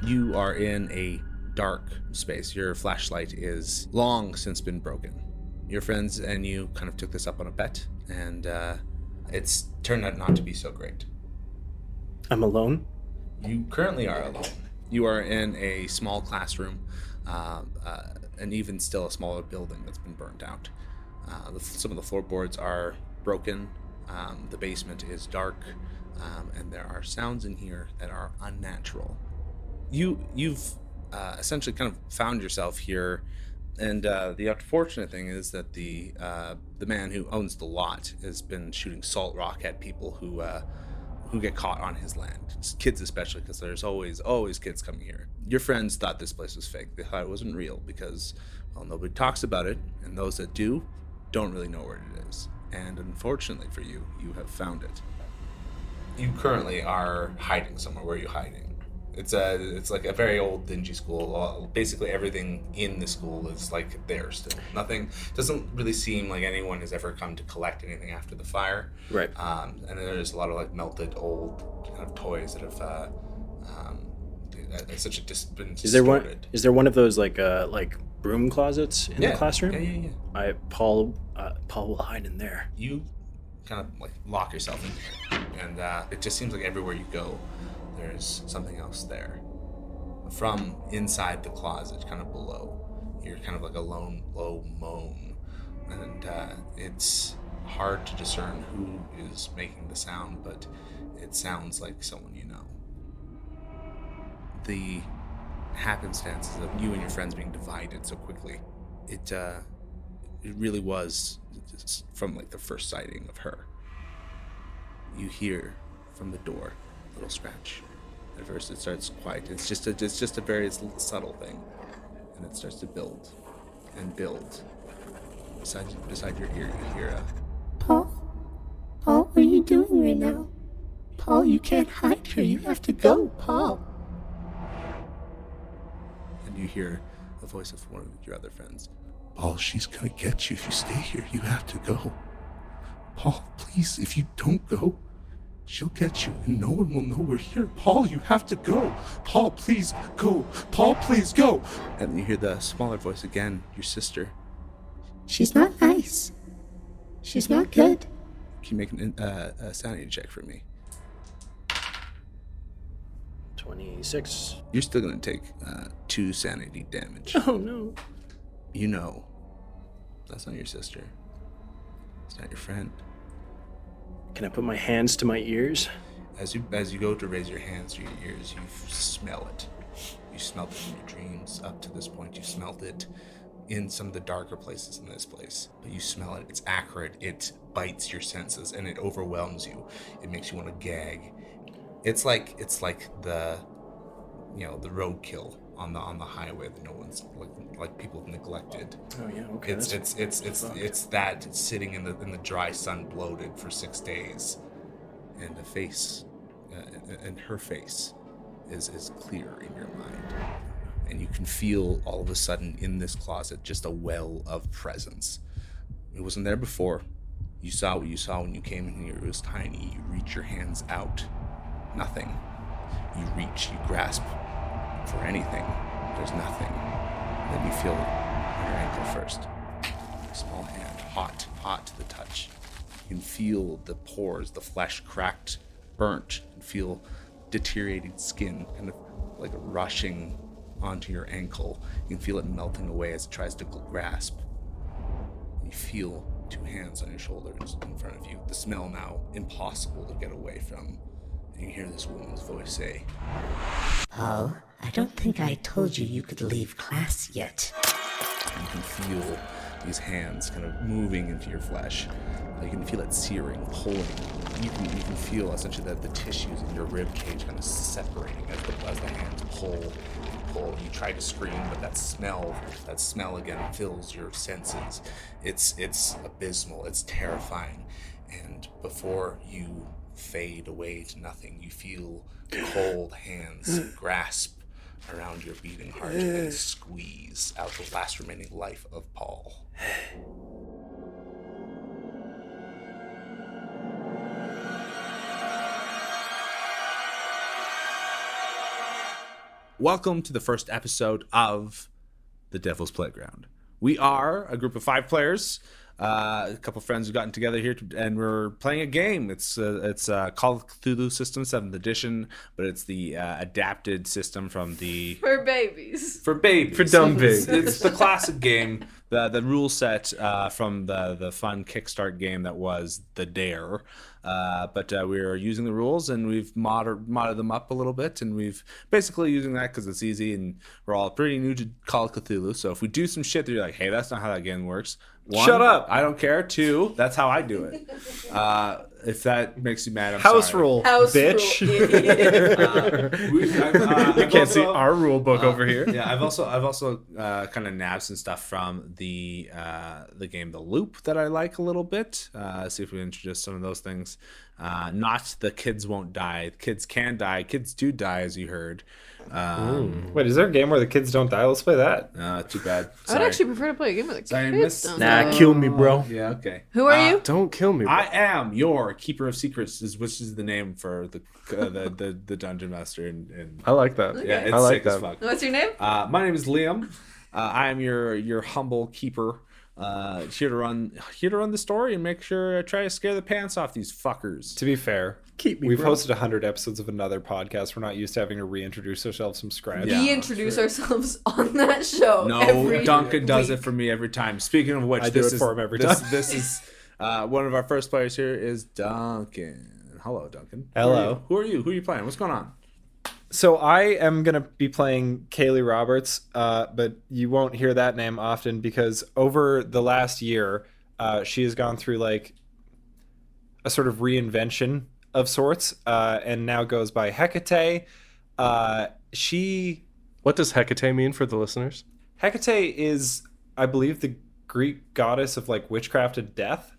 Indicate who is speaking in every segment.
Speaker 1: You are in a dark space. Your flashlight is long since been broken. Your friends and you kind of took this up on a bet, and it's turned out not to be so great.
Speaker 2: I'm alone?
Speaker 1: You currently are alone. You are in a small classroom, and even still a smaller building that's been burned out. Some of the floorboards are broken. The basement is dark, and there are sounds in here that are unnatural. You've essentially kind of found yourself here, and the unfortunate thing is that the man who owns the lot has been shooting salt rock at people who get caught on his land, kids especially, because there's always kids coming here. Your friends thought this place was fake. They thought it wasn't real because, well, nobody talks about it, and those that do don't really know where it is. And unfortunately for you, you have found it. You currently are hiding somewhere. Where are you hiding? It's like a very old, dingy school. Basically, everything in the school is like there still. Nothing doesn't really seem like anyone has ever come to collect anything after the fire.
Speaker 2: Right.
Speaker 1: And then there's a lot of like melted old kind of toys that have such a been distorted.
Speaker 2: Is there one of those like broom closets in the classroom?
Speaker 1: Yeah.
Speaker 2: Paul will hide in there.
Speaker 1: You kind of like lock yourself in here, and it just seems like everywhere you go, there's something else there. From inside the closet, kind of below, you're kind of like a low moan, and it's hard to discern who is making the sound, but it sounds like someone you know. The happenstances of you and your friends being divided so quickly, it really was just from like the first sighting of her. You hear from the door a little scratch. At first it starts quiet. It's just a very subtle thing, and it starts to build and build. Beside your ear, you hear
Speaker 3: Paul, what are you doing right now? Paul, you can't hide here. You have to go, Paul.
Speaker 1: And you hear the voice of one of your other friends.
Speaker 4: Paul, she's gonna get you if you stay here. You have to go. Paul, please, if you don't go, she'll get you and no one will know we're here. Paul, you have to go. Paul, please go. Paul, please go.
Speaker 1: And you hear the smaller voice again, your sister.
Speaker 3: She's not nice. She's not good.
Speaker 1: Can you make a sanity check for me?
Speaker 2: 26.
Speaker 1: You're still going to take 2 sanity damage.
Speaker 2: Oh, no.
Speaker 1: You know that's not your sister. It's not your friend.
Speaker 2: Can I put my hands to my ears?
Speaker 1: As you go to raise your hands to your ears, you smell it. You smelled it in your dreams up to this point. You smelled it in some of the darker places in this place. But you smell it. It's acrid. It bites your senses, and it overwhelms you. It makes you want to gag. It's like the roadkill on the highway that no one's like people have neglected.
Speaker 2: Oh yeah, okay.
Speaker 1: It's that sitting in the dry sun, bloated for 6 days, and a face, and her face is clear in your mind, and you can feel all of a sudden in this closet just a well of presence. It wasn't there before. You saw what you saw when you came in here. It was tiny. You reach your hands out. Nothing. You reach, you grasp for anything. There's nothing. Then you feel it on your ankle first. A small hand, hot to the touch. You can feel the pores, the flesh cracked, burnt, and feel deteriorated skin kind of like rushing onto your ankle. You can feel it melting away as it tries to grasp. You feel 2 hands on your shoulders in front of you. The smell now impossible to get away from. And you hear this woman's voice say,
Speaker 3: Paul, I don't think I told you you could leave class yet.
Speaker 1: You can feel these hands kind of moving into your flesh. You can feel it searing, pulling. You can feel essentially that the tissues in your rib cage kind of separating as the hands pull. You try to scream, but that smell again fills your senses. It's abysmal. It's terrifying. And before you fade away to nothing, you feel cold hands grasp around your beating heart and squeeze out the last remaining life of Paul. Welcome to the first episode of The Devil's Playground. We are a group of 5 players, a couple friends who've gotten together here, and we're playing a game. It's called Cthulhu System 7th Edition, but it's the adapted system from the...
Speaker 5: For babies.
Speaker 1: For babies.
Speaker 2: For dumb babies.
Speaker 1: It's the classic game, the rule set from the fun Kickstart game that was The Dare. But we're using the rules, and we've modded them up a little bit, and we've basically using that because it's easy, and we're all pretty new to Call of Cthulhu. So if we do some shit that you're like, hey, that's not how that game works. 1,
Speaker 2: shut up.
Speaker 1: I don't care. 2, that's how I do it. If that makes you mad, I'm
Speaker 2: House
Speaker 1: sorry.
Speaker 2: rule,
Speaker 5: House
Speaker 2: bitch.
Speaker 5: rule.
Speaker 2: You can't see our rule book over here.
Speaker 1: Yeah, I've also kind of nabbed some stuff from the game The Loop that I like a little bit. See if we introduce some of those things. Not the kids won't die. Kids can die. Kids do die, as you heard.
Speaker 2: Wait, is there a game where the kids don't die? Let's play that.
Speaker 1: Too bad.
Speaker 5: I would
Speaker 1: Sorry.
Speaker 5: actually prefer to play a game with the
Speaker 1: Sorry,
Speaker 5: kids.
Speaker 1: miss.
Speaker 5: don't
Speaker 2: Nah,
Speaker 5: know.
Speaker 2: kill me, bro.
Speaker 1: Yeah, okay.
Speaker 5: Who are you?
Speaker 2: Don't kill me, bro.
Speaker 1: I am your Keeper of Secrets, which is the name for the dungeon master. And
Speaker 2: I like that.
Speaker 1: yeah, it's
Speaker 2: I like
Speaker 1: sick as
Speaker 2: that.
Speaker 1: fuck.
Speaker 5: What's your name?
Speaker 1: My name is Liam. I am your humble keeper. Here to run the story and make sure I try to scare the pants off these fuckers.
Speaker 6: To be fair,
Speaker 2: Keep me,
Speaker 6: we've
Speaker 2: bro.
Speaker 6: hosted 100 episodes of another podcast. We're not used to having to reintroduce ourselves from scratch.
Speaker 1: Yeah.
Speaker 5: We introduce ourselves on that show.
Speaker 1: No,
Speaker 5: every
Speaker 1: Duncan does
Speaker 5: week.
Speaker 1: it for me every time. Speaking of which,
Speaker 6: I do
Speaker 1: this
Speaker 6: it
Speaker 1: is
Speaker 6: for him every
Speaker 1: this,
Speaker 6: time.
Speaker 1: This is one of our first players here is Duncan. Hello, Duncan.
Speaker 6: Hello.
Speaker 1: Who are you? Who are you playing? What's going on?
Speaker 6: So I am going to be playing Kaylee Roberts, but you won't hear that name often because over the last year, she has gone through like a sort of reinvention of sorts, and now goes by Hecate.
Speaker 2: What does Hecate mean for the listeners?
Speaker 6: Hecate is, I believe, the Greek goddess of like witchcraft and death.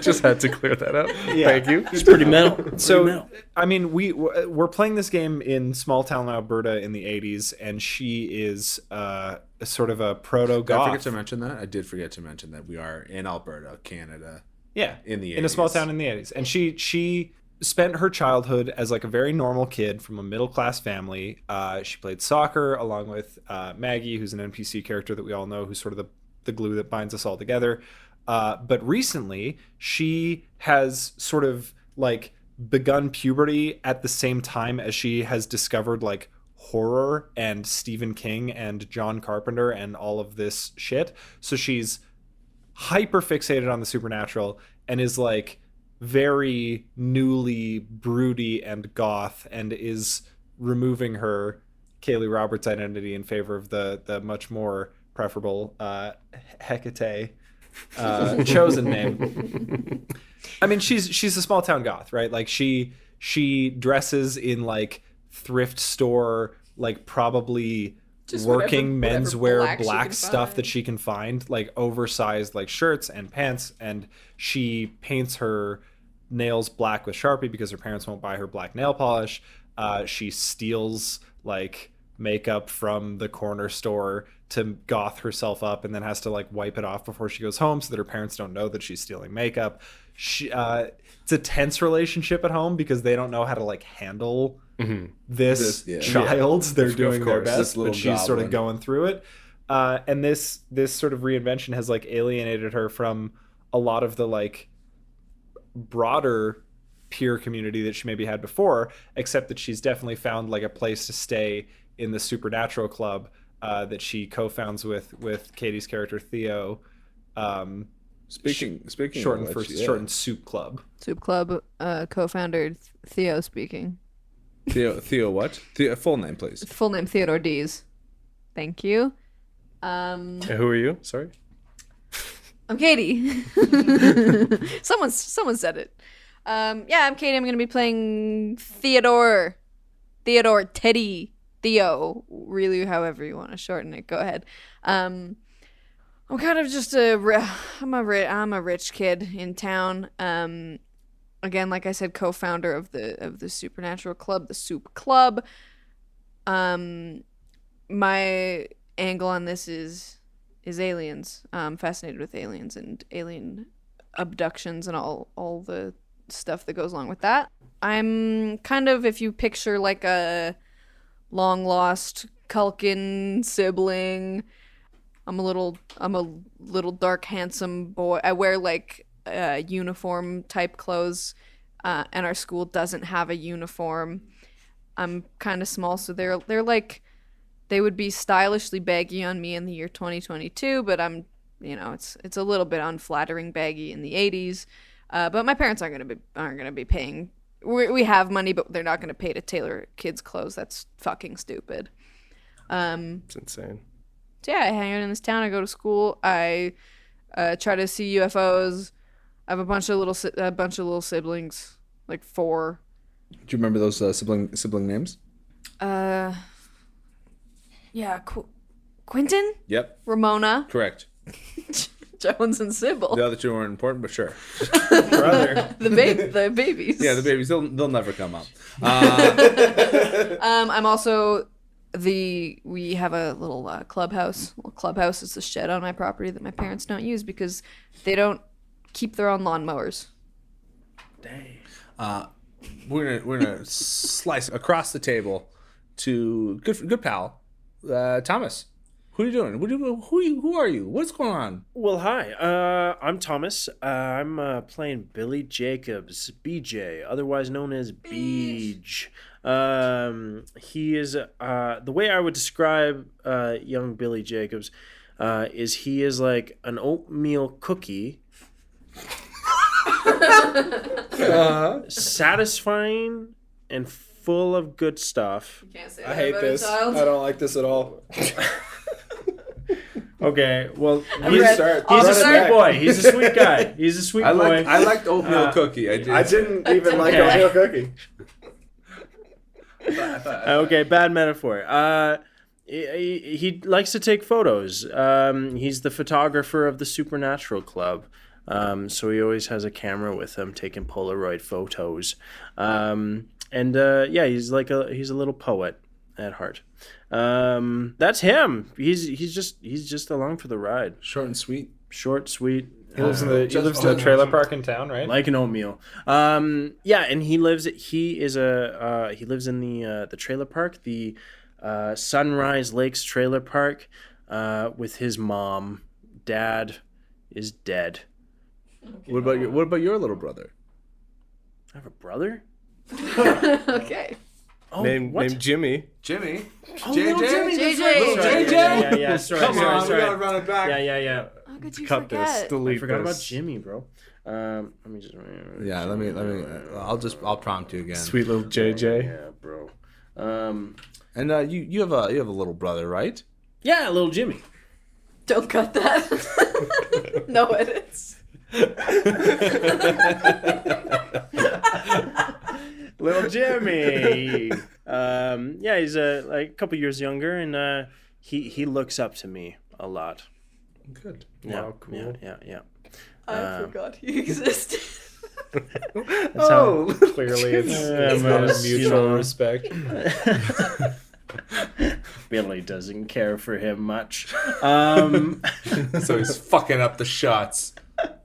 Speaker 2: Just had to clear that up.
Speaker 6: Yeah.
Speaker 2: Thank you.
Speaker 7: It's pretty metal.
Speaker 6: So, I mean, we're playing this game in small town Alberta in the 80s, and she is sort of a proto
Speaker 1: Did I forget
Speaker 6: goth.
Speaker 1: to mention that? I did forget to mention that we are in Alberta, Canada.
Speaker 6: Yeah,
Speaker 1: in the
Speaker 6: in a small
Speaker 1: 80s.
Speaker 6: town in the 80s, and she spent her childhood as like a very normal kid from a middle class family. She played soccer along with Maggie, who's an NPC character that we all know, who's sort of the glue that binds us all together. But recently, she has sort of like begun puberty at the same time as she has discovered like horror and Stephen King and John Carpenter and all of this shit. So she's hyper fixated on the supernatural and is like very newly broody and goth and is removing her Kaylee Roberts identity in favor of the much more preferable Hecate chosen name. I mean, she's a small town goth, right? Like she dresses in like thrift store, like probably
Speaker 5: Just
Speaker 6: working
Speaker 5: whatever
Speaker 6: menswear
Speaker 5: black she
Speaker 6: black
Speaker 5: can
Speaker 6: stuff
Speaker 5: find.
Speaker 6: that she can find, like oversized like shirts and pants, and she paints her nails black with Sharpie because her parents won't buy her black nail polish. She steals like makeup from the corner store to goth herself up and then has to like wipe it off before she goes home so that her parents don't know that she's stealing makeup. It's a tense relationship at home because they don't know how to like handle this
Speaker 1: yeah.
Speaker 6: child. They're
Speaker 1: Of
Speaker 6: doing their
Speaker 1: course, this
Speaker 6: best,
Speaker 1: little
Speaker 6: but she's sort of
Speaker 1: goblin.
Speaker 6: going through it. And this sort of reinvention has like alienated her from a lot of the like broader peer community that she maybe had before, except that she's definitely found like a place to stay in the Supernatural Club that she co-founds with Katie's character Theo.
Speaker 1: Speaking
Speaker 6: Shortened
Speaker 1: of
Speaker 6: for
Speaker 1: which, yeah.
Speaker 6: shortened Soup Club.
Speaker 5: Soup Club co-founder Theo speaking.
Speaker 1: Theo what? Full name, please.
Speaker 5: Full name Theodore Dees. Thank you.
Speaker 2: And who are you? Sorry.
Speaker 5: I'm Katie. Someone said it. Yeah, I'm Katie. I'm gonna be playing Theodore, Teddy, Theo. Really, however you want to shorten it. Go ahead. I'm kind of just I'm a rich kid in town. Again, like I said, co-founder of the Supernatural Club, the Soup Club. My angle on this is aliens. I'm fascinated with aliens and alien abductions and all the stuff that goes along with that. I'm kind of, if you picture like a long lost Culkin sibling. I'm a little dark handsome boy. I wear like uniform type clothes, and our school doesn't have a uniform. I'm kind of small, so they're like, they would be stylishly baggy on me in the year 2022, but I'm, it's a little bit unflattering baggy in the 80s. But my parents aren't gonna be paying. We have money, but they're not gonna pay to tailor kids' clothes. That's fucking stupid.
Speaker 7: It's insane.
Speaker 5: So yeah, I hang out in this town. I go to school. I try to see UFOs. I have a bunch of little siblings, like 4.
Speaker 1: Do you remember those sibling names?
Speaker 5: Yeah, Quentin,
Speaker 1: Yep.
Speaker 5: Ramona,
Speaker 1: Correct.
Speaker 5: Jones, and Sybil.
Speaker 1: The other 2 weren't important, but sure.
Speaker 6: Brother.
Speaker 5: The babies.
Speaker 1: Yeah, the babies. They'll never come up.
Speaker 5: I'm also we have a little clubhouse. Clubhouse is a shed on my property that my parents don't use because they don't keep their own lawnmowers.
Speaker 6: Dang.
Speaker 1: We're gonna slice across the table to good pal Thomas. Who are you doing? Who are you? What's going on?
Speaker 2: Well, hi. I'm Thomas. I'm playing Billy Jacobs, BJ, otherwise known as Beej. He is the way I would describe young Billy Jacobs is he is like an oatmeal cookie. Satisfying and full of good stuff.
Speaker 5: You can't say
Speaker 6: I hate this. I don't like this at all.
Speaker 2: Okay, well,
Speaker 6: He's a
Speaker 2: sweet boy. He's a sweet guy. He's a sweet boy.
Speaker 1: I liked oatmeal cookie. I
Speaker 6: didn't even like
Speaker 2: Okay.
Speaker 6: oatmeal cookie.
Speaker 2: Okay, bad metaphor. He likes to take photos. He's the photographer of the Supernatural Club. So he always has a camera with him taking Polaroid photos. He's a little poet at heart. That's him. He's just along for the ride.
Speaker 1: Short and sweet.
Speaker 2: Short, sweet.
Speaker 6: He lives in the trailer park in town, right?
Speaker 2: Like an oatmeal. And he lives in the trailer park, the Sunrise Lakes trailer park, with his mom. Dad is dead.
Speaker 1: What about your little brother?
Speaker 2: I have a brother?
Speaker 5: Okay.
Speaker 2: Oh,
Speaker 7: Named Jimmy.
Speaker 1: Jimmy.
Speaker 2: Oh, little Jimmy. that's
Speaker 5: JJ.
Speaker 2: right.
Speaker 1: JJ.
Speaker 2: Yeah. Sorry.
Speaker 1: Come on,
Speaker 2: sorry.
Speaker 1: we gotta run it back.
Speaker 2: Yeah.
Speaker 5: How could you
Speaker 7: Cut this.
Speaker 5: forget?
Speaker 7: Delete
Speaker 2: I forgot
Speaker 7: this.
Speaker 2: about Jimmy, bro. Let me just.
Speaker 1: Yeah, let me. I'll prompt you again.
Speaker 7: Sweet little JJ.
Speaker 2: Yeah, bro.
Speaker 1: And you have a little brother, right?
Speaker 2: Yeah, little Jimmy.
Speaker 5: Don't cut that. No edits.
Speaker 2: Little Jimmy. He's a couple years younger, and he looks up to me a lot.
Speaker 1: Good.
Speaker 2: Yeah,
Speaker 7: Wow, cool.
Speaker 2: Yeah.
Speaker 5: I forgot he existed.
Speaker 6: Clearly, it's not a mutual respect.
Speaker 2: Billy doesn't care for him much.
Speaker 1: So he's fucking up the shots.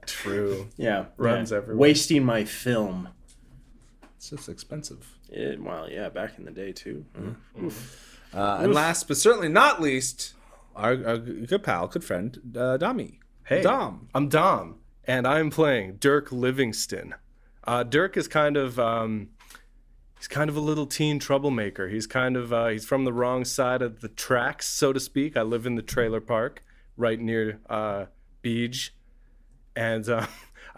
Speaker 7: True.
Speaker 2: Yeah,
Speaker 7: Runs everywhere.
Speaker 2: wasting my film.
Speaker 1: It's just expensive.
Speaker 2: Back in the day too.
Speaker 1: And last but certainly not least, our good pal, good friend, Dami.
Speaker 7: Hey,
Speaker 1: Dom.
Speaker 7: I'm Dom, and I'm playing Dirk Livingston. Dirk is kind of he's kind of a little teen troublemaker. He's kind of he's from the wrong side of the tracks, so to speak. I live in the trailer park right near Beej, and I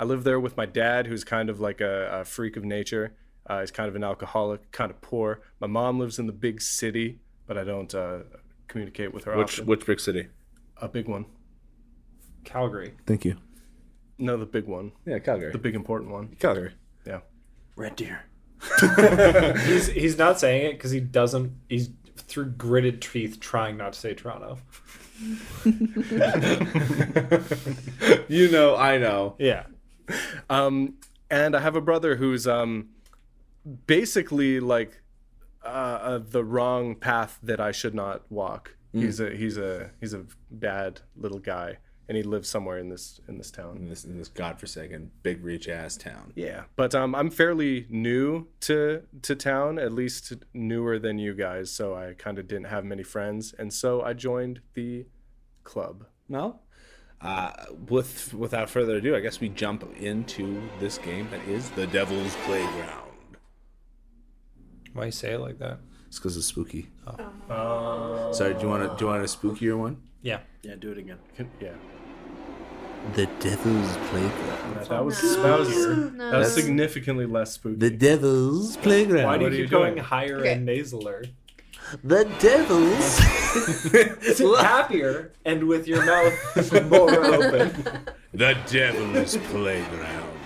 Speaker 7: live there with my dad, who's kind of like a freak of nature. He's kind of an alcoholic, kind of poor. My mom lives in the big city, but I don't communicate with her often.
Speaker 1: Which big city?
Speaker 7: A big one.
Speaker 6: Calgary.
Speaker 1: Thank you.
Speaker 7: No, the big one.
Speaker 1: Yeah, Calgary.
Speaker 7: The big important one.
Speaker 1: Calgary.
Speaker 7: Yeah.
Speaker 2: Red Deer.
Speaker 6: He's not saying it because he doesn't. He's through gritted teeth trying not to say Toronto.
Speaker 1: I know.
Speaker 7: Yeah. And I have a brother who's basically like the wrong path that I should not walk. He's a bad little guy, and he lives somewhere in this town.
Speaker 1: In this godforsaken, big reach ass town.
Speaker 7: Yeah, but I'm fairly new to town, at least newer than you guys. So I kind of didn't have many friends, and so I joined the club.
Speaker 1: Well, without further ado, I guess we jump into this game that is the Devil's Playground.
Speaker 6: Why you say it like that?
Speaker 1: It's because it's spooky. Oh. Sorry, do you want a spookier one?
Speaker 6: Yeah.
Speaker 2: Yeah, do it again.
Speaker 7: Yeah,
Speaker 1: The Devil's Playground.
Speaker 7: that was significantly less spooky.
Speaker 1: The Devil's Playground.
Speaker 6: Why do
Speaker 7: What are
Speaker 6: you
Speaker 7: you
Speaker 6: keep going
Speaker 7: doing?
Speaker 6: higher
Speaker 5: Okay.
Speaker 6: and nasaler?
Speaker 1: The Devil's.
Speaker 6: Happier and with your mouth more open.
Speaker 1: The Devil's Playground.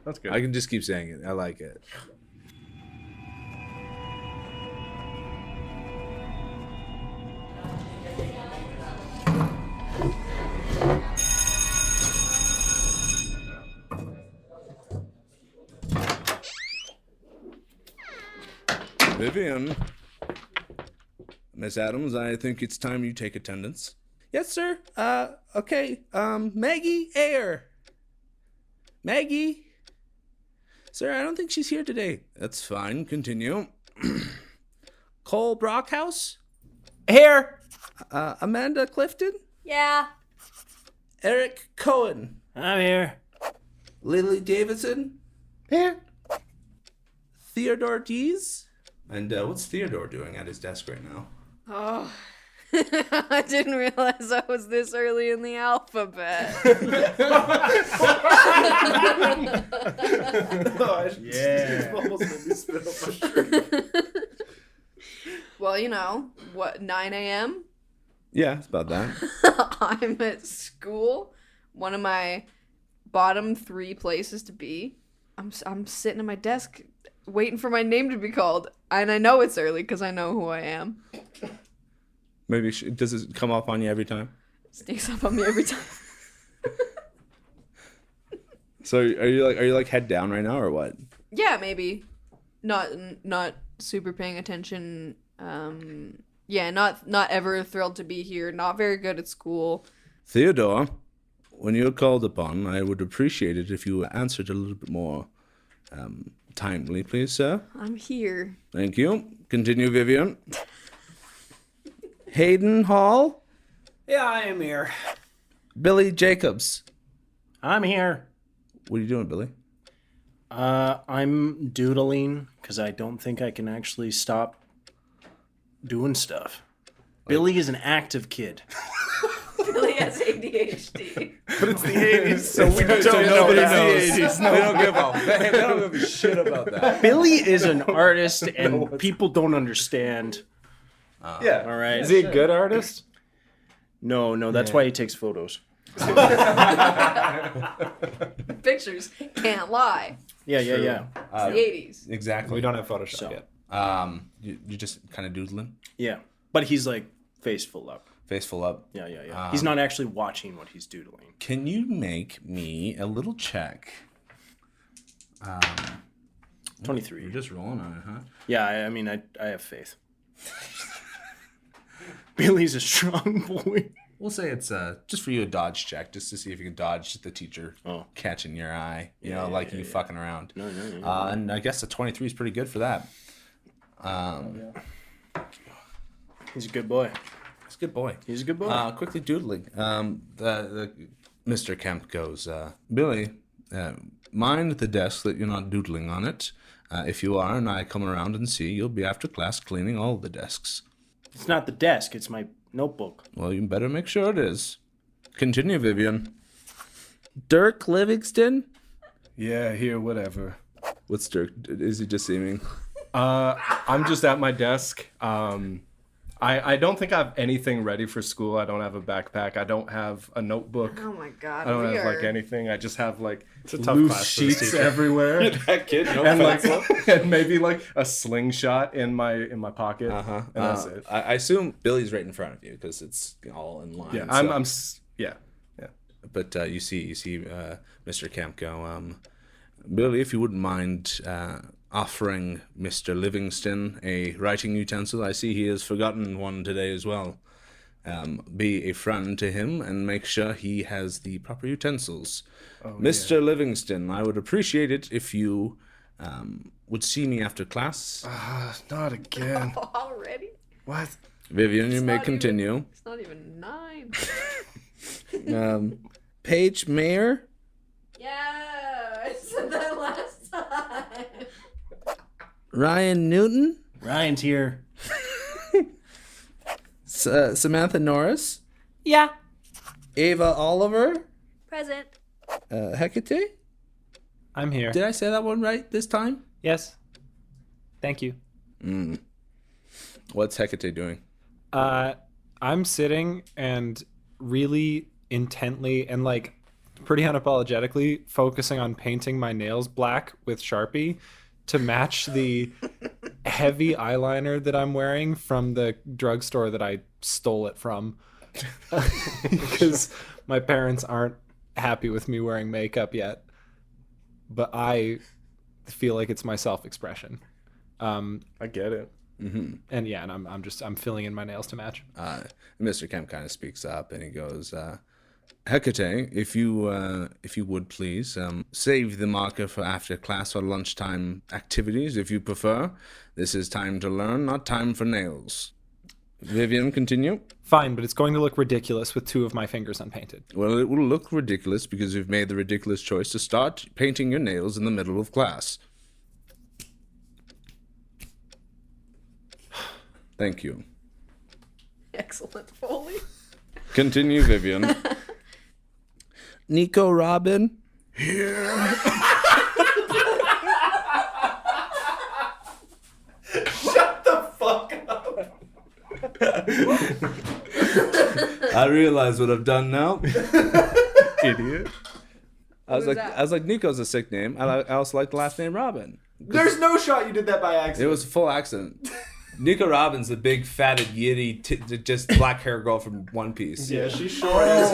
Speaker 7: That's good.
Speaker 1: I can just keep saying it. I like it. Vivian. Miss Adams, I think it's time you take attendance. Yes, sir. Okay. Maggie Ayer. Maggie. Sir, I don't think she's here today. That's fine. Continue. Cole Brockhouse.
Speaker 6: Here.
Speaker 1: Amanda Clifton.
Speaker 5: Yeah.
Speaker 1: Eric Cohen.
Speaker 2: I'm here.
Speaker 1: Lily Davidson.
Speaker 2: Here.
Speaker 1: Theodore Dees. And what's Theodore doing at his desk right now?
Speaker 5: Oh. I didn't realize I was this early in the alphabet.
Speaker 2: Yeah.
Speaker 5: Well, you know, what, 9 a.m.?
Speaker 1: Yeah, it's about that.
Speaker 5: I'm at school. One of my bottom 3 places to be. I'm sitting at my desk waiting for my name to be called. And I know it's early because I know who I am.
Speaker 1: Maybe does it come up on you every time?
Speaker 5: It sneaks up on me every time.
Speaker 1: So are you like head down right now or what?
Speaker 5: Yeah, maybe. Not super paying attention. Yeah, not ever thrilled to be here. Not very good at school.
Speaker 1: Theodore, when you're called upon, I would appreciate it if you answered a little bit more timely, please, sir.
Speaker 5: I'm here.
Speaker 1: Thank you. Continue, Vivian. Hayden Hall.
Speaker 6: Yeah, I am here.
Speaker 1: Billy Jacobs.
Speaker 2: I'm here.
Speaker 1: What are you doing, Billy?
Speaker 2: I'm doodling because I don't think I can actually stop doing stuff. Billy is an active kid.
Speaker 5: Billy has ADHD.
Speaker 7: But it's the 80s, so we don't
Speaker 1: So
Speaker 7: know
Speaker 1: nobody
Speaker 7: it's
Speaker 1: knows.
Speaker 7: the 80s.
Speaker 1: They don't give a shit about that.
Speaker 2: Billy is an artist, and people don't understand.
Speaker 7: Yeah.
Speaker 2: All right.
Speaker 6: Is he a good artist?
Speaker 2: No, that's why he takes photos.
Speaker 5: Pictures can't lie.
Speaker 2: Yeah.
Speaker 5: It's the 80s.
Speaker 1: Exactly.
Speaker 6: We don't have Photoshop yet.
Speaker 1: You just kind of doodling,
Speaker 2: Yeah. But he's like face full up.
Speaker 1: face full up.
Speaker 2: Yeah. He's not actually watching what he's doodling.
Speaker 1: Can you make me a little check?
Speaker 2: 23.
Speaker 1: You're just rolling on it, huh?
Speaker 2: Yeah, I mean, I have faith. Billy's a strong boy.
Speaker 1: We'll say it's just for you a dodge check, just to see if you can dodge the teacher catching your eye, you fucking around.
Speaker 2: No.
Speaker 1: And I guess a 23 is pretty good for that.
Speaker 2: He's a good boy.
Speaker 1: It's a good boy.
Speaker 2: He's a good boy.
Speaker 1: Quickly doodling. The Mr. Kemp goes, Billy, mind the desk that you're not doodling on it. If you are, and I come around and see, you'll be after class cleaning all the desks.
Speaker 2: It's not the desk. It's my notebook.
Speaker 1: Well, you better make sure it is. Continue, Vivian. Dirk Livingston?
Speaker 7: Yeah, here, whatever.
Speaker 1: What's Dirk? Is he just seeming?
Speaker 7: I'm just at my desk. I don't think I have anything ready for school. I don't have a backpack. I don't have a notebook.
Speaker 5: Oh my god.
Speaker 7: I don't
Speaker 5: we
Speaker 7: have
Speaker 5: are...
Speaker 7: like anything. I just have like
Speaker 6: a tough
Speaker 7: loose
Speaker 6: class for this
Speaker 7: sheets
Speaker 6: teacher.
Speaker 7: everywhere.
Speaker 6: That kid, no
Speaker 7: and
Speaker 6: pencil.
Speaker 7: and maybe like a slingshot in my pocket. And that's it.
Speaker 1: I assume Billy's right in front of you because it's all in line.
Speaker 7: Yeah,
Speaker 1: so-
Speaker 7: yeah.
Speaker 1: But you see, Mr. Kemp go, Billy, if you wouldn't mind offering Mr. Livingston a writing utensil. I see he has forgotten one today as well. be a friend to him and make sure he has the proper utensils. Mr. Livingston, I would appreciate it if you would see me after class.
Speaker 7: Not again.
Speaker 5: Already?
Speaker 7: What?
Speaker 1: Vivian, you may
Speaker 5: not
Speaker 1: continue.
Speaker 5: It's not even 9.
Speaker 1: Paige Mayer,
Speaker 5: Yeah, I said that last time.
Speaker 1: Ryan Newton,
Speaker 2: Ryan's here.
Speaker 1: Samantha Norris,
Speaker 2: Yeah.
Speaker 1: Ava Oliver,
Speaker 5: Present.
Speaker 1: Hecate.
Speaker 6: I'm here.
Speaker 1: Did I say that one right this time?
Speaker 6: Yes. Thank you.
Speaker 1: What's Hecate doing?
Speaker 6: I'm sitting and really intently and like pretty unapologetically focusing on painting my nails black with Sharpie to match the heavy eyeliner that I'm wearing from the drugstore that I stole it from. Because my parents aren't happy with me wearing makeup yet. But I feel like it's my self-expression.
Speaker 7: I get it.
Speaker 6: And yeah, and I'm filling in my nails to match.
Speaker 1: Mr. Kemp kind of speaks up and he goes, Hecate, if you would please, save the marker for after class or lunchtime activities if you prefer. This is time to learn, not time for nails. Vivian, continue.
Speaker 6: Fine, but it's going to look ridiculous with 2 of my fingers unpainted.
Speaker 1: Well, it will look ridiculous because you've made the ridiculous choice to start painting your nails in the middle of class. Thank you.
Speaker 5: Excellent, Foley.
Speaker 1: Continue, Vivian. Nico Robin.
Speaker 6: Shut the fuck up.
Speaker 1: I realize what I've done now.
Speaker 7: Idiot.
Speaker 1: I was
Speaker 5: that?
Speaker 1: like, Nico's a sick name. I also like the last name Robin.
Speaker 6: There's no shot you did that by accident.
Speaker 1: It was a full accident. Nico Robin's the big, fatted, yitty, just black hair girl from One Piece.
Speaker 6: Yeah, she's short as...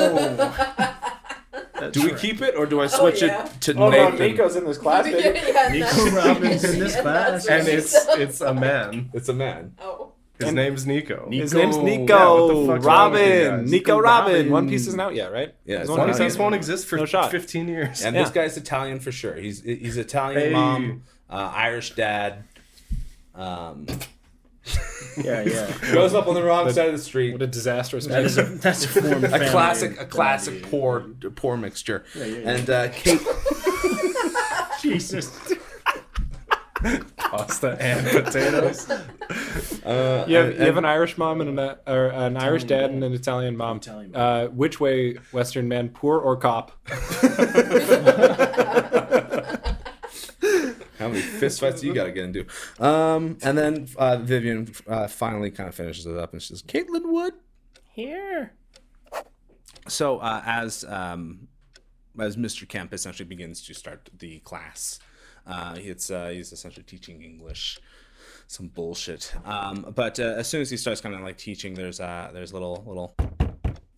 Speaker 1: Do we keep it or do I switch
Speaker 5: yeah.
Speaker 1: it to
Speaker 6: Oh no,
Speaker 1: Nathan?
Speaker 6: Nico's in this class, baby.
Speaker 2: Nico Robbins in this class.
Speaker 7: And it's a man.
Speaker 1: It's a man.
Speaker 5: Oh.
Speaker 7: His name's Nico.
Speaker 6: His name's
Speaker 7: Yeah,
Speaker 6: Nico.
Speaker 7: what the fuck's wrong with you
Speaker 6: Robin.
Speaker 7: guys?
Speaker 6: Nico
Speaker 2: Robin.
Speaker 6: Robin. One Piece isn't out yet, right?
Speaker 1: Yeah, it's
Speaker 6: One
Speaker 1: not
Speaker 6: Piece
Speaker 1: out
Speaker 7: This
Speaker 1: yet.
Speaker 7: won't exist for
Speaker 6: No shot.
Speaker 7: 15 years.
Speaker 1: And this guy's Italian for sure. He's Italian
Speaker 7: Hey.
Speaker 1: mom, Irish dad.
Speaker 2: Yeah.
Speaker 1: Grows up on the wrong side of the street.
Speaker 6: What a disastrous
Speaker 2: That's a form of family.
Speaker 1: A classic poor mixture. And Kate.
Speaker 2: Jesus.
Speaker 7: Pasta and potatoes.
Speaker 6: You have an Irish mom and an Irish dad and an Italian mom.
Speaker 2: Italian mom.
Speaker 6: Which way, Western man, poor or cop?
Speaker 1: How many fist fights do you got to get into? And then Vivian finally kind of finishes it up and she says, Caitlin Wood?
Speaker 2: Here.
Speaker 1: So as Mr. Kemp essentially begins to start the class, he's essentially teaching English, some bullshit. But as soon as he starts kind of like teaching, there's a little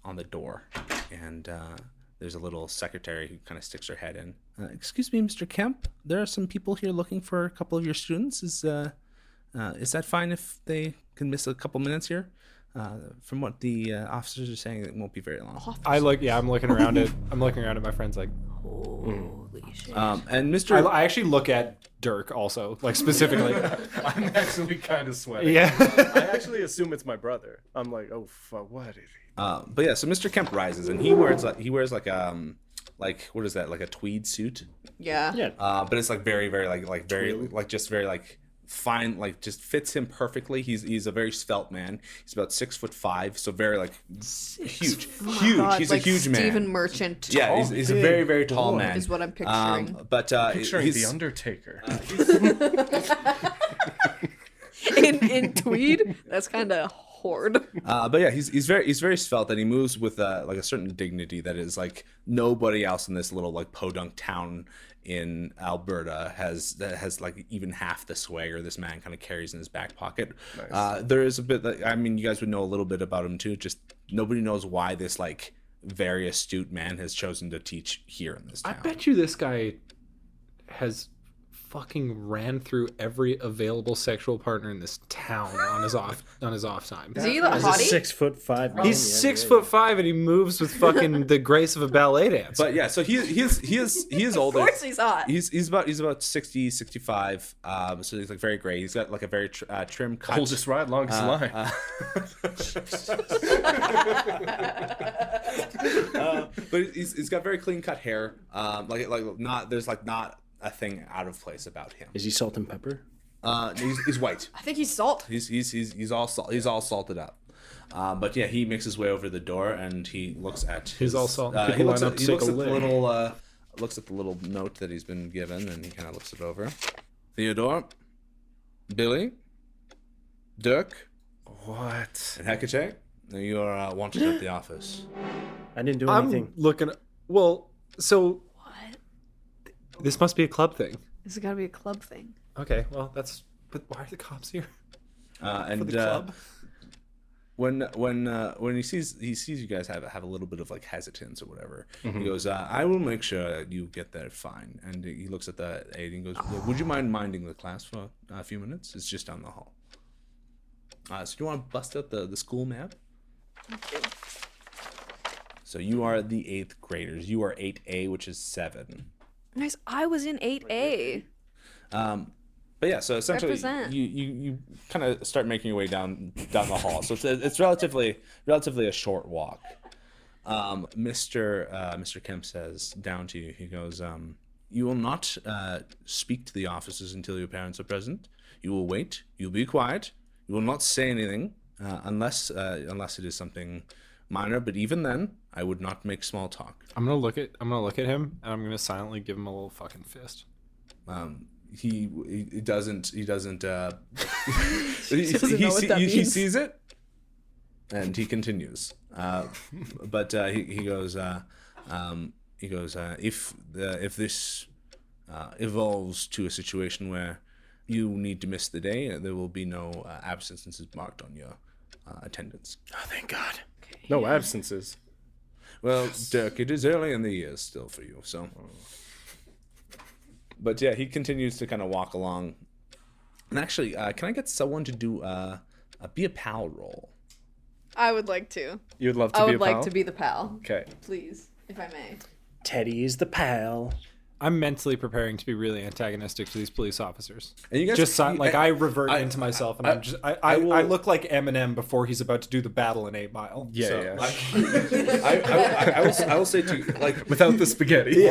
Speaker 1: on the door, and there's a little secretary who kind of sticks her head in. Excuse me, Mr. Kemp. There are some people here looking for a couple of your students. Is that fine if they can miss a couple minutes here? From what the officers are saying, it won't be very long.
Speaker 6: I'm looking around at my friends like.
Speaker 5: Holy shit.
Speaker 1: And Mr.
Speaker 6: I actually look at Dirk also, like specifically.
Speaker 7: I'm actually kind of sweating.
Speaker 6: Yeah.
Speaker 7: I actually assume it's my brother. I'm like, oh fuck, what is he?
Speaker 1: But yeah, so Mr. Kemp rises and he wears like what is that, like a tweed suit?
Speaker 5: Yeah.
Speaker 2: Yeah.
Speaker 1: But it's like very very fine, like just fits him perfectly. He's a very svelte man. He's about 6'5", so very like huge.
Speaker 5: God,
Speaker 1: He's
Speaker 5: like
Speaker 1: a huge man.
Speaker 5: Stephen Merchant.
Speaker 1: Yeah, he's a very very tall man.
Speaker 5: Is what I'm picturing.
Speaker 1: But
Speaker 7: Picturing
Speaker 1: he's,
Speaker 7: the Undertaker.
Speaker 5: in tweed, that's kind of horde.
Speaker 1: but yeah, he's very svelte and he moves with like a certain dignity that is like nobody else in this little like podunk town in Alberta has like even half the swagger this man kind of carries in his back pocket.
Speaker 7: Nice.
Speaker 1: There is a bit that, I mean, you guys would know a little bit about him too. Just nobody knows why this like very astute man has chosen to teach here in this
Speaker 6: I
Speaker 1: town.
Speaker 6: bet you this guy has fucking ran through every available sexual partner in this town on his off time.
Speaker 5: Is he the
Speaker 2: He's a
Speaker 5: hottie?
Speaker 2: 6'5" man.
Speaker 6: He's 6'5" and he moves with fucking the grace of a ballet dancer.
Speaker 1: But yeah, so he is older.
Speaker 5: Of course he's hot.
Speaker 1: He's about 60, 65. So he's like very gray. He's got like a very trim cut.
Speaker 7: Oldest ride, longest line.
Speaker 1: But he's got very clean cut hair. There's not a thing out of place about him.
Speaker 2: Is he salt and pepper?
Speaker 1: He's white.
Speaker 5: I think he's salt.
Speaker 1: He's all salted up. But yeah, he makes his way over the door and he looks at.
Speaker 6: He's all salt.
Speaker 1: He looks
Speaker 6: line
Speaker 1: at
Speaker 6: up to take a
Speaker 1: the
Speaker 6: lick.
Speaker 1: little. Looks at the little note that he's been given and he kind of looks it over. Theodore, Billy, Dirk,
Speaker 7: What?
Speaker 1: and Hecate, you are wanted at the office.
Speaker 2: I didn't do anything.
Speaker 6: I'm looking. Well, so
Speaker 5: What?
Speaker 6: this must be a club thing.
Speaker 5: This has got to be a club thing.
Speaker 6: Okay, well that's. But why are the cops here?
Speaker 1: And
Speaker 6: For the club?
Speaker 1: when he sees you guys have a little bit of like hesitance or whatever, he goes, "I will make sure you get there fine." And he looks at the aide and goes, "Would you mind minding the class for a few minutes? It's just down the hall." So do you want to bust out the school map? So you are the 8th graders. You are 8A, which is 7.
Speaker 5: Nice. I was in 8A.
Speaker 1: But yeah, so essentially
Speaker 5: Represent.
Speaker 1: you kind of start making your way down the hall. So it's relatively a short walk. Mr. Kemp says down to you. He goes, "You will not speak to the officers until your parents are present. You will wait. You'll be quiet. You will not say anything unless it is something minor. But even then, I would not make small talk."
Speaker 6: I'm gonna look at him and I'm gonna silently give him a little fucking fist.
Speaker 1: He doesn't he
Speaker 5: doesn't know what that
Speaker 1: he
Speaker 5: means.
Speaker 1: sees it and he continues. But he goes if this evolves to a situation where you need to miss the day, there will be no absences marked on your attendance.
Speaker 2: Oh, thank God.
Speaker 7: No absences.
Speaker 1: Well, Dirk, it is early in the year still for you, so. But yeah, he continues to kind of walk along. And actually, can I get someone to do a be a pal roll?
Speaker 5: I would like to.
Speaker 7: You would love to
Speaker 5: I
Speaker 7: be
Speaker 5: would
Speaker 7: a pal?
Speaker 5: like to be the pal.
Speaker 7: Okay.
Speaker 5: Please, if I may.
Speaker 2: Teddy is the pal.
Speaker 6: I'm mentally preparing to be really antagonistic to these police officers.
Speaker 1: And you guys
Speaker 6: Just I revert into myself, and I look like Eminem before he's about to do the battle in 8 Mile.
Speaker 7: Yeah,
Speaker 6: So,
Speaker 7: yeah.
Speaker 1: I will say to you, like,
Speaker 7: Without the spaghetti.
Speaker 1: you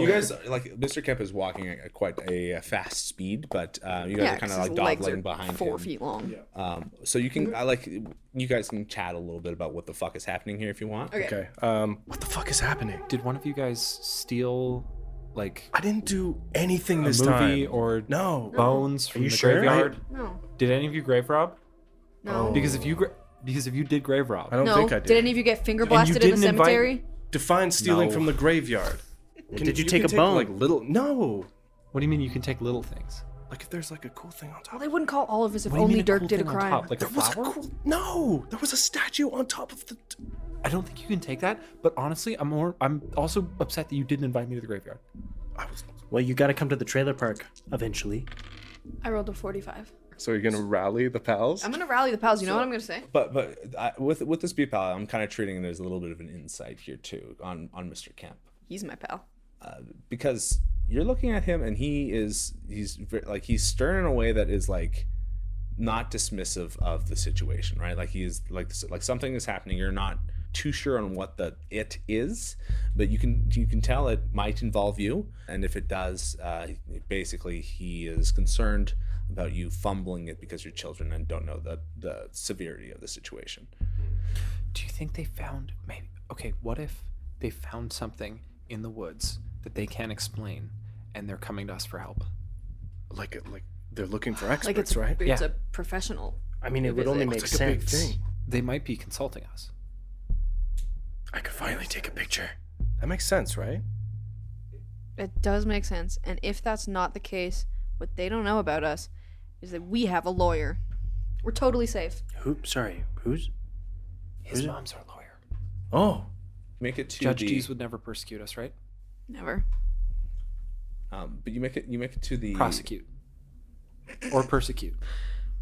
Speaker 1: guys, like, Mr. Kemp is walking at quite a fast speed, but you guys are kind of like dawdling behind
Speaker 5: 4
Speaker 1: him.
Speaker 5: feet long.
Speaker 1: So you can, you guys can chat a little bit about what the fuck is happening here if you want.
Speaker 5: Okay.
Speaker 7: Okay. What the fuck is happening?
Speaker 6: did one of you guys steal like
Speaker 7: I didn't do anything
Speaker 6: a
Speaker 7: this
Speaker 6: movie
Speaker 7: time.
Speaker 6: or
Speaker 7: No.
Speaker 6: bones from
Speaker 2: you
Speaker 6: the
Speaker 2: sure?
Speaker 6: graveyard?
Speaker 5: No.
Speaker 6: Did any of you grave rob?
Speaker 5: No.
Speaker 6: Because if you did grave rob,
Speaker 7: I don't
Speaker 5: No.
Speaker 7: think I did.
Speaker 5: Did any of you get finger
Speaker 6: you
Speaker 5: blasted in the
Speaker 6: didn't invite-
Speaker 5: cemetery?
Speaker 7: Define stealing
Speaker 6: No.
Speaker 7: from the graveyard.
Speaker 2: Did you take a bone?
Speaker 7: Like little? No.
Speaker 6: what do you mean you can take little things?
Speaker 7: Like if there's like a cool thing on top.
Speaker 5: Well, they wouldn't call all of us if
Speaker 6: What do you
Speaker 5: only
Speaker 6: mean
Speaker 5: Dirk
Speaker 6: cool
Speaker 5: did a
Speaker 6: thing on
Speaker 5: crime.
Speaker 6: top? Like
Speaker 7: There
Speaker 6: a
Speaker 7: was a
Speaker 6: flower?
Speaker 7: cool. No, there was a statue on top of the.
Speaker 6: I don't think you can take that. But honestly, I'm also upset that you didn't invite me to the graveyard.
Speaker 7: I was.
Speaker 2: Well, you got to come to the trailer park eventually.
Speaker 5: I rolled a 45.
Speaker 7: So you're gonna rally the pals?
Speaker 5: I'm gonna rally the pals. You know what I'm gonna say?
Speaker 1: But with this be pal, I'm kind of treating there's a little bit of an insight here too on Mr. Kemp.
Speaker 5: He's my pal.
Speaker 1: Because you're looking at him and he's stern in a way that is like not dismissive of the situation, right? Like he's like something is happening. You're not too sure on what it is, but you can tell it might involve you, and if it does, basically he is concerned about you fumbling it because you're children and don't know the severity of the situation.
Speaker 6: Do you think they found maybe? Okay, what if they found something in the woods that they can't explain, and they're coming to us for help?
Speaker 7: Like they're looking for
Speaker 5: Like
Speaker 7: experts, right?
Speaker 5: It's
Speaker 6: Yeah.
Speaker 5: a professional.
Speaker 2: I mean, it would only make
Speaker 7: It's like a big
Speaker 2: sense.
Speaker 7: thing.
Speaker 6: They might be consulting us.
Speaker 7: I could finally take a picture. That makes sense, right?
Speaker 5: It does make sense. And if that's not the case, what they don't know about us is that we have a lawyer. We're totally safe.
Speaker 2: Sorry, who's?
Speaker 6: His mom's our lawyer.
Speaker 7: Oh.
Speaker 1: Make it to
Speaker 6: Judge
Speaker 1: the
Speaker 6: Dees would never persecute us, right?
Speaker 5: Never.
Speaker 1: But you make it to the
Speaker 6: Prosecute. Or persecute.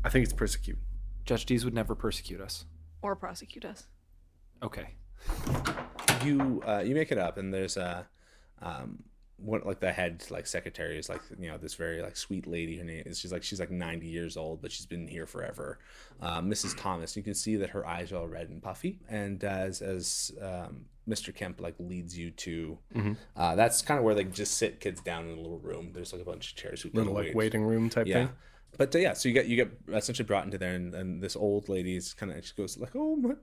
Speaker 7: I think it's persecute.
Speaker 6: Judge Dees would never persecute us.
Speaker 5: Or prosecute us.
Speaker 6: Okay.
Speaker 1: You make it up, and there's what like the head like secretary is like this very like sweet lady. Her name is she's like 90 years old, but she's been here forever. Mrs. Thomas. You can see that her eyes are all red and puffy, and as Mr. Kemp like leads you to that's kind of where they just sit kids down in a little room. There's like a bunch of chairs,
Speaker 7: Little like waiting room type thing.
Speaker 1: But so you get essentially brought into there, and this old lady is kind of, she goes like, oh my,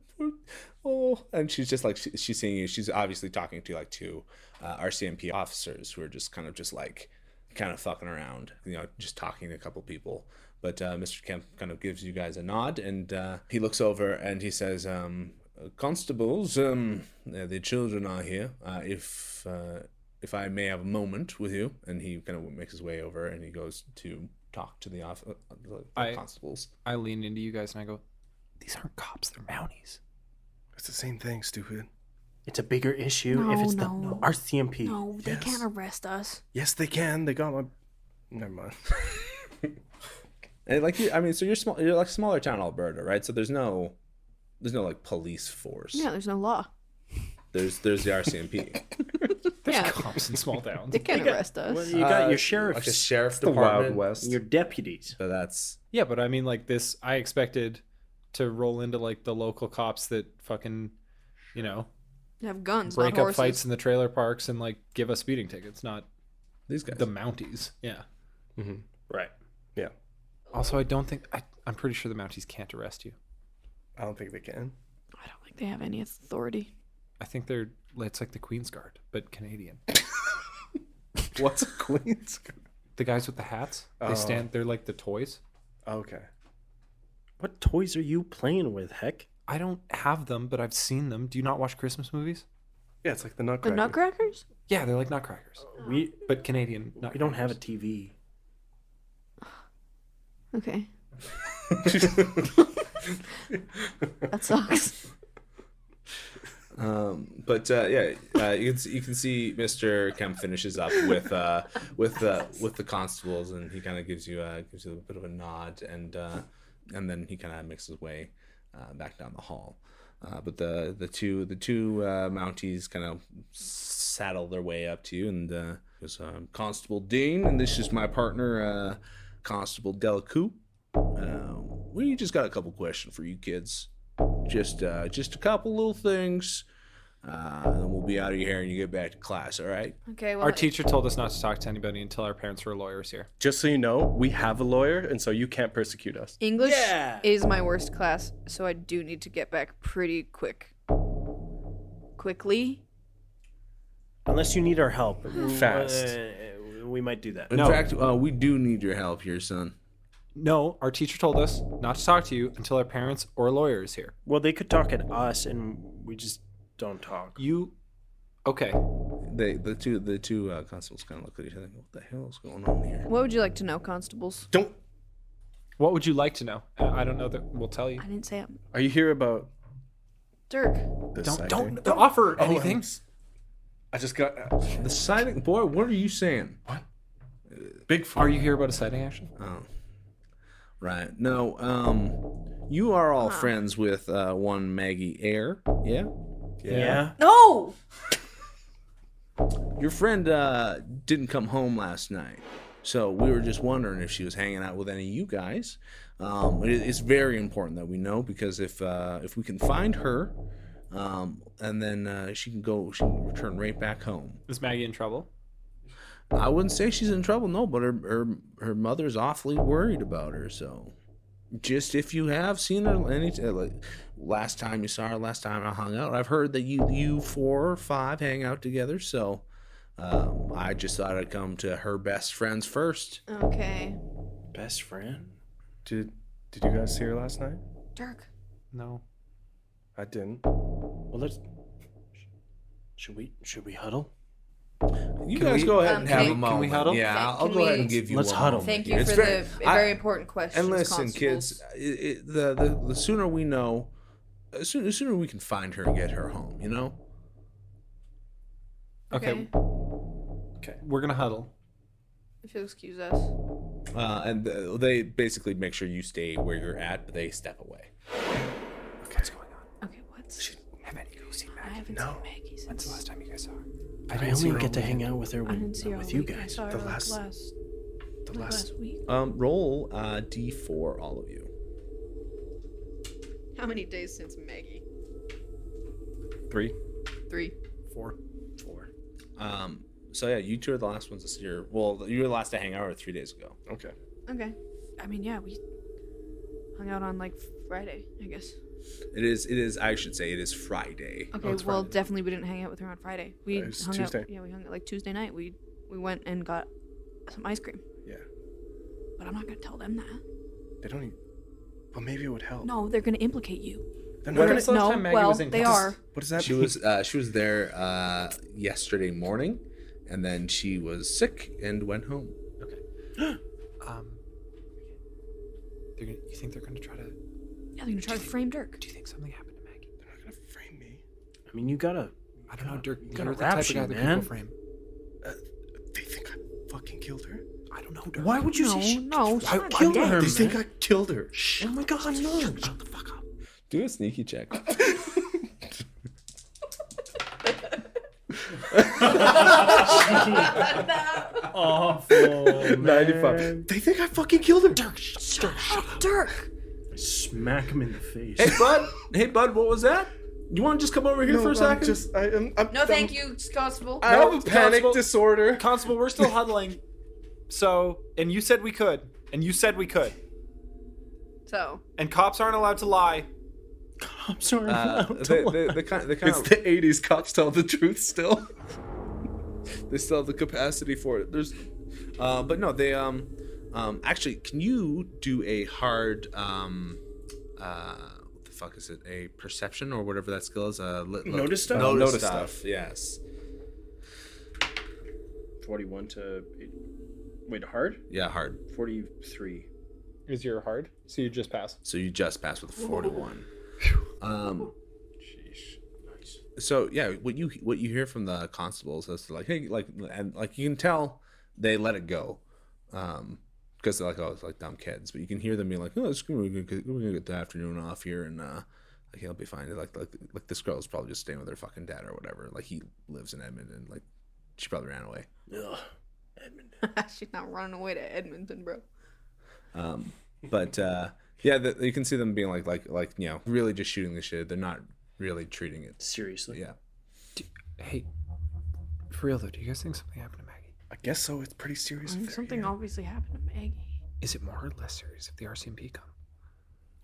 Speaker 1: and she's just like she's seeing you. She's obviously talking to like two RCMP officers who are just kind of fucking around, just talking to a couple people. But Mr. Kemp kind of gives you guys a nod, and he looks over and he says, "Constables, the children are here. If I may have a moment with you," and he kind of makes his way over and he goes to talk to the constables.
Speaker 6: I lean into you guys and I go, "These aren't cops, they're Mounties."
Speaker 7: It's the same thing, stupid.
Speaker 2: It's a bigger issue if it's the RCMP.
Speaker 5: No, they can't arrest us.
Speaker 7: Yes, they can. They got my... Never mind.
Speaker 1: And so you're small. You're like smaller town Alberta, right? So there's no like police force.
Speaker 5: Yeah, there's no law.
Speaker 1: There's the RCMP.
Speaker 5: Yeah,
Speaker 6: Cops in small towns.
Speaker 5: they can't arrest us.
Speaker 2: Well, you got your sheriffs,
Speaker 1: like a sheriff
Speaker 7: The
Speaker 1: department.
Speaker 7: Wild West.
Speaker 2: your deputies.
Speaker 1: So that's
Speaker 6: Yeah, but I mean, like this, I expected to roll into like the local cops that fucking,
Speaker 5: They have guns,
Speaker 6: break
Speaker 5: not
Speaker 6: up
Speaker 5: horses.
Speaker 6: fights in the trailer parks and like give us speeding tickets, not
Speaker 1: these guys.
Speaker 6: the Mounties. Yeah.
Speaker 2: Right.
Speaker 7: Yeah.
Speaker 6: Also, I'm pretty sure the Mounties can't arrest you.
Speaker 7: I don't think they can.
Speaker 5: I don't think they have any authority.
Speaker 6: I think it's like the Queen's Guard, but Canadian.
Speaker 7: What's a Queen's?
Speaker 6: The guys with the hats, they're like the toys.
Speaker 7: Okay.
Speaker 2: What toys are you playing with, heck?
Speaker 6: I don't have them, but I've seen them. Do you not watch Christmas movies?
Speaker 7: Yeah, it's like the
Speaker 5: The
Speaker 7: Nutcracker.
Speaker 5: Nutcrackers?
Speaker 6: Yeah, they're like nutcrackers, but Canadian.
Speaker 2: We don't have a TV.
Speaker 5: Okay. That sucks.
Speaker 1: You can see Mr. Kemp finishes up with the constables, and he kind of gives you a bit of a nod, and then he kind of makes his way back down the hall. But the two Mounties kind of saddle their way up to you, and goes, Constable Dean, and this is my partner, Constable Delacou. We just got a couple questions for you kids. Just a couple little things, and then we'll be out of your hair and you get back to class, all right?
Speaker 5: Okay, well,
Speaker 6: Our teacher told us not to talk to anybody until our parents were lawyers here.
Speaker 7: Just so you know, we have a lawyer, and so you can't persecute us.
Speaker 5: English
Speaker 2: Yeah.
Speaker 5: is my worst class, so I do need to get back pretty quickly.
Speaker 2: Unless you need our help.
Speaker 7: Fast.
Speaker 2: We might do that.
Speaker 1: In fact, we do need your help here, son.
Speaker 6: No, our teacher told us not to talk to you until our parents or lawyer is here.
Speaker 2: Well, they could talk at us, and we just don't talk.
Speaker 6: Okay.
Speaker 1: The two constables kind of look at each other and go, what the hell is going on here?
Speaker 5: What would you like to know, constables?
Speaker 6: What would you like to know? I don't know that we'll tell you.
Speaker 5: I didn't say it.
Speaker 7: Are you here about
Speaker 5: Dirk.
Speaker 7: the
Speaker 6: Don't offer anything.
Speaker 7: I just got
Speaker 1: The sighting, boy, what are you saying?
Speaker 7: Bigfoot.
Speaker 6: Are you here about a sighting, actually?
Speaker 1: Oh. Right. No, you are all friends with one Maggie Air, yeah?
Speaker 2: Yeah.
Speaker 5: No!
Speaker 1: Your friend didn't come home last night, so we were just wondering if she was hanging out with any of you guys. It's very important that we know, because if we can find her, and then she can return right back home.
Speaker 6: Is Maggie in trouble?
Speaker 1: I wouldn't say she's in trouble, no, but her mother's awfully worried about her. So, just if you have seen her last time you saw her, last time I hung out, I've heard that you 4 or 5 hang out together. So, I just thought I'd come to her best friends first.
Speaker 5: Okay.
Speaker 2: Best friend?
Speaker 7: Did you guys see her last night?
Speaker 5: Dirk.
Speaker 6: No.
Speaker 7: I didn't.
Speaker 2: Well, let's. Should we huddle?
Speaker 1: You guys go ahead and have a moment.
Speaker 6: Can we huddle?
Speaker 1: Yeah, I'll
Speaker 5: Can
Speaker 1: go ahead
Speaker 5: we-
Speaker 1: and give you
Speaker 2: Let's
Speaker 1: one
Speaker 2: huddle.
Speaker 1: moment
Speaker 5: Thank
Speaker 1: here.
Speaker 5: you
Speaker 1: It's
Speaker 5: for the very important questions,
Speaker 1: And listen,
Speaker 5: constables.
Speaker 1: kids, the sooner we know, the sooner we can find her and get her home, you know?
Speaker 6: Okay. We're gonna huddle.
Speaker 5: If you'll excuse us.
Speaker 1: And they basically make sure you stay where you're at, but they step away.
Speaker 6: Okay. What's going on?
Speaker 5: Okay, what's...
Speaker 6: Have any of you seen
Speaker 5: I
Speaker 6: Maggie?
Speaker 5: haven't
Speaker 7: No.
Speaker 5: seen Maggie since...
Speaker 6: When's the last time you guys saw her?
Speaker 2: I only get to hang out with her
Speaker 5: I didn't see her all
Speaker 2: with you
Speaker 5: week. I
Speaker 2: guys.
Speaker 5: saw her
Speaker 7: The
Speaker 5: like
Speaker 7: last-
Speaker 5: last week.
Speaker 1: Roll D4, all of you.
Speaker 5: How many days since Maggie?
Speaker 7: 3.
Speaker 5: 3.
Speaker 2: 4.
Speaker 1: So yeah, you two are the last ones to see her. Well, you were the last to hang out 3 days ago.
Speaker 7: Okay.
Speaker 5: Okay. I mean, yeah, we hung out on like Friday, I guess.
Speaker 1: It is. I should say it is Friday.
Speaker 5: Okay,
Speaker 7: it's
Speaker 5: well,
Speaker 7: Friday.
Speaker 5: definitely we didn't hang out with her on Friday. We
Speaker 7: It was
Speaker 5: hung
Speaker 7: Tuesday.
Speaker 5: out. Yeah, we hung out like Tuesday night. We went and got some ice cream.
Speaker 7: Yeah.
Speaker 5: But I'm not gonna tell them that.
Speaker 7: They don't even... But maybe it would help.
Speaker 5: No, they're gonna implicate you.
Speaker 7: They're
Speaker 6: When
Speaker 7: not gonna...
Speaker 6: was the last
Speaker 5: No,
Speaker 6: time Maggie
Speaker 5: well,
Speaker 6: was in
Speaker 5: they
Speaker 6: class?
Speaker 5: are.
Speaker 7: What does that
Speaker 1: She
Speaker 7: mean?
Speaker 1: was there yesterday morning, and then she was sick and went home.
Speaker 6: Okay. You think they're gonna try to?
Speaker 5: Yeah, they're gonna try to frame Dirk.
Speaker 6: Do you think something happened to Maggie?
Speaker 7: They're not gonna frame me.
Speaker 2: I mean, you gotta.
Speaker 6: I don't know, Dirk.
Speaker 2: You gotta
Speaker 6: You're the
Speaker 2: rap
Speaker 6: type of
Speaker 2: sheet,
Speaker 6: guy that
Speaker 2: man.
Speaker 6: people frame.
Speaker 7: They think I fucking killed her?
Speaker 6: I don't know, Dirk.
Speaker 2: Why would you
Speaker 5: No,
Speaker 2: say
Speaker 5: no, she's
Speaker 2: I
Speaker 5: not
Speaker 2: killed
Speaker 5: dead.
Speaker 2: her,
Speaker 7: They
Speaker 2: man?
Speaker 7: think I killed her.
Speaker 2: Oh my god, no.
Speaker 6: Shut the fuck up.
Speaker 1: Do a sneaky check.
Speaker 2: Awful.
Speaker 7: 95. They think I fucking killed her.
Speaker 6: Dirk,
Speaker 5: Shut up, Dirk.
Speaker 2: Smack him in the face.
Speaker 1: Hey bud, what was that? You want to just come over here for a second?
Speaker 5: No, thank you, Constable.
Speaker 7: I have a
Speaker 6: No,
Speaker 7: panic
Speaker 6: Constable.
Speaker 7: disorder.
Speaker 6: Constable, we're still huddling. So, and you said we could, and you said we could,
Speaker 5: So,
Speaker 6: and cops aren't allowed to lie.
Speaker 2: I'm sorry.
Speaker 1: They kind
Speaker 7: It's
Speaker 1: of
Speaker 7: the 80s. Cops tell the truth still.
Speaker 1: they still have the capacity for it. There's, but no, they actually, can you do a hard what the fuck is it? A perception or whatever that skill is?
Speaker 2: Notice stuff?
Speaker 1: Notice stuff. Yes.
Speaker 2: 41 to. Wait, hard?
Speaker 1: Yeah, hard.
Speaker 2: 43.
Speaker 6: Is your hard? So you just passed.
Speaker 1: So you just passed with a 41.
Speaker 2: Sheesh. Nice.
Speaker 1: So yeah, what you hear from the constables is like, hey, and you can tell they let it go, because they're like, oh, it's like dumb kids. But you can hear them being like, oh, we're gonna get the afternoon off here, and like he'll be fine. Like this girl is probably just staying with her fucking dad or whatever. Like he lives in Edmonton. Like she probably ran away.
Speaker 2: Ugh. Edmonton.
Speaker 5: she's not running away to Edmonton, bro.
Speaker 1: But yeah, you can see them being like you know, really just shooting the shit. They're not really treating it.
Speaker 2: Seriously.
Speaker 1: Yeah.
Speaker 6: Hey, for real though, do you guys think something happened to Maggie?
Speaker 7: I guess so. It's pretty serious.
Speaker 5: I think
Speaker 7: affair,
Speaker 5: something
Speaker 7: yeah.
Speaker 5: obviously happened to Maggie.
Speaker 6: Is it more or less serious if the RCMP come?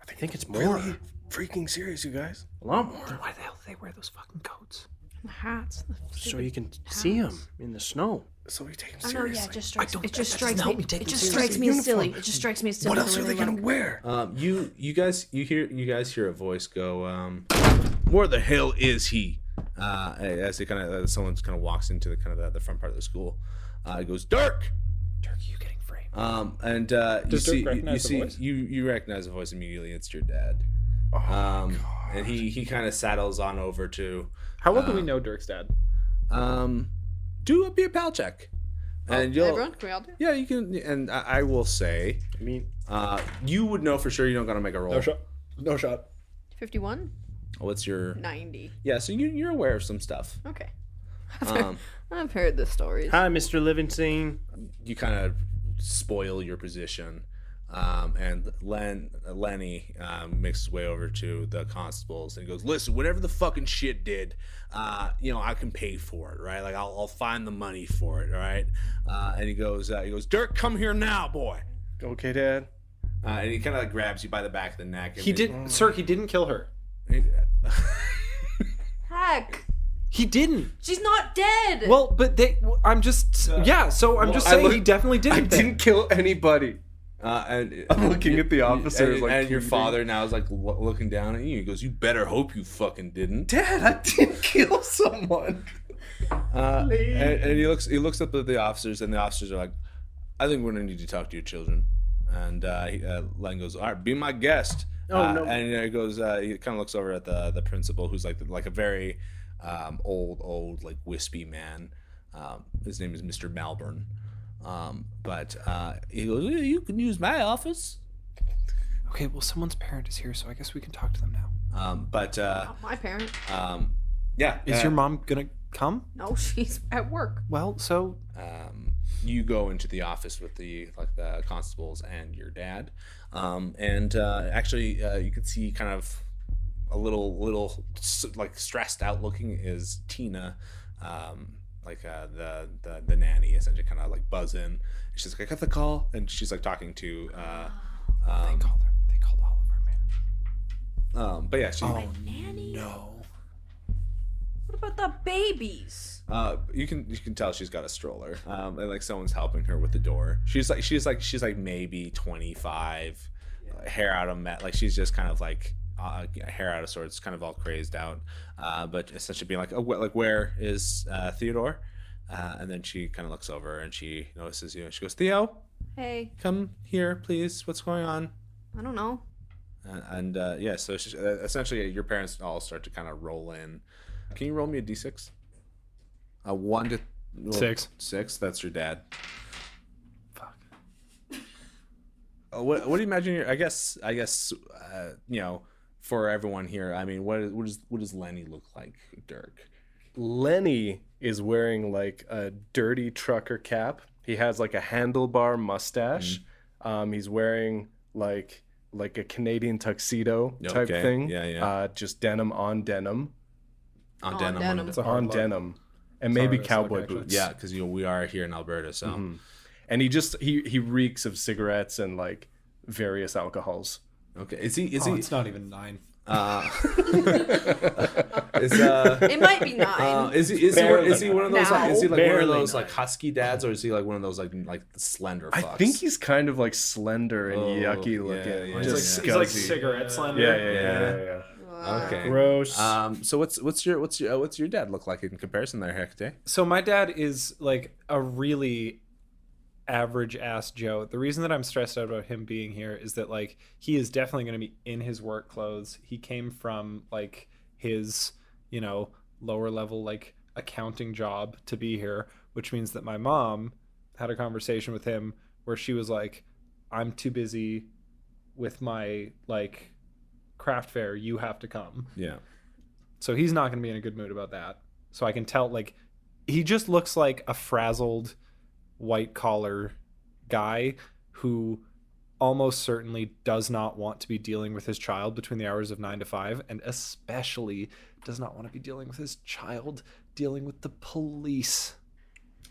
Speaker 2: I think it's more.
Speaker 7: Really freaking serious, you guys.
Speaker 2: A lot more.
Speaker 6: Then why the hell do they wear those fucking coats?
Speaker 5: The hats. The
Speaker 2: So
Speaker 5: stupid
Speaker 2: you can see him
Speaker 5: hats.
Speaker 2: in the snow.
Speaker 7: So we take him
Speaker 5: I know,
Speaker 7: seriously.
Speaker 5: yeah, it just strikes.
Speaker 6: don't-
Speaker 5: It just
Speaker 6: that
Speaker 5: strikes
Speaker 6: doesn't help
Speaker 5: me.
Speaker 6: me take
Speaker 5: It
Speaker 6: them
Speaker 5: just
Speaker 6: seriously.
Speaker 5: strikes me as silly.
Speaker 7: Uniform.
Speaker 5: It just strikes me as silly.
Speaker 7: What else are they gonna
Speaker 5: like.
Speaker 7: wear?
Speaker 1: You guys hear a voice go, where the hell is he? As they someone kind of walks into the front part of the school. It goes, Dirk.
Speaker 6: Dirk, you getting framed?
Speaker 1: And
Speaker 6: Does Dirk recognize the voice?
Speaker 1: you recognize the voice immediately. It's your dad. And he kind of saddles on over to
Speaker 6: How well do we know Dirk's dad?
Speaker 1: be a pal check. And
Speaker 5: Everyone, can we all do?
Speaker 1: yeah, you can. And I will say,
Speaker 2: I mean,
Speaker 1: you would know for sure. You don't gotta make a roll.
Speaker 6: No shot.
Speaker 5: 51,
Speaker 1: What's your
Speaker 5: 90.
Speaker 1: Yeah, so you're aware of some stuff.
Speaker 5: Okay.
Speaker 1: Um,
Speaker 5: I've heard the stories.
Speaker 2: hi, Mr. Livingston.
Speaker 1: you kind of spoil your position, and Lenny makes his way over to the constables and goes, listen, whatever the fucking shit did, I can pay for it, right? Like I'll find the money for it, all right? And he goes, Dirk, come here now, boy.
Speaker 7: Okay, Dad.
Speaker 1: And he kind of grabs you by the back of the neck. And
Speaker 6: He didn't, sir. He didn't kill her.
Speaker 5: Heck,
Speaker 6: He didn't.
Speaker 5: she's not dead.
Speaker 6: Well, but I'm just. Yeah. So I'm just saying he definitely didn't.
Speaker 7: I didn't kill anybody.
Speaker 1: And
Speaker 7: I'm looking at the officers like,
Speaker 1: and your
Speaker 7: pleading.
Speaker 1: father now is like looking down at you. He goes, "You better hope you fucking didn't."
Speaker 7: Dad, I didn't kill someone.
Speaker 1: And he looks up at the officers, and the officers are like, "I think we're gonna need to talk to your children." And Len goes, "All right, be my guest."
Speaker 2: Oh, no.
Speaker 1: And he goes, he kind of looks over at the principal, who's like a very old like wispy man. His name is Mr. Malburn. But he goes, "Yeah, you can use my office."
Speaker 6: Okay, well, someone's parent is here, so I guess we can talk to them now.
Speaker 5: Not my parent.
Speaker 1: Yeah.
Speaker 6: Is your mom gonna come?
Speaker 5: No, she's at work.
Speaker 6: Well, so
Speaker 1: You go into the office with the constables and your dad, and actually you can see kind of a little like stressed out looking is Tina, the nanny, essentially kind of like buzz in. She's like, "I got the call," and she's like talking to.
Speaker 6: they called all of our parents.
Speaker 1: But yeah, she.
Speaker 5: Nanny?
Speaker 6: No.
Speaker 5: What about the babies?
Speaker 1: You can tell she's got a stroller, and like someone's helping her with the door. She's like maybe 25, hair out of like she's just kind of like hair out of sorts, kind of all crazed out. But essentially being like, "Oh, like where is Theodore?" And then she kind of looks over and she notices you, and she goes, "Theo,
Speaker 5: Hey,
Speaker 1: come here, please. What's going on?"
Speaker 5: I don't know.
Speaker 1: Yeah, so she's, essentially your parents all start to kind of roll in. Can you roll me a d6? 1 to
Speaker 6: 6.
Speaker 1: 6. That's your dad.
Speaker 6: Fuck.
Speaker 1: What do you imagine? I guess for everyone here. I mean, what does Lenny look like, Dirk?
Speaker 7: Lenny is wearing like a dirty trucker cap. He has like a handlebar mustache. He's wearing like a Canadian tuxedo type thing.
Speaker 1: Yeah.
Speaker 7: Just denim on denim.
Speaker 1: On
Speaker 5: denim.
Speaker 1: denim.
Speaker 7: It's on denim. And maybe
Speaker 6: Sorry,
Speaker 7: cowboy
Speaker 6: actually.
Speaker 7: boots.
Speaker 1: Yeah, because we are here in Alberta, so.
Speaker 7: And he reeks of cigarettes and like various alcohols.
Speaker 1: Okay. Is he?
Speaker 6: It's not even 9.
Speaker 5: It might be 9.
Speaker 1: Is he one of those?
Speaker 5: Now.
Speaker 1: Is he like one of
Speaker 7: Barely
Speaker 1: those
Speaker 7: 9.
Speaker 1: like husky dads, or is he like one of those like slender fucks?
Speaker 7: I think he's kind of like slender and yucky looking.
Speaker 1: yeah,
Speaker 7: Just
Speaker 6: He's like
Speaker 7: scuzzy.
Speaker 6: cigarette slender.
Speaker 7: Yeah.
Speaker 1: Okay.
Speaker 7: Gross.
Speaker 1: So what's your dad look like in comparison there, Hecate?
Speaker 6: So my dad is like a really average ass Joe. The reason that I'm stressed out about him being here is that like he is definitely going to be in his work clothes. He came from like his, lower level like accounting job to be here, which means that my mom had a conversation with him where she was like, "I'm too busy with my like craft fair, you have to come."
Speaker 1: Yeah.
Speaker 6: So he's not going to be in a good mood about that. So I can tell, like, he just looks like a frazzled white collar guy who almost certainly does not want to be dealing with his child between the hours of 9 to 5, and especially does not want to be dealing with his child dealing with the police.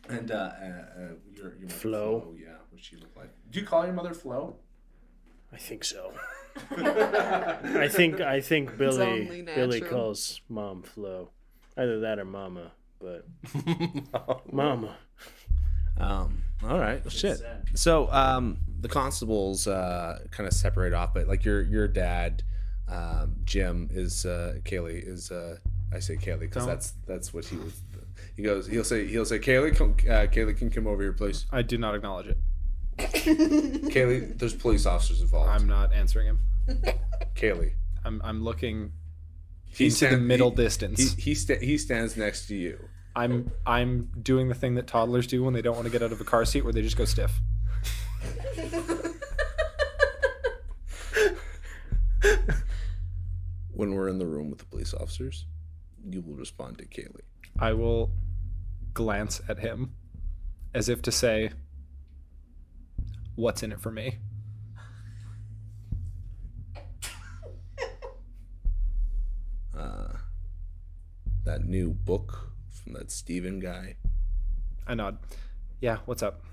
Speaker 1: And your mother
Speaker 2: Flo.
Speaker 1: yeah, what's she look like? Do you call your mother Flo?
Speaker 2: I think so. I think Billy
Speaker 5: only natural.
Speaker 2: calls mom Flo. Either that or mama, but mama.
Speaker 1: All right. Well, shit. So the constables kind of separate off, but like your dad, Jim, is Kaylee is I say Kaylee because that's what he was. He'll say Kaylee, Kaylee can come over here, please.
Speaker 6: I do not acknowledge it.
Speaker 1: Kaylee, there's police officers involved.
Speaker 6: I'm not answering him.
Speaker 1: Kaylee.
Speaker 6: I'm looking
Speaker 1: He's
Speaker 6: into the middle distance.
Speaker 1: He stands next to you.
Speaker 6: I'm doing the thing that toddlers do when they don't want to get out of a car seat, where they just go stiff.
Speaker 1: When we're in the room with the police officers, you will respond to Kaylee.
Speaker 6: I will glance at him as if to say, "What's in it for me?"
Speaker 1: That new book from that Steven guy.
Speaker 6: I nod. Yeah, what's up?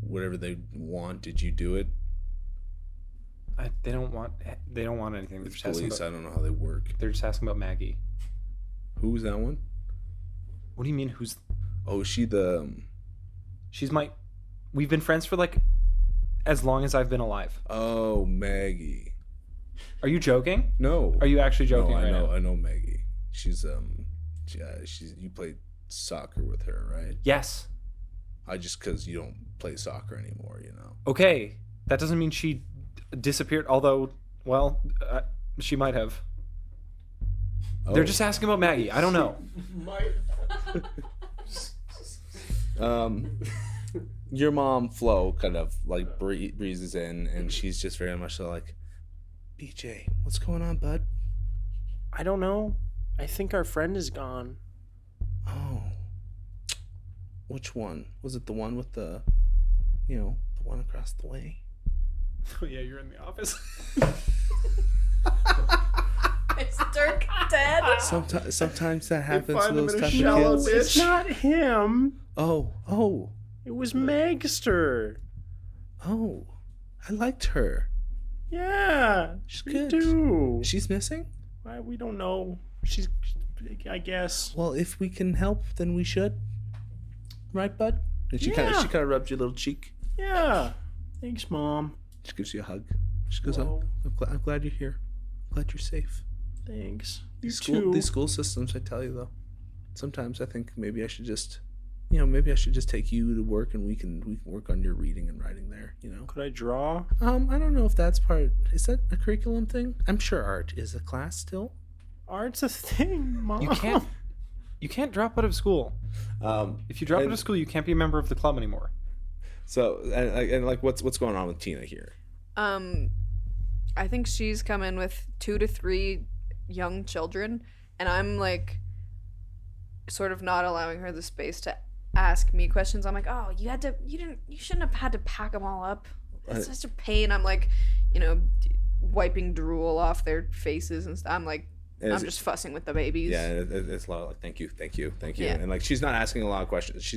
Speaker 1: Whatever they want, did you do it?
Speaker 6: They don't want anything. They're
Speaker 1: It's
Speaker 6: just asking
Speaker 1: police.
Speaker 6: about,
Speaker 1: I don't know how they work.
Speaker 6: they're just asking about Maggie.
Speaker 1: Who's that one?
Speaker 6: What do you mean? Who's?
Speaker 1: Oh, is she the?
Speaker 6: She's my. We've been friends for like as long as I've been alive.
Speaker 1: Oh, Maggie.
Speaker 6: Are you joking?
Speaker 1: No.
Speaker 6: Are you actually joking?
Speaker 1: No,
Speaker 6: right now?
Speaker 1: I know Maggie. She's you played soccer with her, right?
Speaker 6: Yes.
Speaker 1: Just because you don't play soccer anymore,
Speaker 6: Okay. That doesn't mean she disappeared. Although, well, she might have.
Speaker 1: Oh.
Speaker 6: They're just asking about Maggie. I don't know.
Speaker 1: Your mom, Flo, kind of like breezes in, and she's just very much so like, BJ, what's going on, bud?
Speaker 2: I don't know. I think our friend is gone.
Speaker 1: Oh. Which one? Was it the one with the one across the way?
Speaker 6: Oh yeah, you're in the office.
Speaker 5: Is Dirk dead?
Speaker 1: Sometimes that happens
Speaker 6: find
Speaker 1: to
Speaker 6: him
Speaker 1: those
Speaker 6: in a
Speaker 1: type
Speaker 6: shallow
Speaker 1: of kids.
Speaker 2: It's not him.
Speaker 1: Oh.
Speaker 2: It was Magster.
Speaker 1: Oh. I liked her.
Speaker 2: Yeah,
Speaker 1: She's
Speaker 2: me
Speaker 1: good.
Speaker 2: too.
Speaker 1: She's missing?
Speaker 2: Why, we don't know. She's, I guess.
Speaker 1: Well, if we can help, then we should. Right, bud? And she kind of rubs your little cheek.
Speaker 2: Yeah. Thanks, Mom.
Speaker 1: She gives you a hug. She goes,
Speaker 2: Whoa.
Speaker 1: I'm glad you're here. I'm glad you're safe.
Speaker 2: Thanks. You
Speaker 1: These
Speaker 2: too.
Speaker 1: school systems, I tell you though, sometimes I think maybe I should just take you to work and we can work on your reading and writing there.
Speaker 2: Could I draw?
Speaker 1: I don't know if that's part. Is that a curriculum thing? I'm sure art is a class still.
Speaker 2: Art's a thing, Mom.
Speaker 6: You can't drop out of school. If you drop out of school, you can't be a member of the club anymore.
Speaker 1: So and like what's going on with Tina here?
Speaker 5: I think she's come in with 2 to 3 young children, and I'm like sort of not allowing her the space to ask me questions. I'm like, oh, you shouldn't have had to pack them all up. It's such a pain. I'm like, wiping drool off their faces and stuff. I'm like, I'm just fussing with the babies.
Speaker 1: Yeah, it's a lot of like, thank you,
Speaker 5: Yeah.
Speaker 1: and like she's not asking a lot of questions.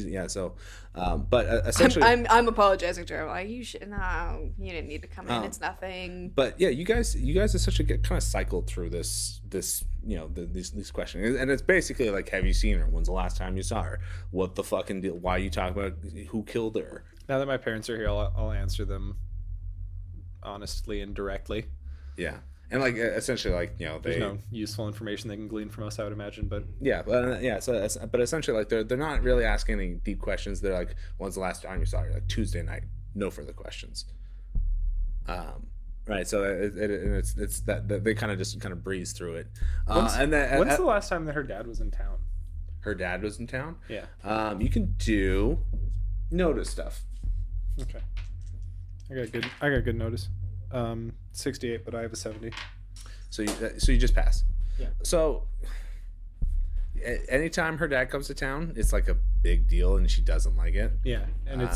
Speaker 1: But essentially,
Speaker 5: I'm apologizing to her. I'm like, you didn't need to come in. It's nothing.
Speaker 1: But yeah, you guys essentially get kind of cycled through this these questions, and it's basically like, have you seen her? When's the last time you saw her? What the fucking deal? Why you talk about who killed her?
Speaker 6: Now that my parents are here, I'll answer them honestly and directly.
Speaker 1: Yeah. And like essentially, like
Speaker 6: There's no useful information they can glean from us, I would imagine. But
Speaker 1: but essentially, like they're not really asking any deep questions. They're like, "When's the last time you saw her?" Like Tuesday night, no further questions. Right. So it's that they kind of breeze through it.
Speaker 6: When's the last time that her dad was in town?
Speaker 1: Her dad was in town.
Speaker 6: Yeah.
Speaker 1: You can do notice stuff.
Speaker 6: Okay. I got good notice. 68, but I have a 70.
Speaker 1: So you just pass.
Speaker 6: Yeah.
Speaker 1: So anytime her dad comes to town, it's like a big deal, and she doesn't like it.
Speaker 6: Yeah, and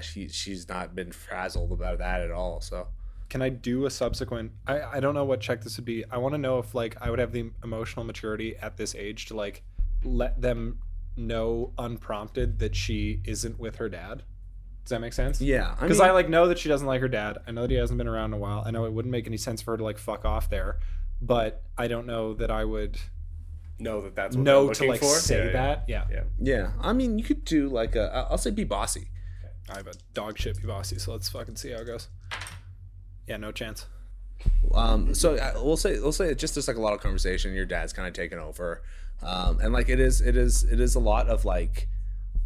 Speaker 1: she's not been frazzled about that at all. So
Speaker 6: can I do a subsequent? I don't know what check this would be. I want to know if like I would have the emotional maturity at this age to like let them know unprompted that she isn't with her dad. Does that make sense?
Speaker 1: Yeah,
Speaker 6: because I like know that she doesn't like her dad. I know that he hasn't been around in a while. I know it wouldn't make any sense for her to like fuck off there, but I don't know that I would
Speaker 7: know that that's what
Speaker 6: know
Speaker 7: they're
Speaker 6: to
Speaker 7: looking
Speaker 6: like
Speaker 7: for.
Speaker 6: say that. Yeah.
Speaker 1: Yeah. I mean, you could do like I'll say be bossy.
Speaker 6: I have a dog shit be bossy, so let's fucking see how it goes. Yeah, no chance.
Speaker 1: So we'll say it just there's like a lot of conversation. Your dad's kind of taken over, and like it is a lot of like.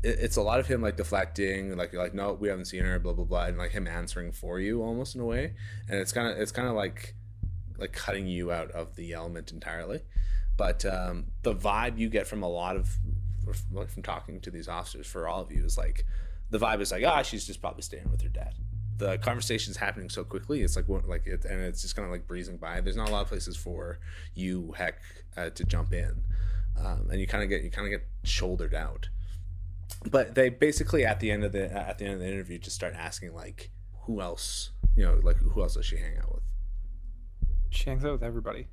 Speaker 1: It's a lot of him like deflecting, like no, we haven't seen her, blah blah blah, and like him answering for you almost in a way, and it's kind of like cutting you out of the element entirely. But the vibe you get from a lot of from talking to these officers for all of you is like the vibe is like she's just probably staying with her dad. The conversation's happening so quickly, it's like it, and it's just kind of like breezing by. There's not a lot of places for you to jump in, and you kind of get shouldered out. But they basically at the end of the interview just start asking like who else does she hang out with?
Speaker 6: She hangs out with everybody.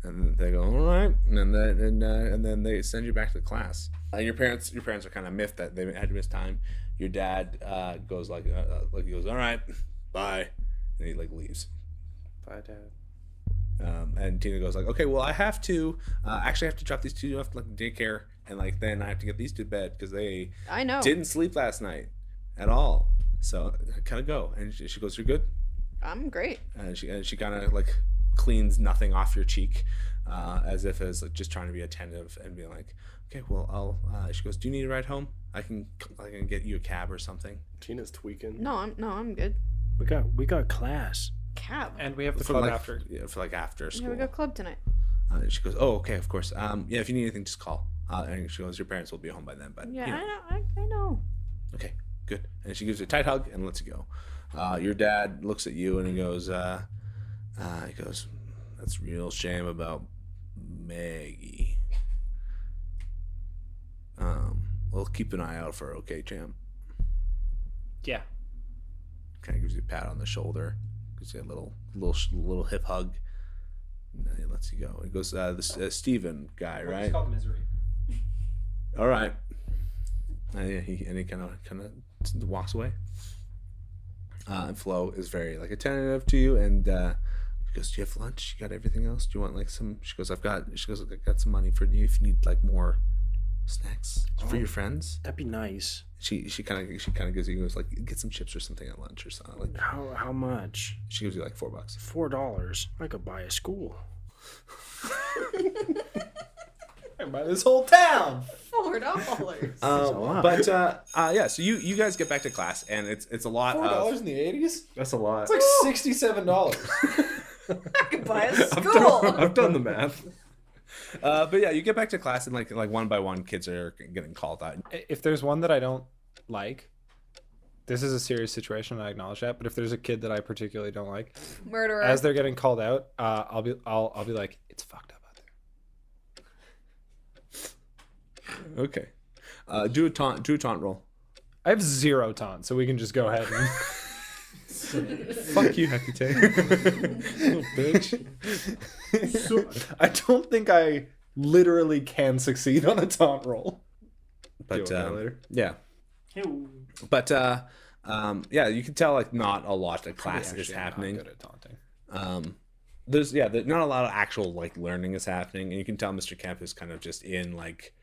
Speaker 1: And then they go, all right, and then they send you back to class. And your parents are kind of miffed that they had to miss time. Your dad goes like he goes, all right, bye, and he like leaves.
Speaker 6: Bye, Dad.
Speaker 1: And Tina goes like, okay, well I have to drop these two off to like daycare, and like then I have to get these to bed because they didn't sleep last night at all. So I kind of go, and she goes, you're good.
Speaker 5: I'm great.
Speaker 1: And she kind of like cleans nothing off your cheek, as if as like just trying to be attentive and being like, okay, well I'll. She goes, do you need a ride home? I can get you a cab or something.
Speaker 7: Tina's tweaking.
Speaker 5: No, I'm good.
Speaker 2: We got class.
Speaker 5: Cab.
Speaker 6: And we have the
Speaker 1: For
Speaker 6: club
Speaker 1: like,
Speaker 6: after.
Speaker 1: Yeah, for like after school.
Speaker 5: Yeah, we got club tonight.
Speaker 1: And she goes, oh, okay, of course. Yeah, if you need anything, just call. And she goes, your parents will be home by then. But
Speaker 5: Yeah,
Speaker 1: you know.
Speaker 5: I know.
Speaker 1: Okay, good. And she gives you a tight hug and lets you go. Your dad looks at you and he goes, "That's a real shame about Maggie. We'll keep an eye out for her, okay, champ?"
Speaker 6: Yeah.
Speaker 1: Kind of gives you a pat on the shoulder, gives you a little hip hug, and then he lets you go. He goes, "This Steven guy, right?"
Speaker 6: It's called Misery.
Speaker 1: All right. He kind of walks away. And Flo is very like attentive to you, and he goes, "Do you have lunch? You got everything else? Do you want like some?" She goes, "I've got some money for you if you need like more snacks for your friends."
Speaker 2: That'd be nice.
Speaker 1: She kind of gives you, goes like, "Get some chips or something at lunch or something." Like,
Speaker 2: How much?
Speaker 1: she gives you like $4.
Speaker 2: $4. I could buy a school.
Speaker 6: I buy this whole town.
Speaker 5: $4.
Speaker 1: But yeah, so you guys get back to class, and it's a lot
Speaker 6: $4
Speaker 1: of
Speaker 6: in the 80s?
Speaker 7: That's a lot.
Speaker 6: It's like $67.
Speaker 5: I could buy a school.
Speaker 7: I've done the math.
Speaker 1: but yeah, you get back to class, and like one by one, kids are getting called out.
Speaker 6: If there's one that I don't like, this is a serious situation, and I acknowledge that. But if there's a kid that I particularly don't like,
Speaker 5: Murderer.
Speaker 6: as they're getting called out, I'll be like, it's fucked up out there.
Speaker 1: Okay, do a taunt roll.
Speaker 6: I have 0 taunt, so we can just go ahead and.
Speaker 1: Fuck you, Hecate. Little bitch.
Speaker 6: I don't think I literally can succeed on a taunt roll.
Speaker 1: But
Speaker 6: Deal with that later.
Speaker 1: yeah. But yeah, you can tell like not a lot of class is
Speaker 6: Actually, I'm
Speaker 1: happening.
Speaker 6: not good at taunting.
Speaker 1: There's not a lot of actual like learning is happening, and you can tell Mr. Kemp is kind of just in like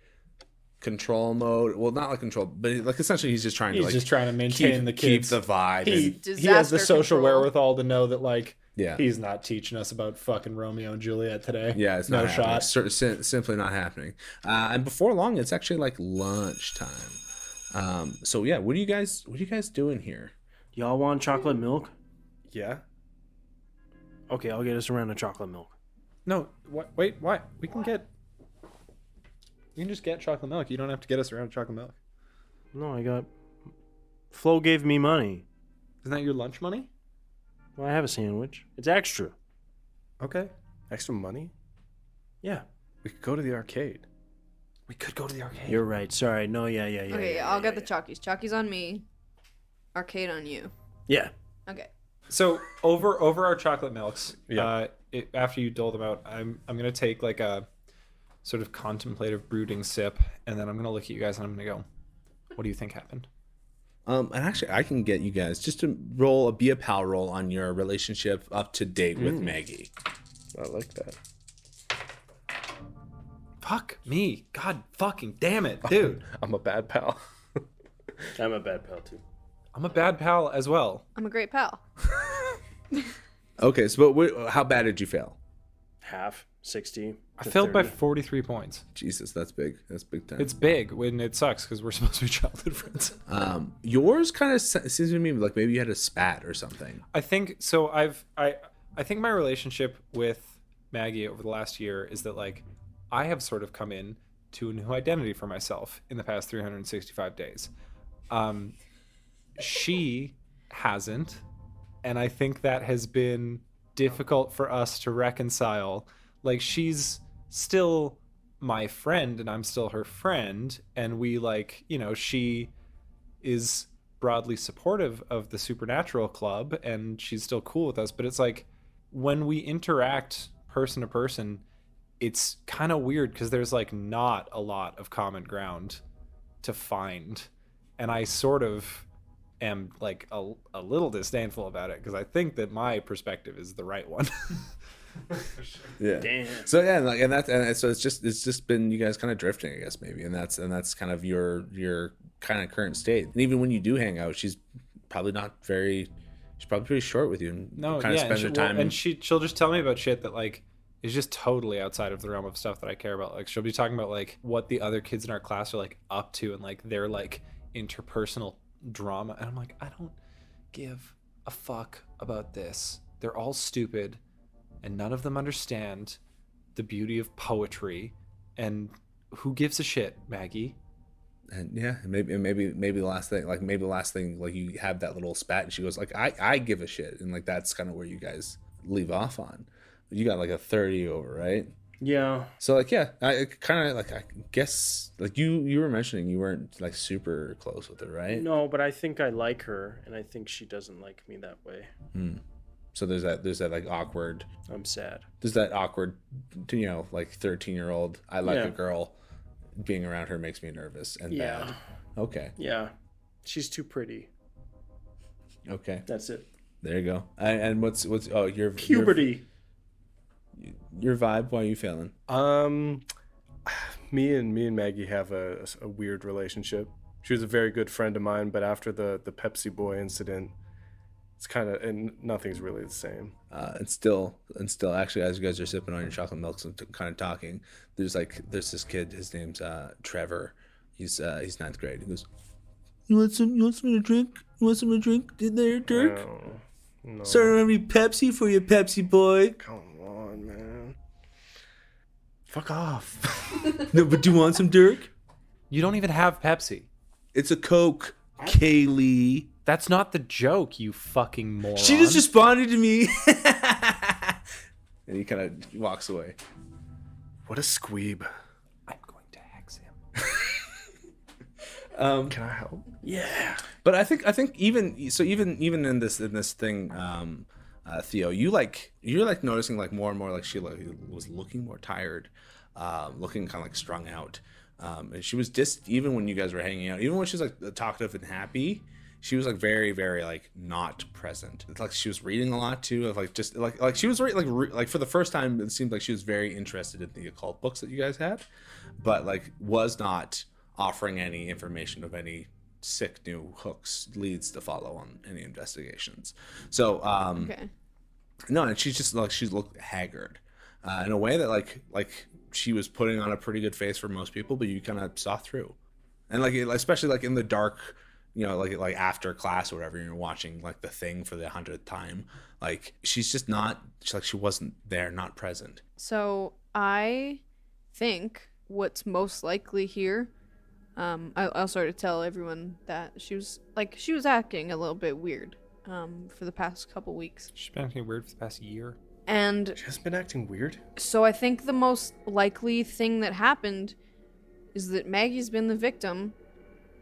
Speaker 1: control mode. Well, not like control, but like essentially he's just trying
Speaker 6: to maintain the
Speaker 1: keep
Speaker 6: kids.
Speaker 1: the vibe.
Speaker 6: He
Speaker 1: and,
Speaker 6: has the
Speaker 5: Disaster
Speaker 6: social
Speaker 5: control.
Speaker 6: wherewithal to know that like
Speaker 1: yeah,
Speaker 6: he's not teaching us about fucking Romeo and Juliet today.
Speaker 1: yeah, it's
Speaker 6: no
Speaker 1: not happening.
Speaker 6: shot.
Speaker 1: Simply not happening. And before long, it's actually like lunchtime. So yeah, what are you guys doing here?
Speaker 2: Y'all want chocolate milk?
Speaker 7: Yeah.
Speaker 2: Okay, I'll get us around a chocolate milk.
Speaker 6: No, wait, why? We can just get chocolate milk. You don't have to get us around chocolate milk.
Speaker 2: No, Flo gave me money.
Speaker 6: Isn't that your lunch money?
Speaker 2: Well, I have a sandwich. It's extra.
Speaker 6: Okay.
Speaker 7: Extra money?
Speaker 2: Yeah.
Speaker 7: We could go to the arcade.
Speaker 6: We could go to the arcade.
Speaker 2: You're right. Sorry. No, yeah.
Speaker 5: Okay, I'll get the Chalkies. Chalkies on me. Arcade on you.
Speaker 2: Yeah.
Speaker 5: Okay.
Speaker 6: So over our chocolate milks,
Speaker 7: Yeah.
Speaker 6: After you dole them out, I'm gonna take like a sort of contemplative, brooding sip, and then I'm gonna look at you guys and I'm gonna go, "What do you think happened?"
Speaker 1: And actually, I can get you guys just to be a pal roll on your relationship up to date with Maggie.
Speaker 7: I like that.
Speaker 6: Fuck me, God fucking damn it, dude!
Speaker 7: I'm a bad pal.
Speaker 2: I'm a bad pal, too.
Speaker 6: I'm a bad pal as well.
Speaker 5: I'm a great pal.
Speaker 1: Okay, so but how bad did you fail?
Speaker 2: Half. 60.
Speaker 6: I
Speaker 2: to
Speaker 6: failed by
Speaker 2: 30.
Speaker 6: 43 points.
Speaker 1: Jesus, that's big. That's big time.
Speaker 6: It's big when it sucks because we're supposed to be childhood friends.
Speaker 1: Yours kind of seems to me like maybe you had a spat or something.
Speaker 6: I think so. I think my relationship with Maggie over the last year is that like I have sort of come in to a new identity for myself in the past 365 days. She hasn't, and I think that has been difficult for us to reconcile. Like she's still my friend and I'm still her friend, and we like, she is broadly supportive of the Supernatural Club and she's still cool with us, but it's like when we interact person to person, it's kind of weird because there's like not a lot of common ground to find, and I sort of am like a little disdainful about it because I think that my perspective is the right one.
Speaker 1: Yeah.
Speaker 2: Damn.
Speaker 1: So yeah, so it's just been you guys kind of drifting, I guess, maybe, and that's kind of your kind of current state. And even when you do hang out, she's probably pretty short with you and kind of spends her time.
Speaker 6: And she'll just tell me about shit that like is just totally outside of the realm of stuff that I care about. Like she'll be talking about like what the other kids in our class are like up to and like their like interpersonal drama, and I'm like, I don't give a fuck about this. They're all stupid and none of them understand the beauty of poetry, and who gives a shit, Maggie?
Speaker 1: And yeah, maybe the last thing, like you have that little spat, and she goes like, I give a shit, and like that's kind of where you guys leave off on. You got like a 30 over, right?
Speaker 2: Yeah.
Speaker 1: So like, yeah, I kind of like, I guess like you were mentioning you weren't like super close with her, right?
Speaker 2: No, but I think I like her, and I think she doesn't like me that way.
Speaker 1: So there's that like awkward.
Speaker 2: I'm sad.
Speaker 1: There's that awkward, like 13-year-old. I like
Speaker 2: Yeah.
Speaker 1: a girl. Being around her makes me nervous and
Speaker 2: Yeah.
Speaker 1: bad. Okay.
Speaker 2: Yeah. She's too pretty.
Speaker 1: Okay.
Speaker 2: That's it.
Speaker 1: There you go. And what's your
Speaker 2: Puberty.
Speaker 1: Your vibe? Why are you feeling?
Speaker 7: Me and Maggie have a weird relationship. She was a very good friend of mine, but after the Pepsi Boy incident, it's kind of, and nothing's really the same.
Speaker 1: And still, actually, as you guys are sipping on your chocolate milks and kind of talking, there's this kid. His name's Trevor. He's 9th grade. He goes, "You want some to drink? You want some to drink? Did there, Dirk?
Speaker 7: No.
Speaker 1: Sorry, any Pepsi for you, Pepsi boy?
Speaker 7: Come on, man. Fuck off.
Speaker 1: No, but do you want some, Dirk?
Speaker 6: You don't even have Pepsi.
Speaker 1: It's a Coke, Kaylee.
Speaker 6: That's not the joke, you fucking moron.
Speaker 1: She just responded to me." And he kind of walks away.
Speaker 7: What a squeeb.
Speaker 6: I'm going to hex him.
Speaker 7: Can I help?
Speaker 2: Yeah.
Speaker 1: But I think even in this thing, Theo, you're noticing like more and more like she was looking more tired, looking kind of like strung out, and she was just even when you guys were hanging out, even when she was like talkative and happy, she was like very very like not present. It's like she was reading a lot too, of like just like she was like for the first time it seemed like she was very interested in the occult books that you guys had, but like was not offering any information of any sick new hooks leads to follow on any investigations. So
Speaker 5: Okay.
Speaker 1: no, and she's just like she looked haggard in a way that like she was putting on a pretty good face for most people, but you kind of saw through. And like especially like in the dark, like after class or whatever, you're watching like The Thing for the 100th time, like she's just not, she wasn't there, not present.
Speaker 5: So I think what's most likely here, I'll sort of tell everyone that she was acting a little bit weird for the past couple weeks.
Speaker 6: She's been acting weird for the past year.
Speaker 5: And
Speaker 7: She has been acting weird.
Speaker 5: so I think the most likely thing that happened is that Maggie's been the victim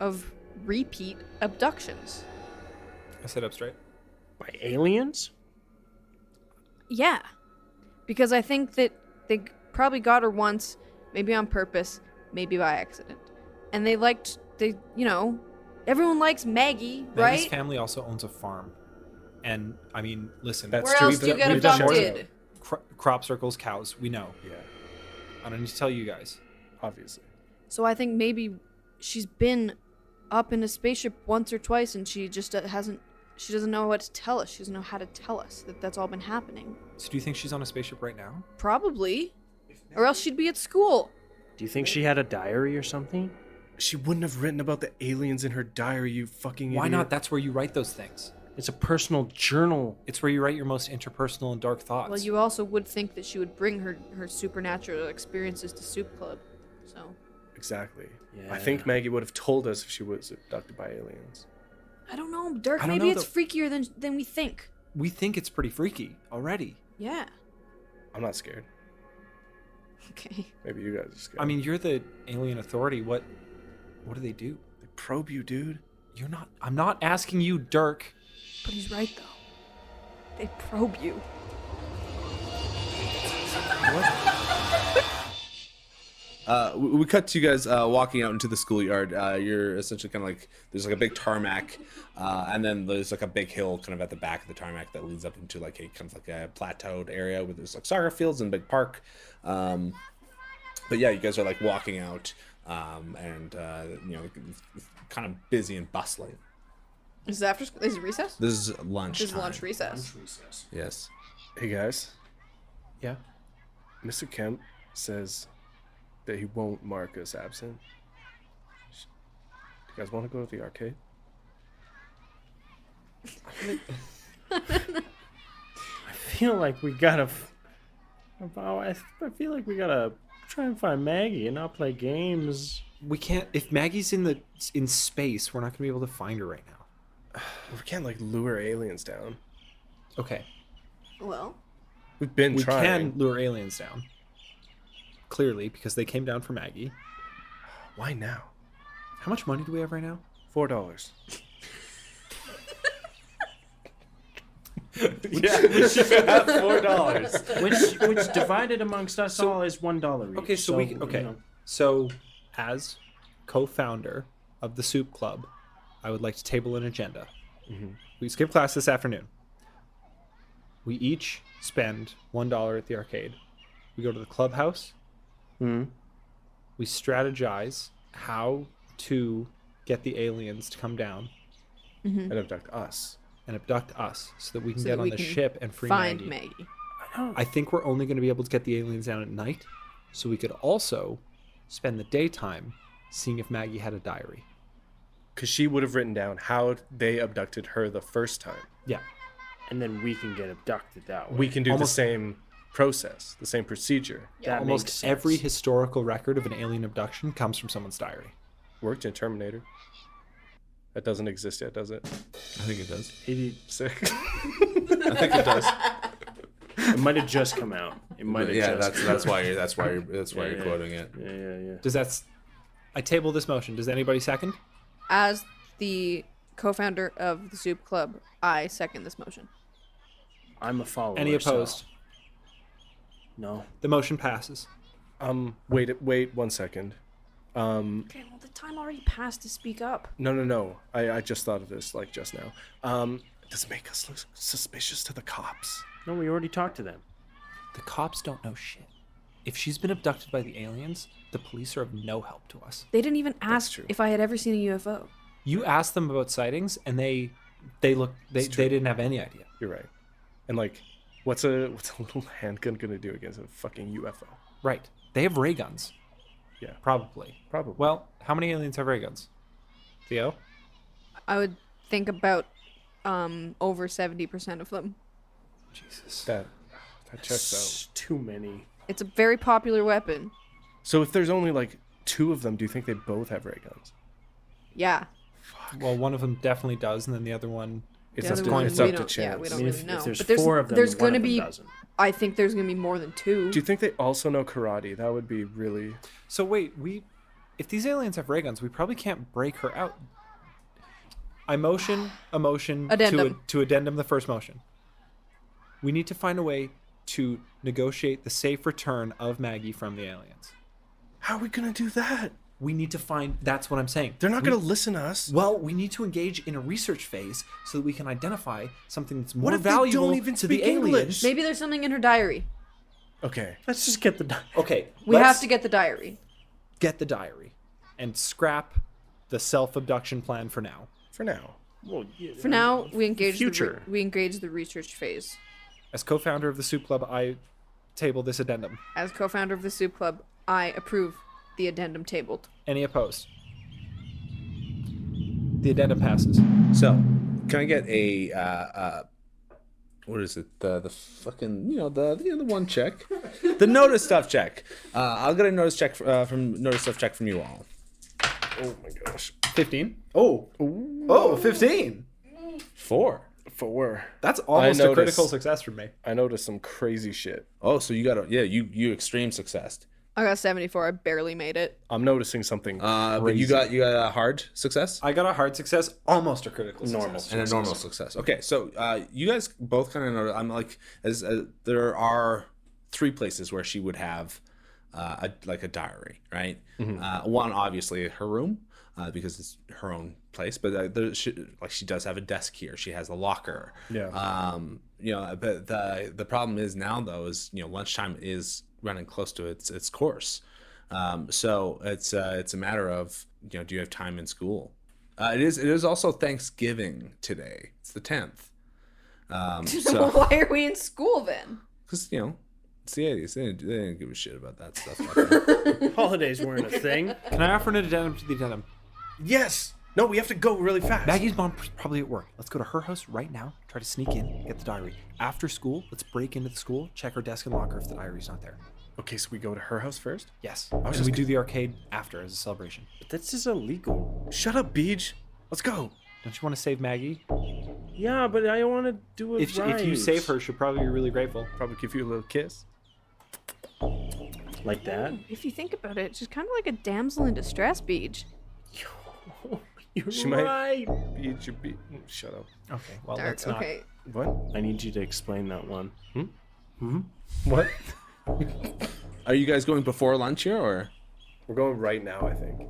Speaker 5: of repeat abductions.
Speaker 6: I sit up straight.
Speaker 2: By aliens?
Speaker 5: Yeah. Because I think that they probably got her once, maybe on purpose, maybe by accident. And everyone likes Maggie, right?
Speaker 6: Maggie's family also owns a farm. And, I mean, listen.
Speaker 7: That's
Speaker 5: Where
Speaker 7: true.
Speaker 5: else do you get
Speaker 7: We've done more
Speaker 5: abducted?
Speaker 6: Crop circles, cows. We know.
Speaker 7: Yeah,
Speaker 6: I don't need to tell you guys.
Speaker 7: obviously.
Speaker 5: So I think maybe she's been up in a spaceship once or twice and she just she doesn't know what to tell us. She doesn't know how to tell us that that's all been happening.
Speaker 6: So do you think she's on a spaceship right now?
Speaker 5: Probably. Or else she'd be at school.
Speaker 2: Do you think she had a diary or something?
Speaker 7: She wouldn't have written about the aliens in her diary, you fucking idiot.
Speaker 6: Why not? That's where you write those things.
Speaker 2: It's a personal journal.
Speaker 6: It's where you write your most interpersonal and dark thoughts.
Speaker 5: Well, you also would think that she would bring her supernatural experiences to Soup Club. So
Speaker 7: Exactly.
Speaker 2: Yeah.
Speaker 7: I think Maggie would have told us if she was abducted by aliens.
Speaker 5: I don't know, Dirk.
Speaker 6: I don't
Speaker 5: Maybe
Speaker 6: know,
Speaker 5: it's freakier than we think.
Speaker 6: We think it's pretty freaky already.
Speaker 5: Yeah.
Speaker 7: I'm not scared.
Speaker 5: Okay.
Speaker 7: Maybe you guys are scared.
Speaker 6: I mean, you're the alien authority. What do they do?
Speaker 7: they probe you, dude.
Speaker 6: You're not. I'm not asking you, Dirk.
Speaker 5: But he's right though. They probe you.
Speaker 1: We cut to you guys walking out into the schoolyard. You're essentially kind of like, there's like a big tarmac, and then there's like a big hill kind of at the back of the tarmac that leads up into like a kind of like a plateaued area where there's like soccer fields and big park. But yeah, you guys are like walking out, and kind of busy and bustling.
Speaker 5: Is it is it recess?
Speaker 1: This is lunch.
Speaker 5: This is lunch recess.
Speaker 1: Yes.
Speaker 7: Hey, guys.
Speaker 2: Yeah.
Speaker 7: Mr. Kemp says that he won't mark us absent. Do you guys want to go to the arcade?
Speaker 2: I feel like we gotta. I feel like we gotta try and find Maggie and not play games.
Speaker 6: We can't. If Maggie's in space, we're not gonna be able to find her right now.
Speaker 7: We can't like lure aliens down.
Speaker 6: Okay.
Speaker 5: Well,
Speaker 7: We've been
Speaker 6: We
Speaker 7: trying.
Speaker 6: can lure aliens down. Clearly, because they came down for Maggie.
Speaker 7: Why now?
Speaker 6: How much money do we have right now?
Speaker 7: $4.
Speaker 6: Yeah, you should have $4.
Speaker 2: Which divided amongst us all is $1 each.
Speaker 6: Okay, so we okay.
Speaker 2: you know.
Speaker 6: So, as co-founder of the Soup Club, I would like to table an agenda. We skip class this afternoon. We each spend $1 at the arcade. We go to the clubhouse.
Speaker 2: Mhm.
Speaker 6: We strategize how to get the aliens to come down
Speaker 7: And abduct us.
Speaker 6: and abduct us so that we can
Speaker 5: So
Speaker 6: get
Speaker 5: that
Speaker 6: on
Speaker 5: we
Speaker 6: the
Speaker 5: can
Speaker 6: ship and free
Speaker 5: find
Speaker 6: Maggie.
Speaker 5: Maggie.
Speaker 6: I think we're only going to be able to get the aliens down at night, so we could also spend the daytime seeing if Maggie had a diary.
Speaker 7: Because she would have written down how they abducted her the first time.
Speaker 6: Yeah.
Speaker 2: And then we can get abducted that way.
Speaker 7: We can do
Speaker 6: Almost-
Speaker 7: the same process, the same procedure.
Speaker 2: That makes
Speaker 6: Almost
Speaker 2: sense.
Speaker 6: every historical record of an alien abduction comes from someone's diary.
Speaker 7: Worked in Terminator. That doesn't exist yet, does it?
Speaker 1: I think it does.
Speaker 7: Sick.
Speaker 1: I think it does.
Speaker 2: It might have just come out. It might have
Speaker 1: Yeah,
Speaker 2: just
Speaker 1: that's why you're
Speaker 2: Yeah.
Speaker 1: quoting it.
Speaker 2: Yeah.
Speaker 6: Does that? I table this motion. Does anybody second?
Speaker 5: As the co-founder of the Soup Club, I second this motion.
Speaker 2: I'm a follower.
Speaker 6: Any opposed?
Speaker 2: So. No.
Speaker 6: The motion passes.
Speaker 7: Wait 1 second.
Speaker 5: Okay, well, the time already passed to speak up.
Speaker 7: No. I just thought of this like just now. Does it make us look suspicious to the cops?
Speaker 2: No, we already talked to them.
Speaker 6: The cops don't know shit. If she's been abducted by the aliens, the police are of no help to us.
Speaker 5: They didn't even ask
Speaker 7: true.
Speaker 5: if I had ever seen a UFO.
Speaker 6: You asked them about sightings, and they didn't have any idea.
Speaker 7: You're right. And like, what's a little handgun gonna do against a fucking UFO?
Speaker 6: Right. They have ray guns.
Speaker 7: Yeah.
Speaker 6: Probably. Well, how many aliens have ray guns? Theo?
Speaker 5: I would think about over 70% of them.
Speaker 6: Jesus.
Speaker 7: That checks out.
Speaker 2: It's too many.
Speaker 5: It's a very popular weapon.
Speaker 7: So if there's only like 2 of them, do you think they both have ray guns?
Speaker 5: Yeah.
Speaker 6: Well, one of them definitely does, and then the other one...
Speaker 7: It's
Speaker 5: The
Speaker 7: up
Speaker 5: other
Speaker 7: to,
Speaker 5: one,
Speaker 7: it's
Speaker 5: we
Speaker 7: up to
Speaker 5: don't-
Speaker 7: chance.
Speaker 5: yeah, we
Speaker 2: I
Speaker 5: don't
Speaker 2: mean,
Speaker 5: really
Speaker 2: if
Speaker 5: know.
Speaker 2: there's
Speaker 5: But there's
Speaker 2: 4 of them,
Speaker 5: there's
Speaker 2: one
Speaker 5: gonna
Speaker 2: of them
Speaker 5: be.
Speaker 2: doesn't.
Speaker 5: I think there's gonna be more than 2.
Speaker 7: Do you think they also know karate? That would be really.
Speaker 6: So wait, if these aliens have ray guns, we probably can't break her out. I motion a motion
Speaker 5: Addendum.
Speaker 6: to addendum the first motion. We need to find a way to negotiate the safe return of Maggie from the aliens.
Speaker 7: How are we gonna do that?
Speaker 6: We need to find. That's what I'm saying.
Speaker 7: They're not gonna listen to us.
Speaker 6: Well, we need to engage in a research phase so that we can identify something that's more
Speaker 7: What if they
Speaker 6: valuable
Speaker 7: don't even
Speaker 6: to the
Speaker 7: speak English?
Speaker 6: aliens.
Speaker 5: Maybe there's something in her diary.
Speaker 7: Okay.
Speaker 2: Let's just get the.
Speaker 6: Okay,
Speaker 5: We
Speaker 6: let's
Speaker 5: have to get the diary.
Speaker 6: get the diary and scrap the self-abduction plan for now.
Speaker 7: For now.
Speaker 2: Well, yeah,
Speaker 5: For now, we engage
Speaker 2: future.
Speaker 5: we engage the research phase.
Speaker 6: As co-founder of the Soup Club, I table this addendum.
Speaker 5: As co-founder of the Soup Club, I approve the addendum tabled.
Speaker 6: Any opposed? The addendum passes.
Speaker 1: So, can I get a what is it? The fucking the one check, the notice stuff check. I'll get a notice check from you all.
Speaker 7: Oh my gosh.
Speaker 6: 15. Oh. Oh, 15.
Speaker 1: 4.
Speaker 7: 4.
Speaker 6: That's almost a
Speaker 7: noticed.
Speaker 6: critical success for me.
Speaker 7: I noticed some crazy shit.
Speaker 1: Oh, so you got you extreme success.
Speaker 5: I got 74. I barely made it.
Speaker 7: I'm noticing something.
Speaker 1: But you got a hard success
Speaker 6: I got a hard success, almost a critical success.
Speaker 1: and a normal success. Okay, so you guys both kind of know. I'm like, there are 3 places where she would have a diary, right? One, obviously, her room, because it's her own place. But she does have a desk here. She has a locker.
Speaker 7: Yeah.
Speaker 1: But the problem is now though is lunchtime is running close to its course. So it's a matter of do you have time in school? It is also Thanksgiving today. It's the 10th. So
Speaker 5: Why are we in school then?
Speaker 1: because it's the 80s. They didn't give a shit about that stuff. Back then.
Speaker 2: Holidays weren't a thing.
Speaker 6: Can I offer an addendum to the addendum?
Speaker 7: Yes. No, we have to go really fast.
Speaker 6: Maggie's mom's probably at work. Let's go to her house right now, try to sneak in, get the diary. After school, let's break into the school, check her desk and locker if the diary's not there.
Speaker 7: Okay, so we go to her house first?
Speaker 6: Yes.
Speaker 7: was
Speaker 6: And
Speaker 7: just
Speaker 6: we do the arcade after as a celebration.
Speaker 2: But that's just illegal.
Speaker 7: Shut up, Beej. Let's go.
Speaker 6: Don't you want to save Maggie?
Speaker 2: Yeah, but I want to do it
Speaker 6: If
Speaker 2: right.
Speaker 6: you save her, she'll probably be really grateful.
Speaker 7: Probably give you a little kiss.
Speaker 2: Like that?
Speaker 5: If you think about it, she's kind of like a damsel in distress, Beej.
Speaker 2: You're
Speaker 7: She might-
Speaker 2: right.
Speaker 7: Beej, shut up.
Speaker 6: Okay, well,
Speaker 5: Dark,
Speaker 6: let's not.
Speaker 5: okay.
Speaker 7: What?
Speaker 2: I need you to explain that one.
Speaker 7: What?
Speaker 1: Are you guys going before lunch here, or?
Speaker 7: We're going right now, I think.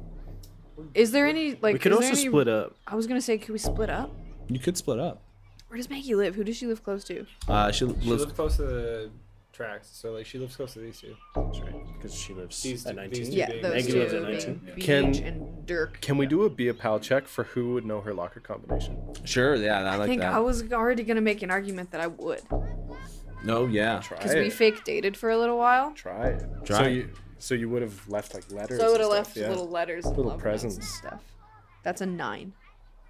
Speaker 5: Is there any, like,
Speaker 2: We could
Speaker 5: is there
Speaker 2: also
Speaker 5: any-
Speaker 2: split up.
Speaker 5: I was going to say, could we split up?
Speaker 1: You could split up.
Speaker 5: Where does Maggie live? Who does she live close to?
Speaker 1: She
Speaker 6: She
Speaker 1: lives.
Speaker 6: lives close to the tracks, so like she lives close to these two.
Speaker 2: That's right. Because she lives
Speaker 6: These
Speaker 2: at
Speaker 6: two-
Speaker 2: 19.
Speaker 6: these two
Speaker 5: Yeah,
Speaker 6: being-
Speaker 5: those
Speaker 2: Maggie
Speaker 5: two
Speaker 2: lives at
Speaker 5: being
Speaker 2: 19.
Speaker 5: Beej
Speaker 7: Can-
Speaker 5: and Dirk.
Speaker 7: Can we do a be a pal check for who would know her locker combination?
Speaker 1: Sure. Yeah, I
Speaker 5: I
Speaker 1: like
Speaker 5: think
Speaker 1: that.
Speaker 5: I was already going to make an argument that I would.
Speaker 1: No. Yeah.
Speaker 7: Try
Speaker 5: Because we
Speaker 7: it.
Speaker 5: fake dated for a little while.
Speaker 7: Try it.
Speaker 1: Try it.
Speaker 7: So you would have left like letters.
Speaker 5: So I would
Speaker 7: and
Speaker 5: have
Speaker 7: stuff,
Speaker 5: left
Speaker 7: yeah.
Speaker 5: little letters and
Speaker 7: Little
Speaker 5: love notes and
Speaker 7: presents.
Speaker 5: stuff. That's a 9.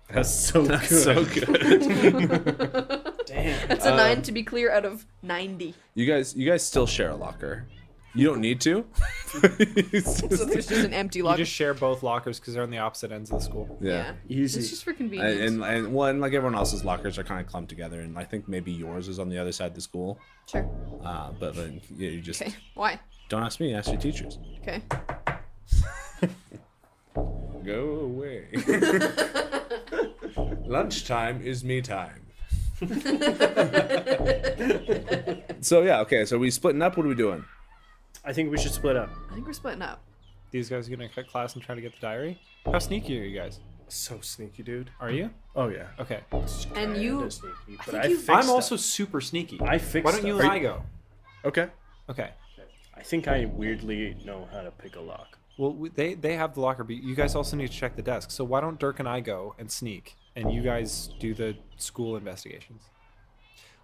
Speaker 7: That's so good.
Speaker 1: So good.
Speaker 2: Damn.
Speaker 5: That's a 9 to be clear out of 90.
Speaker 1: You guys still share a locker. You don't need to.
Speaker 5: So there's just an empty
Speaker 6: You
Speaker 5: locker.
Speaker 6: just share both lockers because they're on the opposite ends of the school.
Speaker 1: Yeah.
Speaker 2: Easy.
Speaker 5: It's just for convenience.
Speaker 1: And one, like everyone else's lockers are kind of clumped together, and I think maybe yours is on the other side of the school.
Speaker 5: Sure.
Speaker 1: But then you just
Speaker 5: Okay. Why?
Speaker 1: don't ask me, ask your teachers.
Speaker 5: Okay.
Speaker 1: Go away. Lunchtime is me time. So yeah, okay. So we splitting up. What are we doing?
Speaker 2: I think we should split up.
Speaker 5: I think we're splitting up.
Speaker 6: These guys are gonna cut class and try to get the diary. How sneaky are you guys?
Speaker 7: So sneaky, dude.
Speaker 6: Are you?
Speaker 7: Oh yeah.
Speaker 6: Okay.
Speaker 5: And you.
Speaker 2: Kinda sneaky, but
Speaker 5: think
Speaker 2: I
Speaker 5: you-
Speaker 2: fixed
Speaker 6: I'm also
Speaker 2: stuff.
Speaker 6: super sneaky.
Speaker 2: I fixed
Speaker 6: Why don't you
Speaker 2: stuff.
Speaker 6: and I go?
Speaker 7: Okay.
Speaker 6: Okay.
Speaker 2: I think I weirdly know how to pick a lock.
Speaker 6: Well, they have the locker, but you guys also need to check the desk. So why don't Dirk and I go and sneak, and you guys do the school investigations?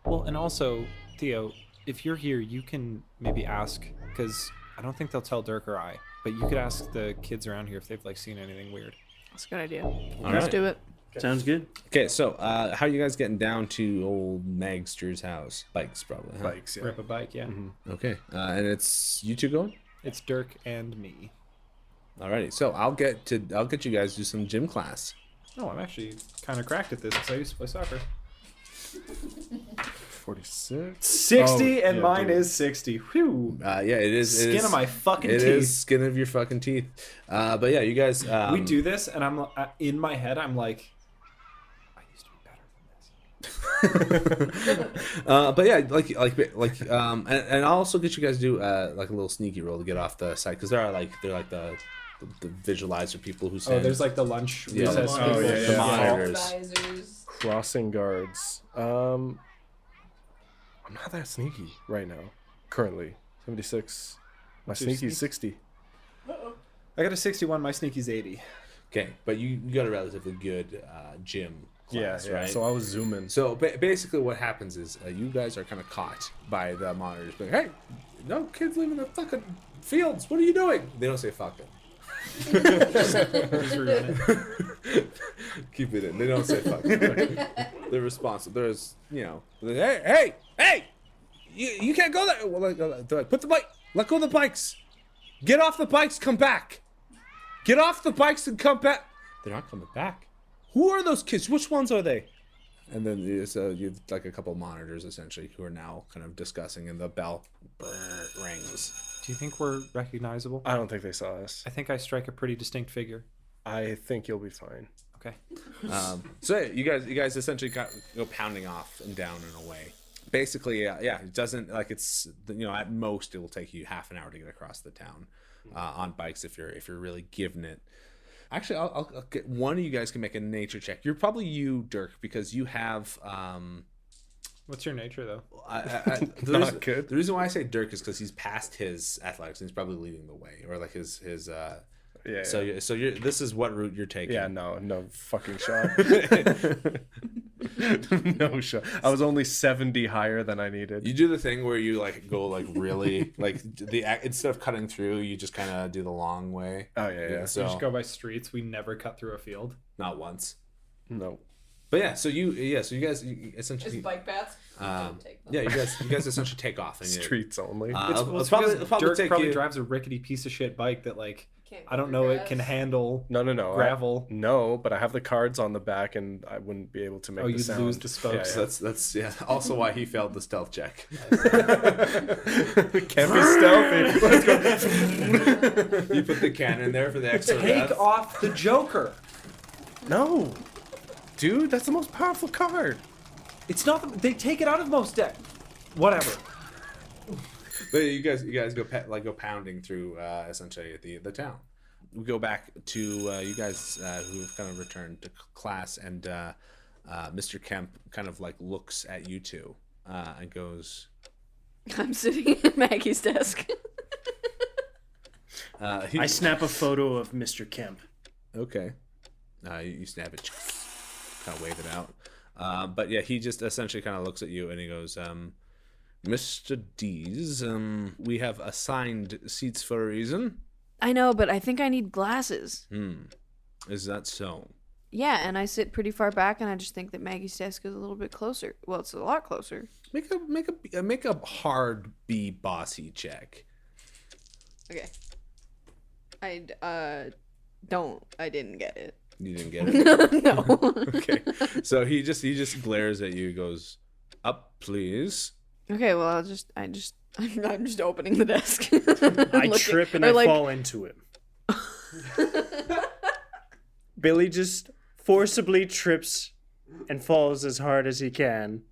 Speaker 6: Well, and also, Theo, if you're here, you can maybe ask, because I don't think they'll tell Dirk or I, but you could ask the kids around here if they've like seen anything weird.
Speaker 5: That's a good idea.
Speaker 1: All
Speaker 5: Let's
Speaker 1: right.
Speaker 5: do it.
Speaker 2: Sounds good.
Speaker 1: Okay, so how are you guys getting down to old Magster's house? Bikes, probably. Huh?
Speaker 7: Bikes, yeah.
Speaker 6: Rip a bike, yeah.
Speaker 1: Okay, and it's you two going.
Speaker 6: It's Dirk and me.
Speaker 1: Alrighty, so I'll get you guys to do some gym class.
Speaker 6: Oh, I'm actually kind of cracked at this because I used to play soccer.
Speaker 7: 46.
Speaker 6: 60
Speaker 7: Oh,
Speaker 6: and
Speaker 7: yeah,
Speaker 6: mine
Speaker 7: dude.
Speaker 6: is 60. Whew.
Speaker 1: Yeah, it is. it
Speaker 6: Skin
Speaker 1: is-
Speaker 6: of my fucking
Speaker 1: It
Speaker 6: teeth.
Speaker 1: is skin of your fucking teeth. But yeah, you guys.
Speaker 6: We do this, and I'm in my head, I'm like, I used to be better than this.
Speaker 1: But yeah, and I'll also get you guys to do like a little sneaky roll to get off the site because they're like the visualizer people who say
Speaker 6: There's like the lunch
Speaker 1: Yeah.
Speaker 6: recess
Speaker 7: Oh,
Speaker 6: people.
Speaker 7: yeah,
Speaker 1: the
Speaker 7: yeah.
Speaker 1: monitors.
Speaker 5: Advisors.
Speaker 7: Crossing guards. I'm not that sneaky right now. Currently, 76. My
Speaker 6: What's your
Speaker 7: sneaky's 60.
Speaker 6: I got a 61, my sneaky's 80.
Speaker 1: Okay, but you got a relatively good gym class,
Speaker 7: Yeah.
Speaker 1: right?
Speaker 7: So I was zooming.
Speaker 1: So basically, what happens is you guys are kind of caught by the monitors. Being, hey, no kids leaving the fucking fields. What are you doing? They don't say fucking. Keep it in. They don't say fucking. They're responsible. There's, hey, you can't go there. Well, they're like, put the bike. Let go of the bikes. Get off the bikes. Come back. Get off the bikes and come back. They're not coming back. Who are those kids? Which ones are they? And then you have like a couple monitors essentially who are now kind of discussing, and the bell rings.
Speaker 6: Do you think we're recognizable?
Speaker 7: I don't think they saw us.
Speaker 6: I think I strike a pretty distinct figure.
Speaker 7: I think you'll be fine.
Speaker 6: Okay.
Speaker 1: So yeah, you guys essentially go pounding off and down and away. Basically, it doesn't like it's at most it will take you half an hour to get across the town on bikes if you're really giving it. Actually, I'll get one of you guys can make a nature check. You're probably you, Dirk, because you have.
Speaker 6: What's your nature, though?
Speaker 7: Not good.
Speaker 1: The reason why I say Dirk is because he's past his athletics and he's probably leading the way, or like his.
Speaker 7: Yeah.
Speaker 1: So you're this is what route you're taking.
Speaker 7: Yeah, no fucking shot. No shot. I was only 70 higher than I needed.
Speaker 1: You do the thing where you like go like really like instead of cutting through, you just kind of do the long way.
Speaker 7: Oh yeah.
Speaker 1: So
Speaker 6: We just go by streets. We never cut through a field.
Speaker 1: not once.
Speaker 7: No.
Speaker 1: But yeah, so you guys essentially
Speaker 5: Just bike paths.
Speaker 1: Yeah, you guys essentially take off. And
Speaker 7: Streets only.
Speaker 1: it'll
Speaker 6: Probably
Speaker 1: probably take
Speaker 6: probably
Speaker 1: you.
Speaker 6: drives a rickety piece of shit bike that like
Speaker 5: Can't
Speaker 6: I don't
Speaker 5: go
Speaker 6: know
Speaker 5: through
Speaker 6: it can
Speaker 5: grass.
Speaker 6: handle
Speaker 7: No.
Speaker 6: gravel.
Speaker 7: No, but I have the cards on the back, and I wouldn't be able to make
Speaker 6: Oh,
Speaker 7: the
Speaker 6: you'd
Speaker 7: sound.
Speaker 6: lose the spokes.
Speaker 7: Yeah,
Speaker 1: That's also why he failed the stealth check.
Speaker 7: Can't be stealthy. Let's go.
Speaker 1: You put the cannon there for the extra
Speaker 6: Take
Speaker 1: death.
Speaker 6: off the Joker.
Speaker 7: No, dude, that's the most powerful card.
Speaker 6: It's not. They take it out of most deck. Whatever.
Speaker 1: But you guys go go pounding through essentially the town. We go back to you guys who've kind of returned to class, and Mr. Kemp kind of like looks at you two and goes,
Speaker 5: I'm sitting at Maggie's desk.
Speaker 2: I snap a photo of Mr. Kemp.
Speaker 1: Okay. You snap it, kind of wave it out. But yeah, he just essentially kind of looks at you and he goes, Mr. Dees, we have assigned seats for a reason.
Speaker 5: I know, but I think I need glasses.
Speaker 1: Is that so?
Speaker 5: Yeah, and I sit pretty far back, and I just think that Maggie's desk is a little bit closer. Well, it's a lot closer.
Speaker 1: Make a hard be bossy check.
Speaker 5: Okay. I didn't get it.
Speaker 1: You didn't get it?
Speaker 5: No.
Speaker 1: Okay. So he just glares at you, goes, up, please.
Speaker 5: Okay, well, I'm just opening the desk.
Speaker 2: I trip and I fall into it. Billy just forcibly trips and falls as hard as he can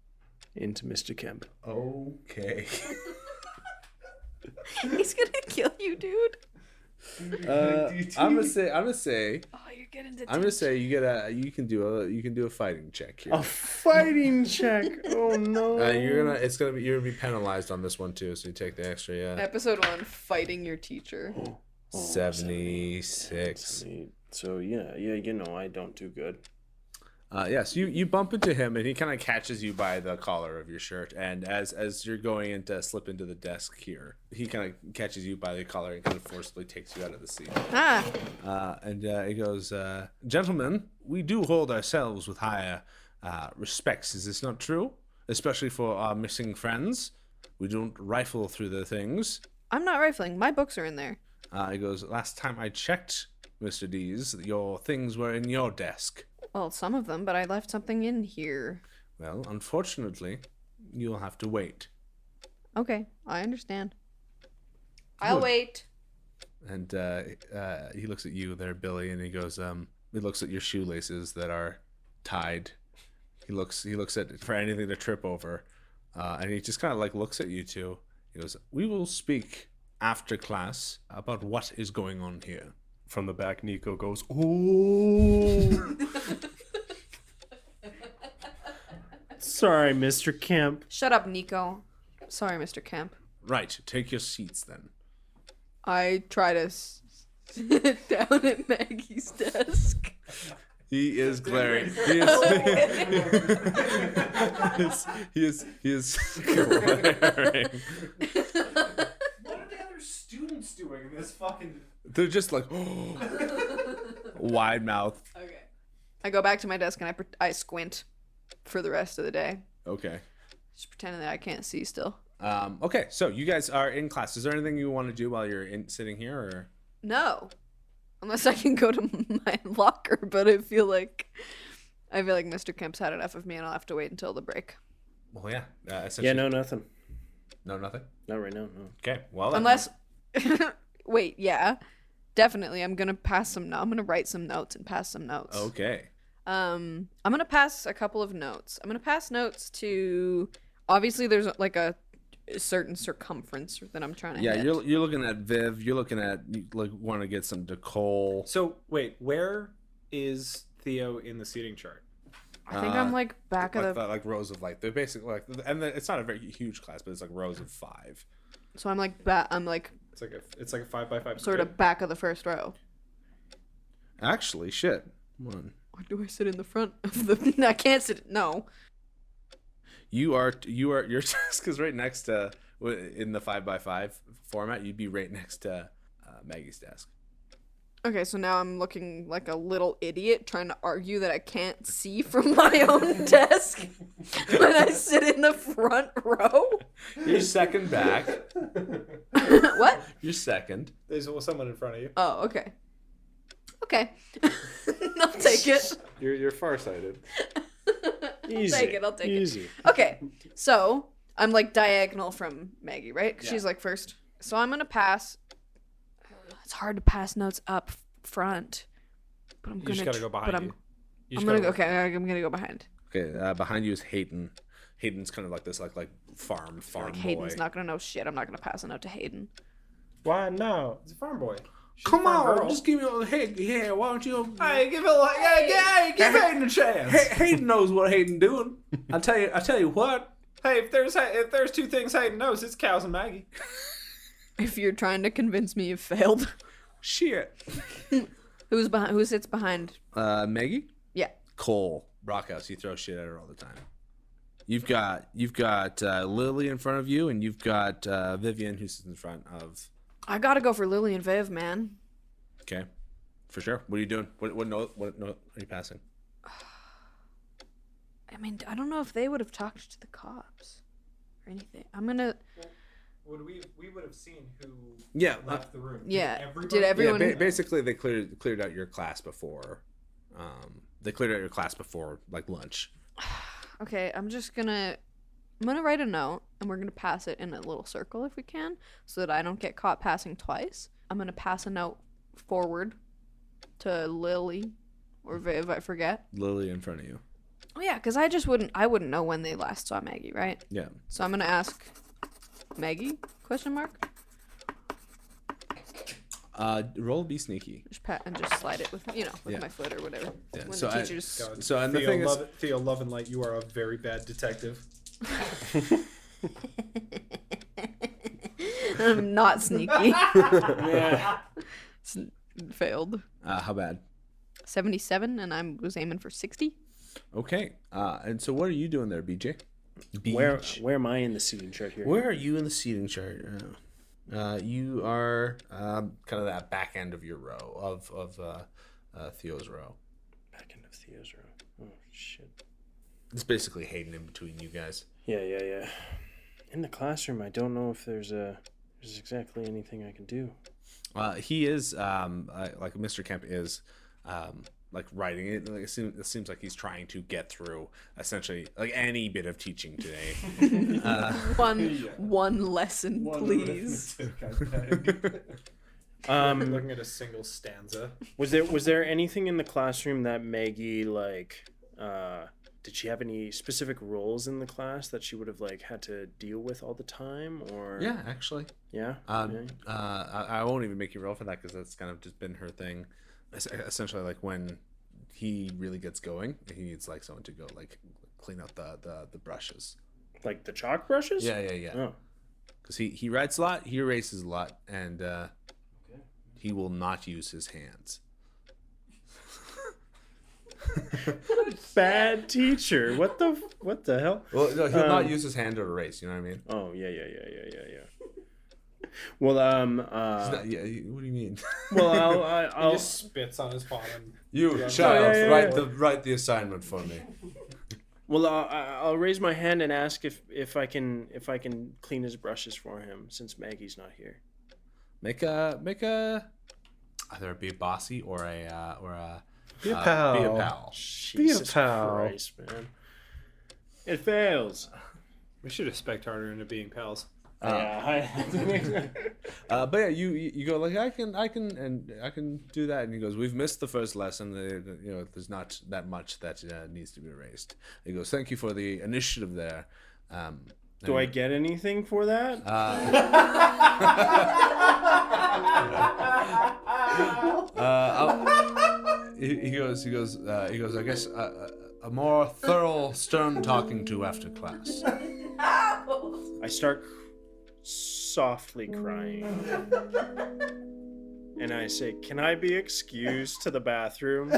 Speaker 2: into Mr. Kemp.
Speaker 1: Okay.
Speaker 5: He's gonna kill you, dude.
Speaker 1: I'm gonna say
Speaker 5: Oh, you're getting
Speaker 1: you can do a fighting check here.
Speaker 2: A fighting check. Oh no.
Speaker 1: You're gonna be penalized on this one too, so you take the extra. Yeah.
Speaker 5: Episode 1, fighting your teacher.
Speaker 1: 76.
Speaker 2: So yeah, you know I don't do good.
Speaker 1: Yes, you bump into him and he kind of catches you by the collar of your shirt, and as you're going in to slip into the desk here, he kind of catches you by the collar and kind of forcibly takes you out of the seat. And he goes, gentlemen, we do hold ourselves with higher respects. Is this not true? Especially for our missing friends. We don't rifle through the things.
Speaker 5: I'm not rifling. My books are in there.
Speaker 1: He goes, last time I checked, Mr. Dees, your things were in your desk.
Speaker 5: Well, some of them, but I left something in here.
Speaker 1: Well, unfortunately, you'll have to wait.
Speaker 5: Okay, I understand. I'll wait.
Speaker 1: And he looks at you there, Billy, and he goes, he looks at your shoelaces that are tied. He looks at for anything to trip over. And he just kind of like looks at you two. He goes, we will speak after class about what is going on here.
Speaker 7: From the back, Nico goes, "Oh."
Speaker 2: Sorry, Mr. Kemp.
Speaker 5: Shut up, Nico. Sorry, Mr. Kemp.
Speaker 1: Right, take your seats then.
Speaker 5: I try to sit down at Maggie's desk.
Speaker 1: He is glaring. He is glaring.
Speaker 6: What are the other students doing in this fucking?
Speaker 1: They're just like, wide mouth.
Speaker 5: Okay. I go back to my desk and I squint for the rest of the day.
Speaker 1: Okay.
Speaker 5: Just pretending that I can't see still.
Speaker 1: Okay, so you guys are in class. Is there anything you want to do while you're sitting here, or?
Speaker 5: No. Unless I can go to my locker, but I feel like Mr. Kemp's had enough of me and I'll have to wait until the break.
Speaker 1: Well, yeah. Essentially.
Speaker 2: Yeah, no, nothing.
Speaker 1: No, nothing?
Speaker 2: Not right now, no.
Speaker 1: Okay, well then.
Speaker 5: Unless wait, yeah. Definitely. I'm gonna write some notes and pass some notes.
Speaker 1: Okay.
Speaker 5: I'm gonna pass a couple of notes. I'm gonna pass notes to obviously there's like a certain circumference that I'm trying to hit.
Speaker 1: You're looking at Viv. You're looking at want to get some Decole.
Speaker 6: So wait, where is Theo in the seating chart?
Speaker 5: I think I'm like back of the
Speaker 1: like rows of like they're basically like, and it's not a very huge class, but it's like rows of 5.
Speaker 5: so I'm like
Speaker 6: It's like a 5x5
Speaker 5: sort of back of the first row.
Speaker 1: Actually, shit. One.
Speaker 5: Or do I sit in the front of the? I can't sit. No.
Speaker 1: Your desk is right next to in the 5x5 format. You'd be right next to Maggie's desk.
Speaker 5: Okay, so now I'm looking like a little idiot trying to argue that I can't see from my own desk. when I sit in the front row?
Speaker 1: You're second back.
Speaker 5: What?
Speaker 1: You're second.
Speaker 6: There's someone in front of you.
Speaker 5: Oh, okay. Okay. I'll take it.
Speaker 7: You're farsighted.
Speaker 2: Easy.
Speaker 5: I'll take it.
Speaker 2: Easy.
Speaker 5: Okay, so I'm like diagonal from Maggie, right? 'Cause she's like first. So I'm gonna pass. It's hard to pass notes up front, but I'm
Speaker 6: You
Speaker 5: gonna.
Speaker 6: just gotta go behind
Speaker 5: but
Speaker 6: you.
Speaker 5: I'm gonna go. Okay, I'm gonna go behind.
Speaker 1: Okay, behind you is Hayden. Hayden's kind of like this, like farm
Speaker 5: Like
Speaker 1: boy.
Speaker 5: Hayden's not gonna know shit. I'm not gonna pass a note to Hayden.
Speaker 7: Why no?
Speaker 6: He's a farm boy. She's
Speaker 1: Come
Speaker 6: a farm
Speaker 1: on,
Speaker 6: girl.
Speaker 1: just give me a hey, yeah. Why don't you?
Speaker 6: Hey, give Hayden a chance.
Speaker 1: Hayden knows what Hayden doing. I tell you what.
Speaker 6: Hey, if there's two things Hayden knows, it's cows and Maggie.
Speaker 5: If you're trying to convince me you've failed,
Speaker 1: Shit.
Speaker 5: who's behind? Who sits behind?
Speaker 1: Maggie,
Speaker 5: Yeah.
Speaker 1: Cole, Brockhouse. You throw shit at her all the time. You've got Lily in front of you, and you've got Vivian who sits in front of.
Speaker 5: I gotta go for Lily and Viv, man.
Speaker 1: Okay, for sure. What are you doing? What note are you passing?
Speaker 5: I mean, I don't know if they would have talked to the cops or anything. I'm gonna.
Speaker 6: We would have seen who
Speaker 1: left
Speaker 6: the room.
Speaker 5: Yeah. Did everyone?
Speaker 1: Basically, they cleared out your class before. They cleared out your class before like lunch.
Speaker 5: Okay, I'm gonna write a note and we're gonna pass it in a little circle if we can, so that I don't get caught passing twice. I'm gonna pass a note forward to Lily or Viv, I forget.
Speaker 1: Lily in front of you.
Speaker 5: Oh yeah, because I wouldn't know when they last saw Maggie, right?
Speaker 1: Yeah.
Speaker 5: So I'm gonna ask Maggie? Question mark.
Speaker 1: Roll be sneaky.
Speaker 5: Just pat and just slide it with
Speaker 1: Yeah.
Speaker 5: my foot or whatever.
Speaker 1: Yeah,
Speaker 5: When
Speaker 1: so
Speaker 5: the
Speaker 1: I-
Speaker 5: teachers.
Speaker 1: So and the thing is,
Speaker 6: Theo Love and Light, you are a very bad detective.
Speaker 5: I'm not sneaky.
Speaker 2: Yeah.
Speaker 5: Failed.
Speaker 1: how bad?
Speaker 5: 77, and I was aiming for 60.
Speaker 1: Okay. And so what are you doing there, BJ?
Speaker 2: Where am I in the seating chart here?
Speaker 1: Where are you in the seating chart? You are kind of that back end of your row of Theo's row.
Speaker 2: Back end of Theo's row. Oh shit.
Speaker 1: It's basically Hayden in between you guys.
Speaker 2: Yeah. In the classroom, I don't know if there's exactly anything I can do.
Speaker 1: He is like Mr. Kemp is like writing it. Like it seems like he's trying to get through essentially like any bit of teaching today.
Speaker 5: One lesson, please.
Speaker 6: Looking at a single stanza.
Speaker 2: Was there anything in the classroom that Maggie did she have any specific roles in the class that she would have like had to deal with all the time, or?
Speaker 1: Yeah, actually.
Speaker 2: Yeah.
Speaker 1: I won't even make you roll for that because that's kind of just been her thing. Essentially, like when he really gets going, he needs like someone to go like clean out the brushes.
Speaker 2: Like the chalk brushes?
Speaker 1: Yeah.
Speaker 2: Oh.
Speaker 1: Because he writes a lot, he erases a lot, and he will not use his hands.
Speaker 2: Bad teacher. What the hell?
Speaker 1: Well, no, he'll not use his hand to erase. You know what I mean?
Speaker 2: Oh yeah. Well,
Speaker 1: What do you mean?
Speaker 2: well,
Speaker 6: He
Speaker 2: I'll
Speaker 6: just spits on his palm.
Speaker 1: You child,
Speaker 2: yeah.
Speaker 1: write the assignment for me.
Speaker 2: well, I'll raise my hand and ask if I can clean his brushes for him since Maggie's not here.
Speaker 1: Make a either be a bossy or a
Speaker 7: Be a pal.
Speaker 1: Be a pal.
Speaker 2: Jesus
Speaker 7: pal.
Speaker 2: Christ, man! It fails.
Speaker 6: We should have spec'd harder into being pals.
Speaker 2: Yeah.
Speaker 1: But yeah, you go like I can do that, and he goes, we've missed the first lesson. There's not that much that needs to be erased. He goes, thank you for the initiative there.
Speaker 2: Do I get anything for that?
Speaker 1: He goes. I guess a more thorough, stern talking to after class.
Speaker 2: I start softly crying. And I say, "Can I be excused to the bathroom?"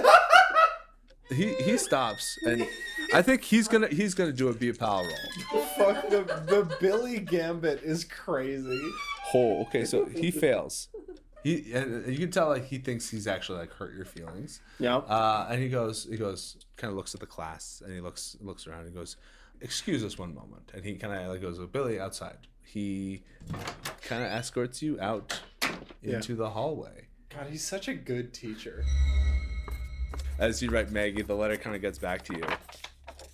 Speaker 1: He stops, and I think he's gonna do a be a pal roll.
Speaker 6: Fuck, the Billy Gambit is crazy.
Speaker 1: Oh, okay, so he fails. and you can tell like he thinks he's actually like hurt your feelings.
Speaker 2: Yeah.
Speaker 1: And he goes, kind of looks at the class, and he looks around. And he goes, "Excuse us one moment." And he kind of like goes, "Billy, outside." He kind of escorts you out into the hallway.
Speaker 6: God, he's such a good teacher.
Speaker 1: As you write Maggie, the letter kind of gets back to you.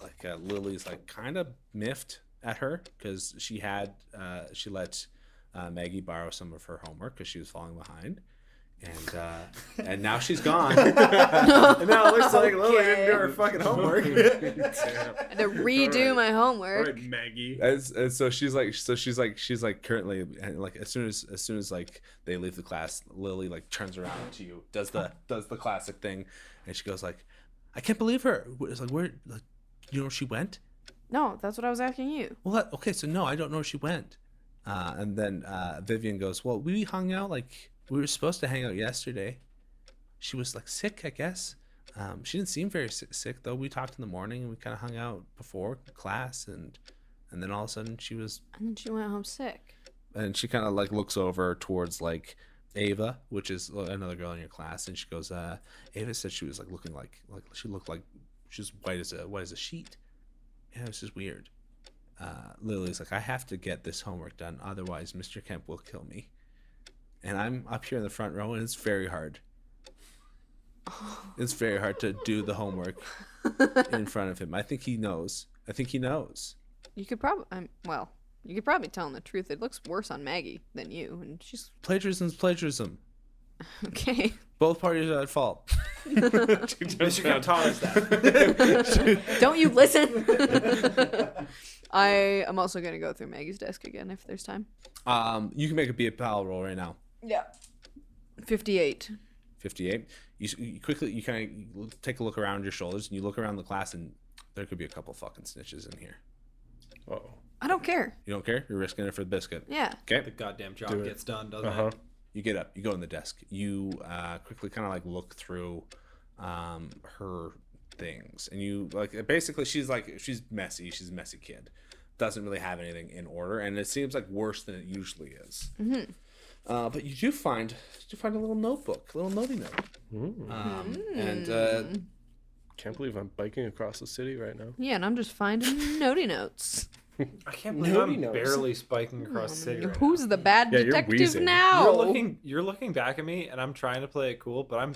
Speaker 1: Like Lily's like kind of miffed at her because she let Maggie borrow some of her homework because she was falling behind, and now she's gone.
Speaker 6: And now it looks like Lily didn't do her fucking homework.
Speaker 5: I had to redo my homework.
Speaker 7: All right, Maggie.
Speaker 1: And so she's like currently, and like as soon as like they leave the class, Lily like turns around to you, does the classic thing, and she goes like, "I can't believe her." It's like, where, like, you know where she went?
Speaker 5: No, that's what I was asking you.
Speaker 1: Well, okay, so no, I don't know where she went. And then Vivian goes, "Well, we hung out like we were supposed to hang out yesterday. She was like sick, I guess. She didn't seem very sick though. We talked in the morning and we kind of hung out before class, and then all of a sudden she was."
Speaker 5: And then she went home sick.
Speaker 1: And she kind of like looks over towards like Ava, which is another girl in your class, and she goes, "Ava said she was like looking like she looked like she was white as a sheet. Yeah, it was just weird." Lily's like, "I have to get this homework done, otherwise Mr. Kemp will kill me." And I'm up here in the front row, and it's very hard. It's very hard to do the homework in front of him. I think he knows.
Speaker 5: You could probably, you could probably tell him the truth. It looks worse on Maggie than you, and she's
Speaker 1: Plagiarism's plagiarism.
Speaker 5: okay.
Speaker 1: Both parties are at fault.
Speaker 6: Mr. Kemp taught us that.
Speaker 5: Don't you listen? I am also gonna go through Maggie's desk again if there's time.
Speaker 1: You can make a be a pal roll right now.
Speaker 5: Yeah. 58.
Speaker 1: 58. You quickly, you kind of take a look around your shoulders, and you look around the class, and there could be a couple fucking snitches in here.
Speaker 7: Uh-oh.
Speaker 5: I don't care.
Speaker 1: You don't care? You're risking it for the biscuit.
Speaker 5: Yeah.
Speaker 1: Okay.
Speaker 6: The goddamn job gets done, doesn't it?
Speaker 1: You get up. You go in the desk. You quickly kind of like look through her things, and you like basically she's messy. She's a messy kid. Doesn't really have anything in order, and it seems like worse than it usually is. Mm-hmm. But you do find a little notebook, a little notey note. And
Speaker 7: Can't believe I'm biking across the city right now.
Speaker 5: Yeah, and I'm just finding notey notes.
Speaker 6: I can't believe I'm barely spiking across the city right
Speaker 5: Who's the bad
Speaker 7: Yeah, you're
Speaker 5: detective
Speaker 7: wheezing.
Speaker 5: now?
Speaker 6: You're looking back at me, and I'm trying to play it cool, but I'm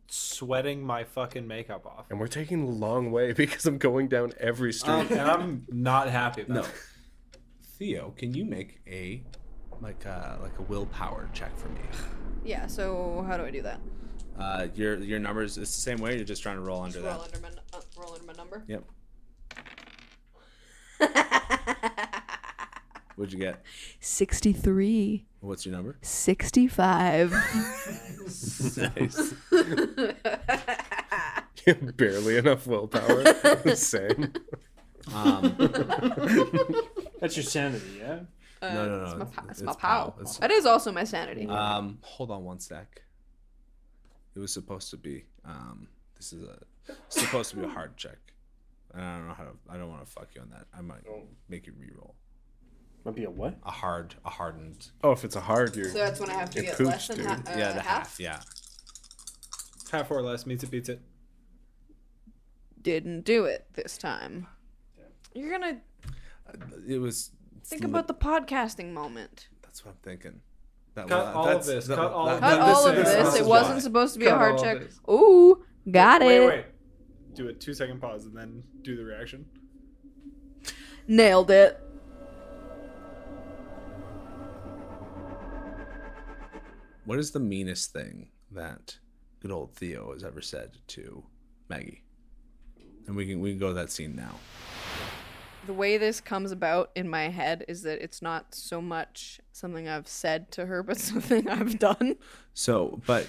Speaker 6: sweating my fucking makeup off.
Speaker 7: And we're taking the long way because I'm going down every street.
Speaker 6: And I'm not happy about
Speaker 1: no,
Speaker 6: it.
Speaker 1: Theo, can you make a willpower check for me?
Speaker 5: Yeah, so how do I do that?
Speaker 1: Your numbers, it's the same way. You're just trying to roll under that.
Speaker 5: Roll under my number?
Speaker 1: Yep. What'd you get?
Speaker 5: 63.
Speaker 1: What's your number?
Speaker 5: 65.
Speaker 1: Nice.
Speaker 7: Barely enough willpower. Same.
Speaker 2: That's your sanity, yeah?
Speaker 1: No.
Speaker 5: It's my pal.
Speaker 1: It's-
Speaker 5: That is also my sanity.
Speaker 1: Hold on one sec. It was supposed to be. This is supposed to be a hard check. And I don't know how to. I don't want to fuck you on that. I might make you re-roll.
Speaker 2: Might be a what?
Speaker 1: A hardened.
Speaker 7: Oh, if it's a hard, you're.
Speaker 5: So that's when I have to
Speaker 7: It
Speaker 5: get
Speaker 7: poops,
Speaker 5: less than
Speaker 7: dude.
Speaker 1: Yeah, the half. Yeah.
Speaker 6: Half or less means it beats it.
Speaker 5: Didn't do it this time. You're gonna
Speaker 1: It was.
Speaker 5: think about the podcasting moment.
Speaker 1: That's what I'm thinking.
Speaker 6: Cut all of this. Cut all of
Speaker 5: Cut all of
Speaker 6: this.
Speaker 5: this. It wasn't supposed to be a
Speaker 6: Cut
Speaker 5: hard
Speaker 6: all of
Speaker 5: check.
Speaker 6: this.
Speaker 5: Ooh, got it.
Speaker 6: Wait. Do a 2-second pause and then do the reaction.
Speaker 5: Nailed it.
Speaker 1: What is the meanest thing that good old Theo has ever said to Maggie? And we can go to that scene now.
Speaker 5: The way this comes about in my head is that it's not so much something I've said to her, but something I've done
Speaker 1: So, but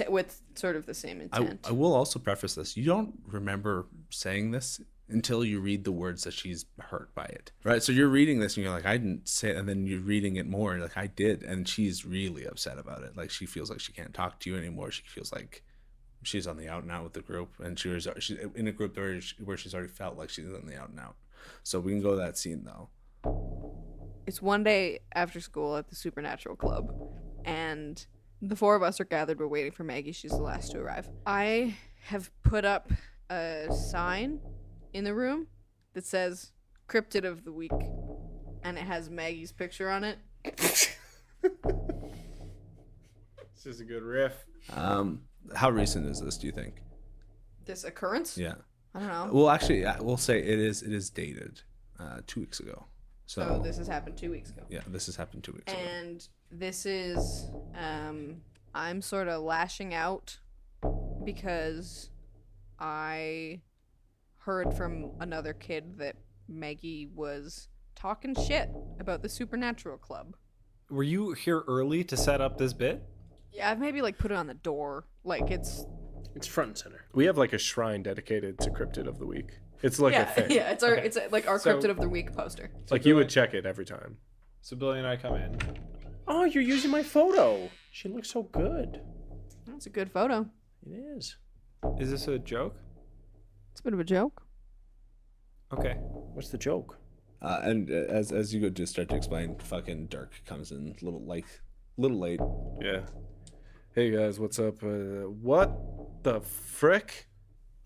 Speaker 5: with sort of the same intent.
Speaker 1: I will also preface this. You don't remember saying this until you read the words that she's hurt by it, right? So you're reading this and you're like, I didn't say it. And then you're reading it more and you're like, I did. And she's really upset about it. Like she feels like she can't talk to you anymore. She feels like she's on the out and out with the group. And she's in a group where she's already felt like she's on the out and out. So we can go to that scene though.
Speaker 5: It's one day after school at the Supernatural Club. and the four of us are gathered. We're waiting for Maggie. She's the last to arrive. I have put up a sign in the room that says Cryptid of the Week, and it has Maggie's picture on it.
Speaker 6: This is a good riff.
Speaker 1: How recent is this, do you think?
Speaker 5: This occurrence?
Speaker 1: Yeah.
Speaker 5: I don't know.
Speaker 1: Well, actually, we'll say it is dated 2 weeks ago. So
Speaker 5: this has happened 2 weeks ago.
Speaker 1: yeah, this has happened 2 weeks ago.
Speaker 5: And this is, I'm sort of lashing out because I heard from another kid that Maggie was talking shit about the Supernatural Club.
Speaker 6: Were you here early to set up this bit?
Speaker 5: Yeah, I've maybe like put it on the door. Like it's
Speaker 2: front and center.
Speaker 7: We have like a shrine dedicated to Cryptid of the Week. It's like a thing.
Speaker 5: yeah, it's like our
Speaker 6: So-
Speaker 5: Cryptid of the Week poster.
Speaker 7: Like you would check it every time.
Speaker 6: So Billy and I come in.
Speaker 2: Oh, you're using my photo. She looks so good.
Speaker 5: That's a good photo.
Speaker 2: It is.
Speaker 6: Is this a joke?
Speaker 5: It's a bit of a joke.
Speaker 6: Okay.
Speaker 2: What's the joke?
Speaker 1: And as you go to start to explain, fucking Dirk comes in a little late.
Speaker 7: Yeah. Hey guys, what's up? What the frick?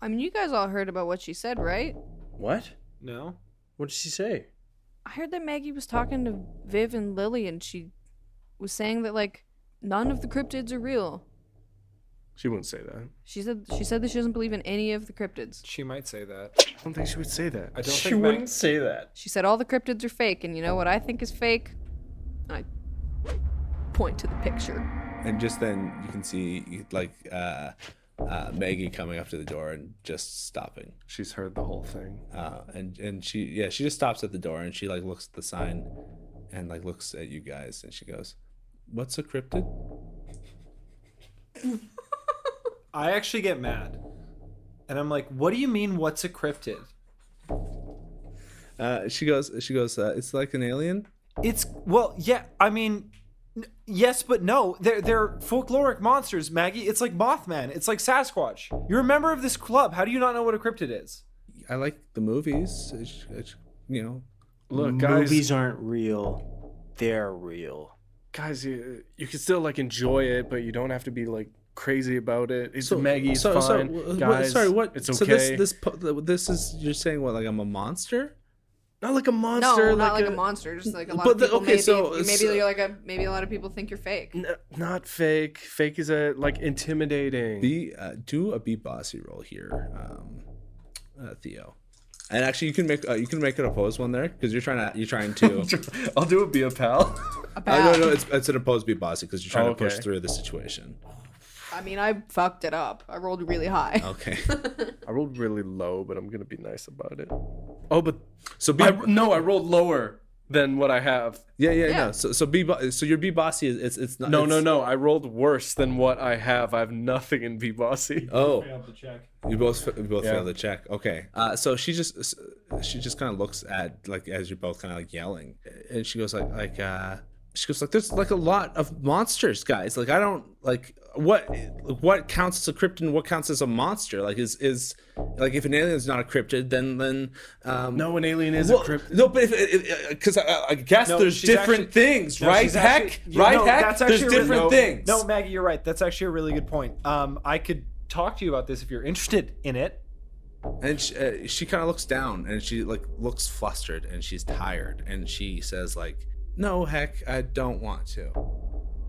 Speaker 5: I mean, you guys all heard about what she said, right?
Speaker 2: What?
Speaker 6: No?
Speaker 2: What did she say?
Speaker 5: I heard that Maggie was talking to Viv and Lily, and she was saying that like none of the cryptids are real.
Speaker 7: She wouldn't say that.
Speaker 5: She said that she doesn't believe in any of the cryptids.
Speaker 6: She might say that.
Speaker 7: I don't think she would say that.
Speaker 6: I don't
Speaker 2: She
Speaker 6: think
Speaker 2: wouldn't say that.
Speaker 5: She said all the cryptids are fake, and you know what I think is fake? I point to the picture.
Speaker 1: And just then you can see like Maggie coming up to the door and just stopping.
Speaker 7: She's heard the whole thing.
Speaker 1: And she just stops at the door and she like looks at the sign and like looks at you guys and she goes, "What's a cryptid?"
Speaker 6: I actually get mad. And I'm like, what do you mean, what's a cryptid?
Speaker 1: She goes, "It's like an alien."
Speaker 6: Well, yeah, I mean, yes, but no. They're folkloric monsters, Maggie. It's like Mothman. It's like Sasquatch. You're a member of this club. How do you not know what a cryptid is?
Speaker 1: I like the movies. You know,
Speaker 7: Look, guys.
Speaker 2: Movies aren't real. They're real.
Speaker 7: Guys, you can still like enjoy it, but you don't have to be like crazy about it. It's Maggie. It's fine. Guys,
Speaker 1: what?
Speaker 7: It's okay.
Speaker 1: So this is you're saying what? Like I'm a monster?
Speaker 7: Not like a monster.
Speaker 5: No, not like a monster. Just like a lot
Speaker 1: But
Speaker 5: of people.
Speaker 1: okay,
Speaker 5: maybe you're like maybe a lot of people think you're fake.
Speaker 7: Not fake. Fake is like intimidating.
Speaker 1: Do a be bossy roll here, Theo. And actually, you can make an opposed one there because you're trying to.
Speaker 7: I'll do it. Be a pal.
Speaker 1: No, it's an opposed be bossy because you're trying to push
Speaker 7: Okay.
Speaker 1: through the situation.
Speaker 5: I mean, I fucked it up. I rolled really high.
Speaker 1: Okay.
Speaker 7: I rolled really low, but I'm gonna be nice about it. Oh, but
Speaker 1: So
Speaker 7: I rolled lower than what I have.
Speaker 1: yeah.
Speaker 5: Yeah.
Speaker 1: No. So your be bossy is it's not.
Speaker 7: No. I rolled worse than what I have. I have nothing in Be Bossy.
Speaker 1: Oh,
Speaker 6: Failed the check.
Speaker 1: you both
Speaker 7: Yeah.
Speaker 1: failed the check. Okay. So she just kind of looks at like as you're both kind of like yelling, and she goes like there's like a lot of monsters, guys. Like I don't like what counts as a cryptid and what counts as a monster. Like is like if an alien is not a cryptid, then
Speaker 7: No, an alien is a cryptid.
Speaker 1: no, but because I guess
Speaker 6: No,
Speaker 1: there's
Speaker 6: she's
Speaker 1: different
Speaker 6: actually-
Speaker 1: things,
Speaker 6: No,
Speaker 1: right?
Speaker 6: she's
Speaker 1: Heck,
Speaker 6: actually-
Speaker 1: right?
Speaker 6: no,
Speaker 1: Heck,
Speaker 6: that's
Speaker 1: there's
Speaker 6: actually
Speaker 1: different
Speaker 6: no,
Speaker 1: things.
Speaker 6: No, Maggie, you're right. That's actually a really good point. I could talk to you about this if you're interested in it.
Speaker 1: And she kind of looks down and she like looks flustered and she's tired and she says like, "No, heck, I don't want to."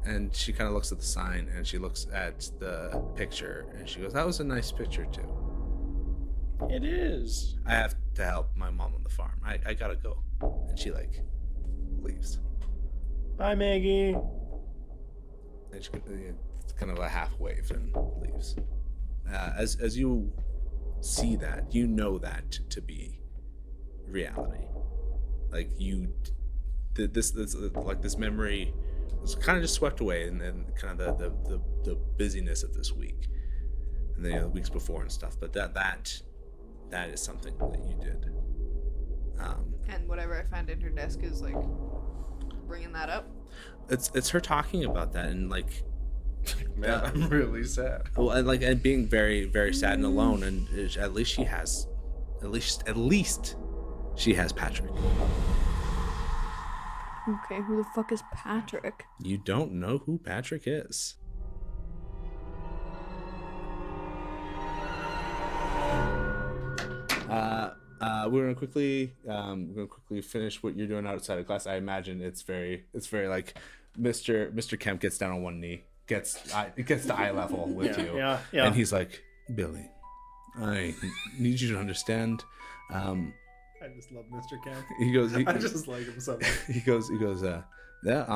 Speaker 1: And she kind of looks at the sign and she looks at the picture and she goes, "That was a nice picture too.
Speaker 2: It is.
Speaker 1: I have to help my mom on the farm. I gotta go." And she like leaves.
Speaker 2: Bye, Maggie.
Speaker 1: And she it's kind of a half wave and leaves. As you see that, you know that to be reality. Like this like this memory was kind of just swept away, and then kind of the busyness of this week, and then the weeks before and stuff. But that is something that you did.
Speaker 5: And whatever I find in her desk is like bringing that up.
Speaker 1: It's her talking about that and like.
Speaker 7: Man, I'm really sad.
Speaker 1: Well, and being very, very sad and alone, and at least she has Patrick.
Speaker 5: Okay, who the fuck is Patrick?
Speaker 1: You don't know who Patrick is. We're gonna quickly finish what you're doing outside of class. I imagine it's very like Mr. Kemp gets down on one knee, gets to eye level with you,
Speaker 2: yeah.
Speaker 1: and he's like, Billy, I need you to understand.
Speaker 6: I just love Mr. Kemp.
Speaker 1: He goes.
Speaker 6: I just like him so much.
Speaker 1: He goes. There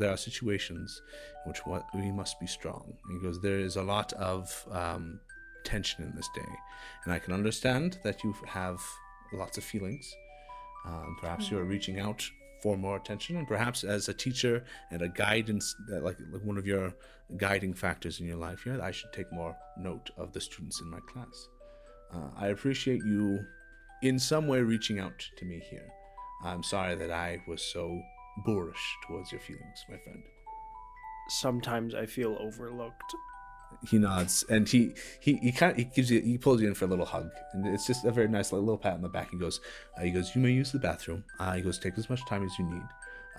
Speaker 1: are situations in which we must be strong. He goes, there is a lot of tension in this day, and I can understand that you have lots of feelings. Perhaps you are reaching out for more attention, and perhaps as a teacher and a guidance, like one of your guiding factors in your life here, I should take more note of the students in my class. I appreciate you in some way reaching out to me here. I'm sorry that I was so boorish towards your feelings, my friend.
Speaker 2: Sometimes I feel overlooked.
Speaker 1: He nods, and he pulls you in for a little hug, and it's just a very nice little pat on the back. He goes, you may use the bathroom. He goes, take as much time as you need,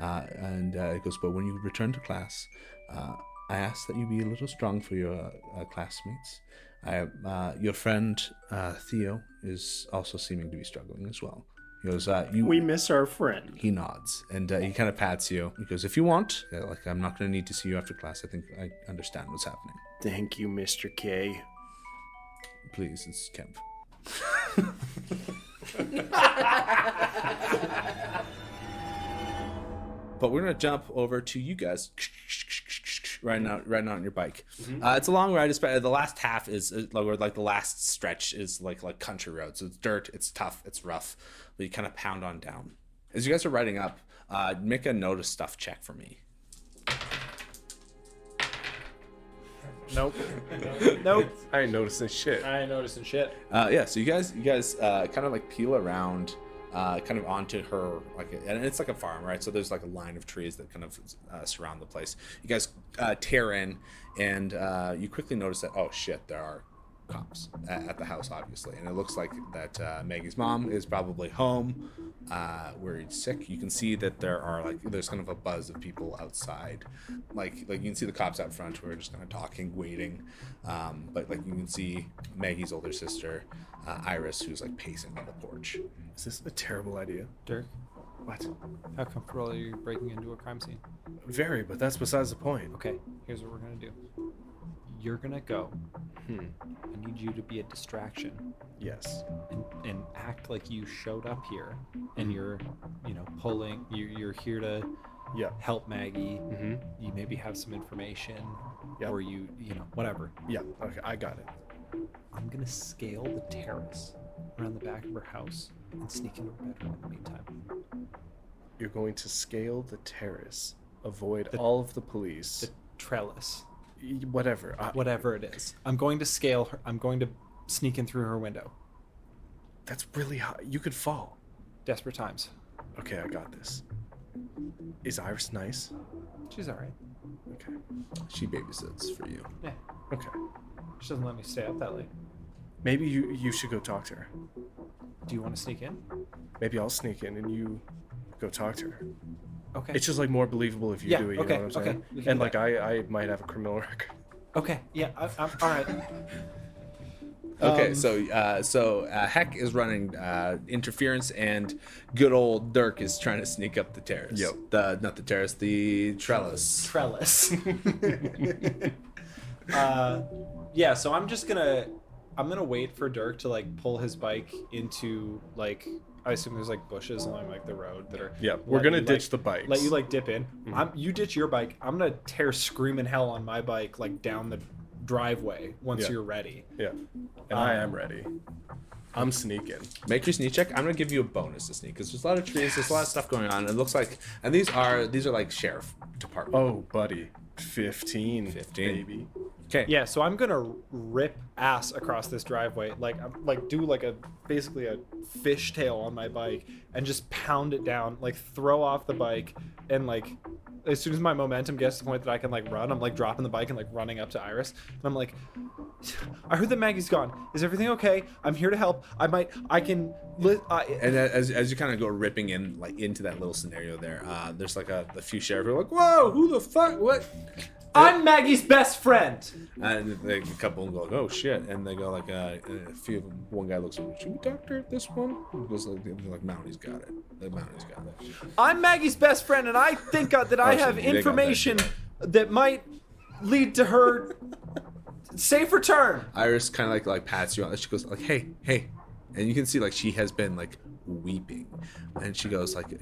Speaker 1: and he goes, but when you return to class, I ask that you be a little strong for your classmates. Your friend Theo is also seeming to be struggling as well. He goes,
Speaker 2: we miss our friend.
Speaker 1: He nods, and he kind of pats you. He goes, if you want, I'm not going to need to see you after class. I think I understand what's happening.
Speaker 2: Thank you, Mr. K.
Speaker 1: Please, it's Kemp. But we're gonna jump over to you guys riding out on your bike. It's a long ride. The last half is like the last stretch is like country road. So it's dirt, it's tough, it's rough, but you kind of pound on down. As you guys are riding up, make a notice stuff check for me.
Speaker 6: Nope.
Speaker 7: I ain't noticing shit.
Speaker 6: I ain't noticing shit.
Speaker 1: Yeah, so you guys kind of like peel around kind of onto her, and it's like a farm, right? So there's like a line of trees that kind of surround the place. You guys tear in, and you quickly notice that, oh shit, there are cops at the house, obviously, and it looks like that Maggie's mom is probably home, worried sick. You can see that there's kind of a buzz of people outside, like you can see the cops out front who are just kind of talking, waiting, but like you can see Maggie's older sister, Iris, who's like pacing on the porch.
Speaker 7: Is this a terrible idea?
Speaker 6: Dirk,
Speaker 7: What?
Speaker 6: how comfortable are you breaking into a crime scene?
Speaker 7: Very, but that's besides the point.
Speaker 6: Okay, here's what we're gonna do. You're gonna go. I need you to be a distraction
Speaker 7: Yes.
Speaker 6: and act like you showed up here and you're, pulling. You're here to
Speaker 7: Yeah.
Speaker 6: help Maggie.
Speaker 7: Mm-hmm.
Speaker 6: You maybe have some information,
Speaker 7: Yep.
Speaker 6: or you whatever.
Speaker 7: Yeah. Okay, I got it.
Speaker 6: I'm gonna scale the terrace around the back of her house and sneak into her bedroom in the meantime.
Speaker 7: You're going to scale the terrace, avoid all of the police.
Speaker 6: The trellis,
Speaker 7: Whatever.
Speaker 6: whatever it is. I'm going to scale her. I'm going to sneak in through her window.
Speaker 7: That's really high. You could fall.
Speaker 6: Desperate times.
Speaker 7: Okay, I got this. Is Iris nice?
Speaker 6: She's all right.
Speaker 7: Okay.
Speaker 1: She babysits for you.
Speaker 6: Yeah,
Speaker 7: Okay.
Speaker 6: she doesn't let me stay up that late.
Speaker 7: Maybe you should go talk to her.
Speaker 6: Do you want to sneak in?
Speaker 7: Maybe I'll sneak in and you go talk to her.
Speaker 6: Okay.
Speaker 7: It's just like more believable if you
Speaker 6: Yeah,
Speaker 7: do it. You
Speaker 6: okay,
Speaker 7: know what I'm saying?
Speaker 6: okay, we can
Speaker 7: And
Speaker 6: do
Speaker 7: like
Speaker 6: that.
Speaker 7: I might have a criminal record.
Speaker 6: Okay. Yeah. I'm all right.
Speaker 1: Okay, so Heck is running interference, and good old Dirk is trying to sneak up the terrace.
Speaker 7: Yep.
Speaker 1: Not the terrace, the trellis.
Speaker 6: Trellis. Yeah. So I'm gonna wait for Dirk to like pull his bike into like, I assume there's like bushes along like the road that are.
Speaker 7: Yeah, we're
Speaker 6: let
Speaker 7: gonna
Speaker 6: you,
Speaker 7: ditch
Speaker 6: like,
Speaker 7: the bikes.
Speaker 6: Let you like dip in. You ditch your bike. I'm gonna tear screaming hell on my bike like down the driveway once
Speaker 7: Yeah.
Speaker 6: you're ready.
Speaker 7: Yeah. And I am ready. I'm sneaking.
Speaker 1: Make your sneak check. I'm gonna give you a bonus to sneak because there's a lot of trees, there's a lot of stuff going on. It looks like, and these are like sheriff department.
Speaker 7: Oh, buddy. 15.
Speaker 1: 15.
Speaker 7: Baby.
Speaker 1: Okay.
Speaker 6: Yeah, so I'm gonna rip ass across this driveway, do like basically a fishtail on my bike, and just pound it down, like throw off the bike, and like as soon as my momentum gets to the point that I can like run, I'm like dropping the bike and like running up to Iris, and I'm like, I heard that Maggie's gone. Is everything okay? I'm here to help. And
Speaker 1: as you kind of go ripping in like into that little scenario there, there's like a few sheriff who are like, whoa, who the fuck? What?
Speaker 6: I'm Maggie's best friend.
Speaker 1: And a couple go, oh shit, and they go like, a few of them. One guy looks, should we doctor this one? He goes like, Mounty's got it. The Mounty's got it.
Speaker 6: I'm Maggie's best friend, and I think that I have information that might lead to her safe return.
Speaker 1: Iris kind of like pats you on. She goes like, hey, and you can see like she has been like weeping, and she goes like, do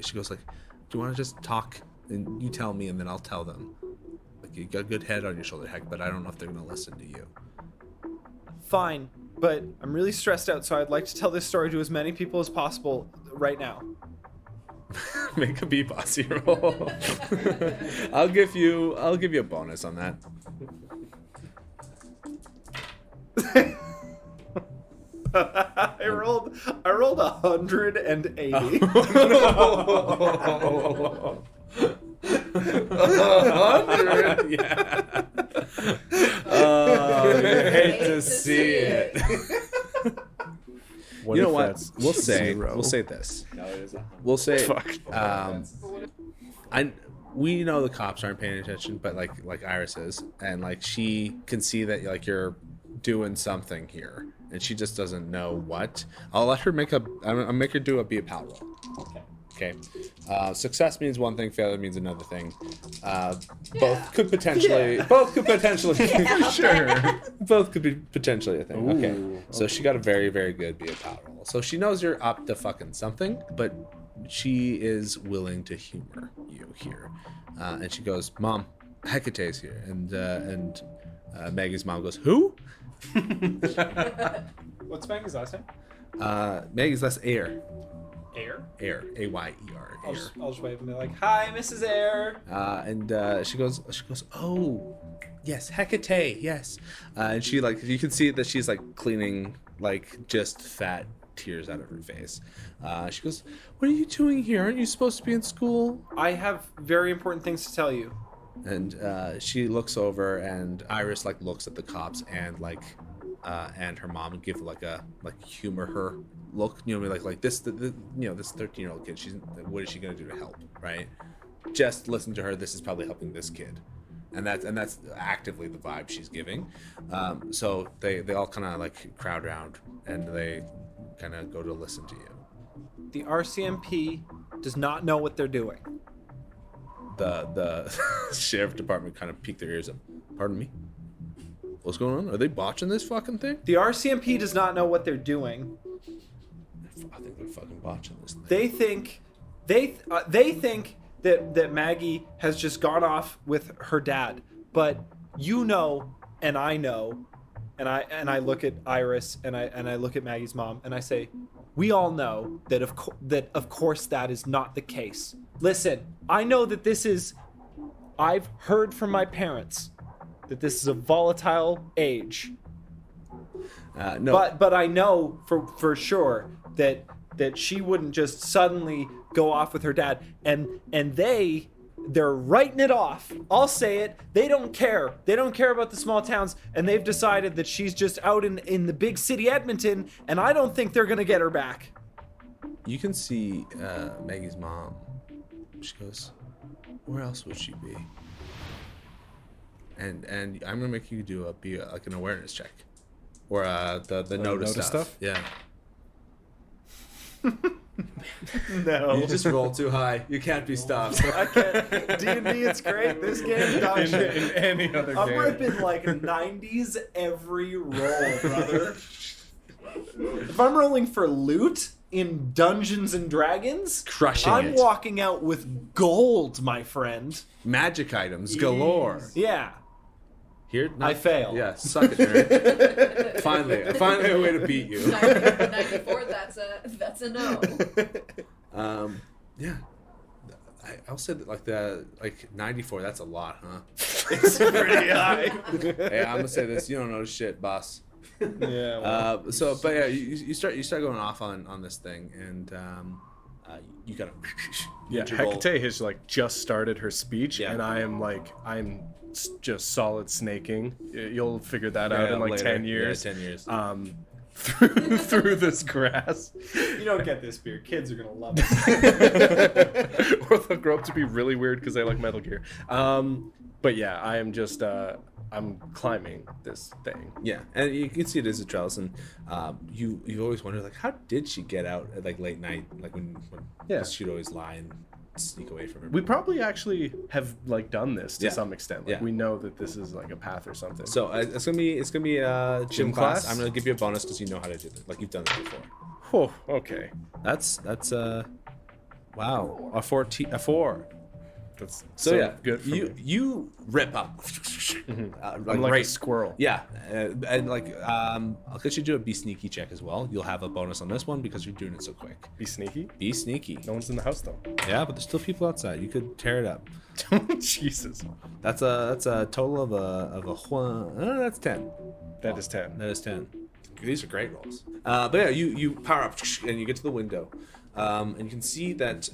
Speaker 1: you want to just talk and you tell me, and then I'll tell them. You got a good head on your shoulder, heck, but I don't know if they're gonna listen to you.
Speaker 6: Fine, but I'm really stressed out, so I'd like to tell this story to as many people as possible right now.
Speaker 1: Make a B bossy roll. I'll give you a bonus on that.
Speaker 6: I rolled 180.
Speaker 1: Yeah. Oh, you hate to see it.
Speaker 7: What
Speaker 1: You know
Speaker 7: if
Speaker 1: what?
Speaker 7: that's
Speaker 1: We'll say
Speaker 7: zero?
Speaker 1: this. We'll say
Speaker 7: Fuck.
Speaker 1: we know the cops aren't paying attention, but like Iris is, and like she can see that like you're doing something here, and she just doesn't know what. I'll let her I'll make her do a be a pal roll. Okay. Success means one thing, failure means another thing. Both could potentially
Speaker 7: Sure.
Speaker 1: both could be potentially a thing. Okay.
Speaker 7: Ooh,
Speaker 1: So she got a very, very good be a pal roll. So she knows you're up to fucking something, but she is willing to humor you here. And she goes, Mom, Hecate's here. And Maggie's mom goes, who?
Speaker 6: What's Maggie's last name?
Speaker 1: Maggie's last Ayer.
Speaker 6: Air.
Speaker 1: Ayer. A-Y-E-R.
Speaker 6: I'll
Speaker 1: Ayer.
Speaker 6: just wave and be like, "Hi, Mrs. Air."
Speaker 1: And she goes, oh, yes, Hecate, yes. And she like, you can see that she's like cleaning like just fat tears out of her face. She goes, what are you doing here? Aren't you supposed to be in school?
Speaker 6: I have very important things to tell you.
Speaker 1: And she looks over, and Iris like looks at the cops and like, and her mom and give like a humor her look, you know, like this, this 13-year-old kid. What is she gonna do to help, right? Just listen to her. This is probably helping this kid, and that's actively the vibe she's giving. So they all kind of like crowd around, and they kind of go to listen to you.
Speaker 6: The RCMP does not know what they're doing.
Speaker 1: The sheriff department kind of peek their ears up. Pardon me? What's going on? Are they botching this fucking thing?
Speaker 6: The RCMP does not know what they're doing.
Speaker 1: I think they're fucking botching this thing.
Speaker 6: They think that Maggie has just gone off with her dad, but you know, and I know, and I look at Iris and I look at Maggie's mom and I say, we all know that of course that is not the case. Listen, I know that I've heard from my parents that this is a volatile age.
Speaker 1: No.
Speaker 6: But I know for sure that she wouldn't just suddenly go off with her dad, and they're writing it off. I'll say it. They don't care. They don't care about the small towns, and they've decided that she's just out in the big city Edmonton, and I don't think they're gonna get her back.
Speaker 1: You can see Maggie's mom. She goes, where else would she be? And I'm gonna make you do like an awareness check, or the notice stuff. Yeah.
Speaker 6: No.
Speaker 1: You just roll too high. You can't be stopped.
Speaker 6: I can't. D&D, it's great. This game, dog shit.
Speaker 7: In any other
Speaker 6: I'm
Speaker 7: game.
Speaker 6: ripping like 90s every roll, brother. If I'm rolling for loot in Dungeons and Dragons,
Speaker 1: Crushing
Speaker 6: I'm
Speaker 1: it.
Speaker 6: walking out with gold, my friend.
Speaker 1: Magic items galore.
Speaker 6: Yeah.
Speaker 1: Here,
Speaker 6: I fail.
Speaker 1: Yeah, suck it, nerd. Finally a way to beat you.
Speaker 5: 94, that's a no.
Speaker 1: Yeah. I'll say that like 94. That's a lot, huh?
Speaker 7: It's pretty high.
Speaker 1: Hey, I'm gonna say this. You don't know shit, boss.
Speaker 7: Yeah. Well,
Speaker 1: But yeah, you start going off on this thing, and you gotta.
Speaker 7: yeah.
Speaker 1: interval.
Speaker 7: Hecate has like just started her speech,
Speaker 1: Yeah.
Speaker 7: and I'm just solid snaking. You'll figure that out in like
Speaker 1: later.
Speaker 7: 10 years.
Speaker 1: Yeah, 10 years.
Speaker 7: Through this grass.
Speaker 6: You don't get this beer. Kids are gonna love it.
Speaker 7: Or they'll grow up to be really weird because they like Metal Gear. But yeah, I am just I'm climbing this thing.
Speaker 1: Yeah, and you can see it is a trellis, and you always wonder like, how did she get out at like late night, like when
Speaker 7: Yeah.
Speaker 1: 'cause she'd always lie and sneak away from her.
Speaker 7: We probably actually have like done this to
Speaker 1: Yeah.
Speaker 7: some extent. Like
Speaker 1: Yeah.
Speaker 7: we know that this is like a path or something.
Speaker 1: So it's gonna be gym class.
Speaker 7: class?
Speaker 1: I'm gonna give you a bonus because you know how to do this, like you've done it before.
Speaker 7: Oh, okay.
Speaker 1: That's wow, a 4.
Speaker 7: That's
Speaker 1: So yeah,
Speaker 7: good for me.
Speaker 1: you rip up,
Speaker 7: I'm like a squirrel.
Speaker 1: Yeah, and like I'll let you do a be sneaky check as well. You'll have a bonus on this one because you're doing it so quick.
Speaker 7: Be sneaky.
Speaker 1: Be sneaky.
Speaker 7: No one's in the house though.
Speaker 1: Yeah, but there's still people outside. You could tear it up.
Speaker 7: Jesus.
Speaker 1: That's a total of a one. That's 10.
Speaker 7: That is 10.
Speaker 1: That is 10. These are great rolls. But yeah, you power up and you get to the window. And you can see that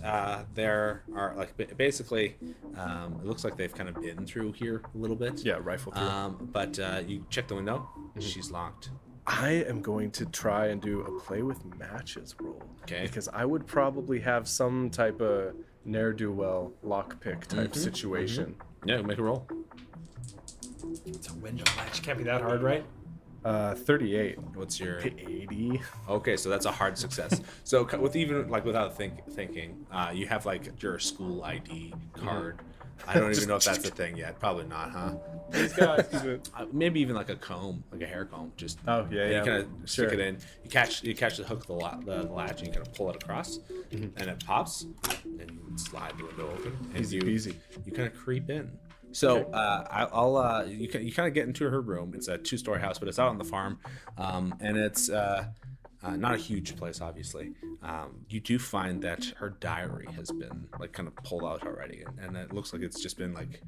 Speaker 1: there are like basically it looks like they've kind of been through here a little bit.
Speaker 7: Yeah, rifle through.
Speaker 1: But you check the window. She's locked.
Speaker 7: I am going to try and do a play with matches roll.
Speaker 1: Okay.
Speaker 7: Because I would probably have some type of ne'er-do-well lockpick type situation.
Speaker 1: Yeah, make a roll.
Speaker 6: It's a window match. Can't be that hard, right?
Speaker 7: 38.
Speaker 1: What's your
Speaker 7: 80.
Speaker 1: Okay, so that's a hard success. So with even like without thinking, you have like your school ID card. I don't even know if that's a thing yet. Probably not, huh?
Speaker 6: These guys.
Speaker 1: Maybe even like a comb, like a hair comb. Just
Speaker 7: Oh, yeah,
Speaker 1: and
Speaker 7: yeah.
Speaker 1: You kind of stick
Speaker 7: Sure.
Speaker 1: it in. You catch the hook of the latch, and you kind of pull it across, and it pops, and you slide the window open, and
Speaker 7: Easy peasy.
Speaker 1: you kind of creep in. So I'll you kind of get into her room. It's a 2-story house, but it's out on the farm, and it's not a huge place, obviously. You do find that her diary has been like kind of pulled out already, and it looks like it's just been like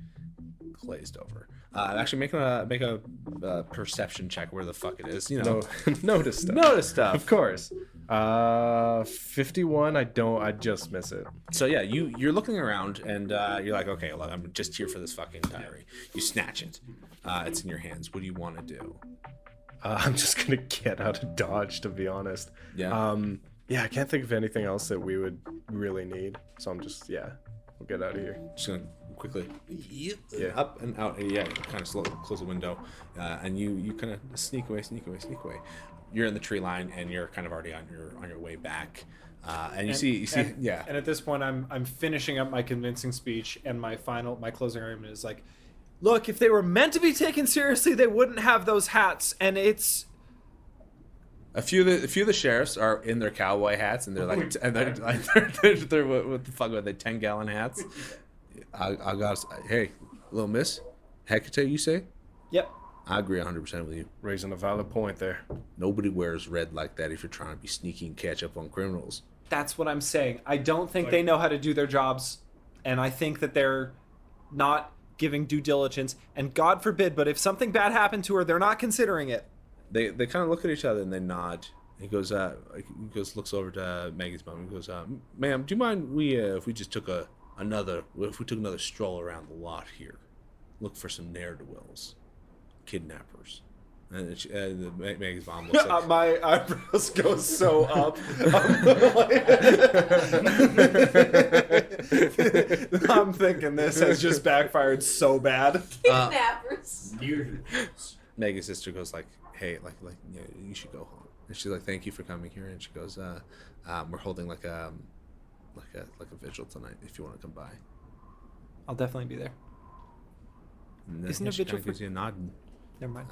Speaker 1: glazed over. Actually, make a perception check where the fuck it is. You know,
Speaker 7: Notice stuff.
Speaker 1: notice stuff.
Speaker 7: Of course. 51. I just miss it.
Speaker 1: So yeah, you're looking around and you're like, okay, well, I'm just here for this fucking diary. You snatch it. It's in your hands. What do you want to do?
Speaker 7: I'm just gonna get out of Dodge, to be honest.
Speaker 1: Yeah.
Speaker 7: Yeah, I can't think of anything else that we would really need. So I'm just, we'll get out of here.
Speaker 1: Just gonna quickly up and out. And kind of slowly close the window, and you kind of sneak away. You're in the tree line, and you're kind of already on your way back. And you see,
Speaker 6: And at this point, I'm finishing up my convincing speech, and my closing argument is like, look, if they were meant to be taken seriously, they wouldn't have those hats, and it's.
Speaker 1: A few of the sheriffs are in their cowboy hats, and they're like, they're what the fuck are they? 10-gallon hats. I got, hey, little miss, Hecate, you say?
Speaker 6: Yep.
Speaker 1: I agree 100% with you.
Speaker 7: Raising a valid point there.
Speaker 1: Nobody wears red like that if you're trying to be sneaky and catch up on criminals.
Speaker 6: That's what I'm saying. I don't think they know how to do their jobs, and I think that they're not giving due diligence. And God forbid, but if something bad happened to her, they're not considering it.
Speaker 1: They kind of look at each other and they nod. He goes, looks over to Maggie's mom. He goes, ma'am, do you mind if we just took another stroll around the lot here, look for some ne'er-do-wells, kidnappers? And Maggie's mom looks like,
Speaker 6: My eyebrows go so up. I'm thinking this has just backfired so bad.
Speaker 5: Kidnappers.
Speaker 1: Maggie's sister goes like, hey, like yeah, you should go home. And she's like, thank you for coming here. And she goes, we're holding like a vigil tonight if you want to come by.
Speaker 6: I'll definitely be there.
Speaker 1: And then
Speaker 6: Isn't a
Speaker 1: she
Speaker 6: vigil
Speaker 1: kinda gives you a nod. And,
Speaker 6: Never mind.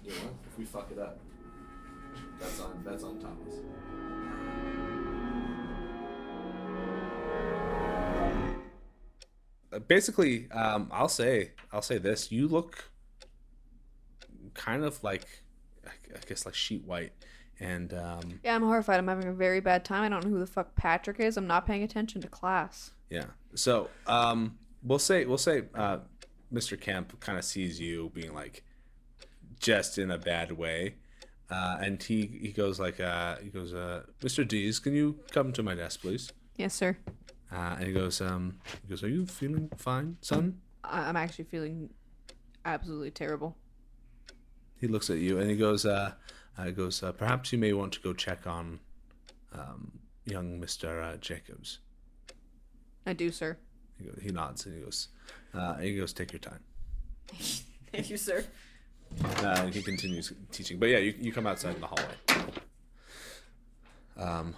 Speaker 1: you know what? If we fuck it up, that's on Thomas. Basically, I'll say this: you look kind of like, I guess, like sheet white, And
Speaker 5: Yeah, I'm horrified. I'm having a very bad time. I don't know who the fuck Patrick is. I'm not paying attention to class.
Speaker 1: yeah, so we'll say Mr. Kemp kind of sees you being like just in a bad way, and he goes like Mr. Dees, can you come to my desk, please?
Speaker 5: Yes, sir.
Speaker 1: And he goes, are you feeling fine, son?
Speaker 5: I'm actually feeling absolutely terrible.
Speaker 1: He looks at you and he goes, perhaps you may want to go check on young Mr. Jacobs.
Speaker 5: I do, sir.
Speaker 1: He nods and he goes, take your time.
Speaker 5: Thank you, sir.
Speaker 1: And he continues teaching. But yeah, you come outside in the hallway.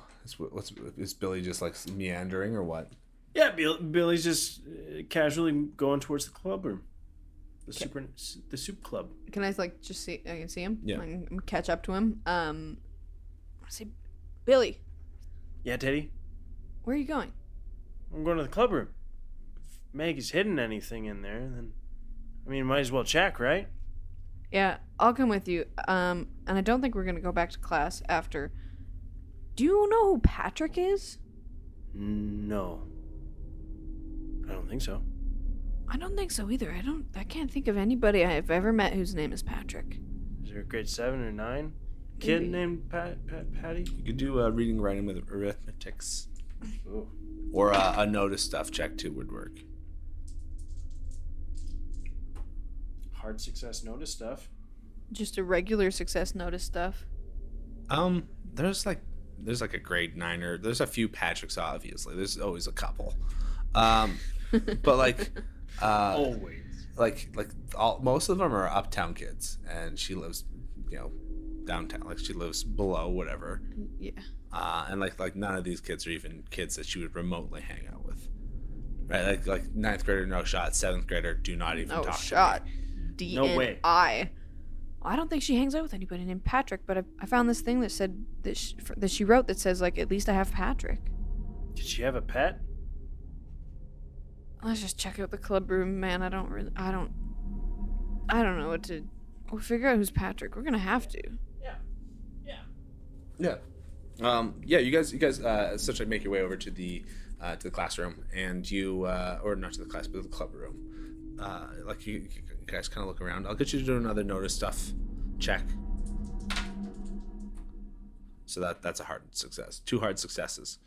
Speaker 1: Is Billy just like meandering or what?
Speaker 2: Yeah, Billy's just casually going towards the club room. The soup club.
Speaker 5: Can I like just see? I can see him.
Speaker 1: Yeah.
Speaker 5: I can catch up to him. I say, Billy,
Speaker 2: Yeah, Teddy?
Speaker 5: where are you going?
Speaker 2: I'm going to the club room. If Maggie's hidden anything in there, then... might as well check, right?
Speaker 5: Yeah, I'll come with you. And I don't think we're gonna go back to class after. Do you know who Patrick is?
Speaker 2: No. I don't think so.
Speaker 5: I don't think so either. I can't think of anybody I've ever met whose name is Patrick.
Speaker 2: Is there a grade 7 or 9 kid
Speaker 5: Maybe.
Speaker 2: named Patty?
Speaker 1: You could do reading, writing with arithmetics.
Speaker 2: Oh.
Speaker 1: Or a notice stuff check too would work.
Speaker 2: Hard success notice stuff.
Speaker 5: Just a regular success notice stuff.
Speaker 1: There's like a grade 9 or there's a few Patricks obviously. There's always a couple. But like
Speaker 2: Always.
Speaker 1: like most of them are uptown kids and she lives, downtown. Like she lives below whatever.
Speaker 5: Yeah.
Speaker 1: And like none of these kids are even kids that she would remotely hang out with. Right? Like ninth grader, no shot. 7th grader, do not even
Speaker 5: No
Speaker 1: talk
Speaker 5: shot.
Speaker 1: to me.
Speaker 5: DNI.
Speaker 2: No way.
Speaker 5: I don't think she hangs out with anybody named Patrick, but I found this thing that said that she wrote that says like at least I have Patrick.
Speaker 2: Did she have a pet?
Speaker 5: Let's just check out the club room, man. I don't know what to. We'll figure out who's Patrick. We're gonna have to.
Speaker 1: Yeah. Yeah. You guys essentially make your way over to the classroom, and you or not to the class, but the club room. Like you guys kind of look around. I'll get you to do another notice stuff check. So that's a hard success. 2 hard successes.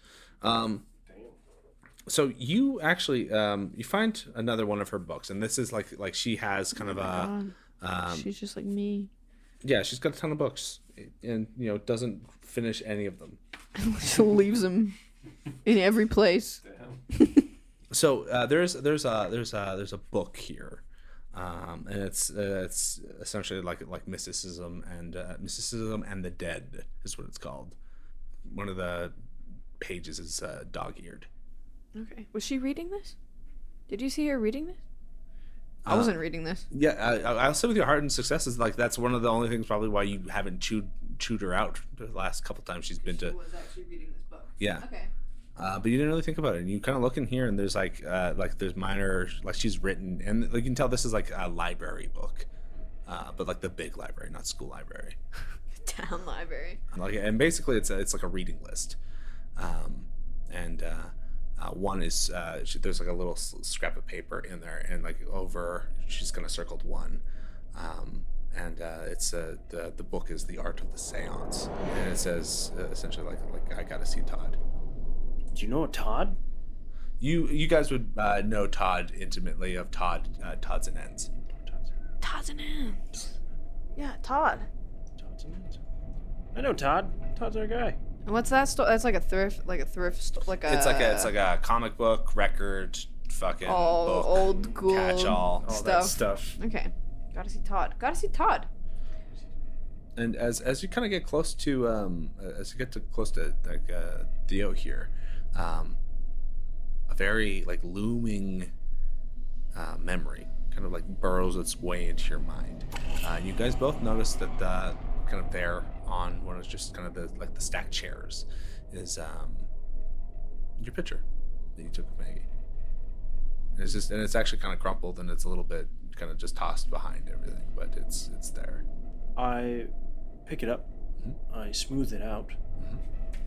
Speaker 1: So you actually you find another one of her books, and this is like she has kind of a
Speaker 5: She's just like me.
Speaker 1: yeah, she's got a ton of books, and doesn't finish any of them.
Speaker 5: She leaves him in every place.
Speaker 1: So there's a book here, and it's essentially like mysticism and the dead is what it's called. One of the pages is dog-eared.
Speaker 5: Okay. Was she reading this? Did you see her reading this? I wasn't reading this.
Speaker 1: Yeah, I'll say with your heart and successes, like that's one of the only things probably why you haven't chewed her out the last couple times she's been to.
Speaker 5: was actually reading this book.
Speaker 1: Yeah.
Speaker 5: Okay.
Speaker 1: But you didn't really think about it, and you kind of look in here, and there's like there's minor, like she's written, and you can tell this is like a library book, but like the big library, not school library.
Speaker 5: Town library.
Speaker 1: And basically it's like a reading list, and one is there's like a little scrap of paper in there, and like over she's kind of circled one, and it's the book is The Art of the Seance, and it says essentially like I gotta see Todd.
Speaker 2: Do you know a Todd?
Speaker 1: You guys would know Todd intimately of Todd's and Ends.
Speaker 5: Todd's and Ends. Yeah, Todd.
Speaker 2: Todd's and Ends. I know Todd. Todd's our guy.
Speaker 5: And what's that store? That's like a thrift store, like a.
Speaker 1: It's like a comic book record, fucking book,
Speaker 5: old school
Speaker 1: catch-all.
Speaker 7: All that stuff.
Speaker 5: Okay, gotta see Todd.
Speaker 1: And as you kind of get close to close to like Theo here, a very like looming memory kind of like burrows its way into your mind. You guys both notice that kind of there on one of just kind of the stacked chairs is your picture that you took of Maggie. And it's actually kind of crumpled, and it's a little bit kind of just tossed behind everything, but it's there.
Speaker 2: I pick it up. I smooth it out.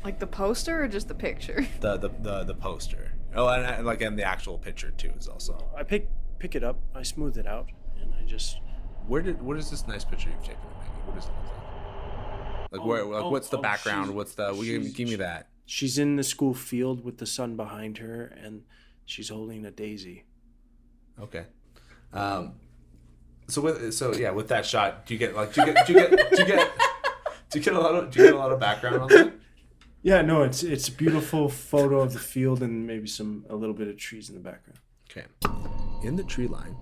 Speaker 5: Like the poster or just the picture?
Speaker 1: The poster. Oh, and the actual picture too is also.
Speaker 2: I pick it up, I smooth it out, and I just...
Speaker 1: What is this nice picture you've taken of Maggie? What does it look like? What's the background? Give me that.
Speaker 2: She's in the school field with the sun behind her, and she's holding a daisy.
Speaker 1: Okay. With that shot, do you get a lot of background on that?
Speaker 2: Yeah, no, it's a beautiful photo of the field and maybe a little bit of trees in the background.
Speaker 1: Okay. In the tree line,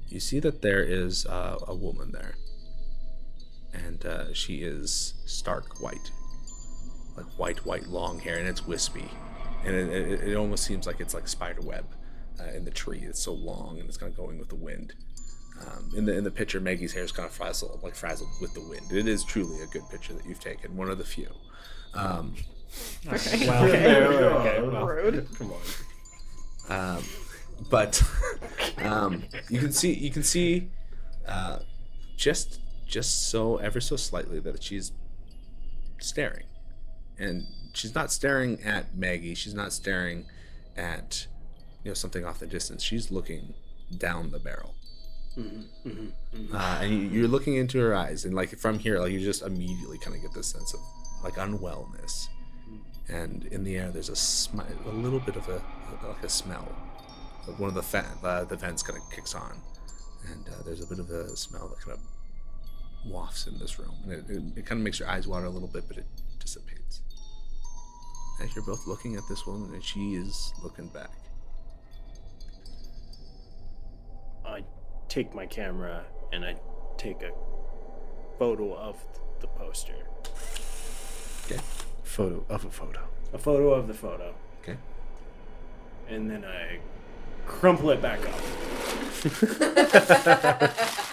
Speaker 1: you see that there is a woman there, and she is stark white, like white long hair, and it's wispy, and it almost seems like it's like spider web in the tree. It's so long and it's kind of going with the wind. In the picture, Maggie's hair is kind of frazzled with the wind. It is truly a good picture that you've taken, one of the few.
Speaker 5: Okay.
Speaker 2: Rude. Come on.
Speaker 1: But you can see just so ever so slightly that she's staring, and she's not staring at Maggie. She's not staring at something off the distance. She's looking down the barrel. And you're looking into her eyes, and like from here, like you just immediately kind of get this sense of like unwellness, and in the air there's a little bit of a smell. Like one of the vents kind of kicks on, and there's a bit of a smell that kind of wafts in this room, and it kind of makes your eyes water a little bit, but it dissipates. As you're both looking at this woman, and she is looking back.
Speaker 2: I take my camera and I take a photo of the poster.
Speaker 1: Okay.
Speaker 7: Photo of a photo.
Speaker 2: A photo of the photo.
Speaker 1: Okay.
Speaker 2: And then I crumple it back up.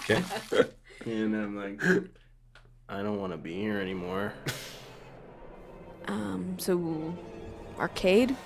Speaker 1: Okay.
Speaker 2: And I'm like, I don't want to be here anymore.
Speaker 5: So, arcade?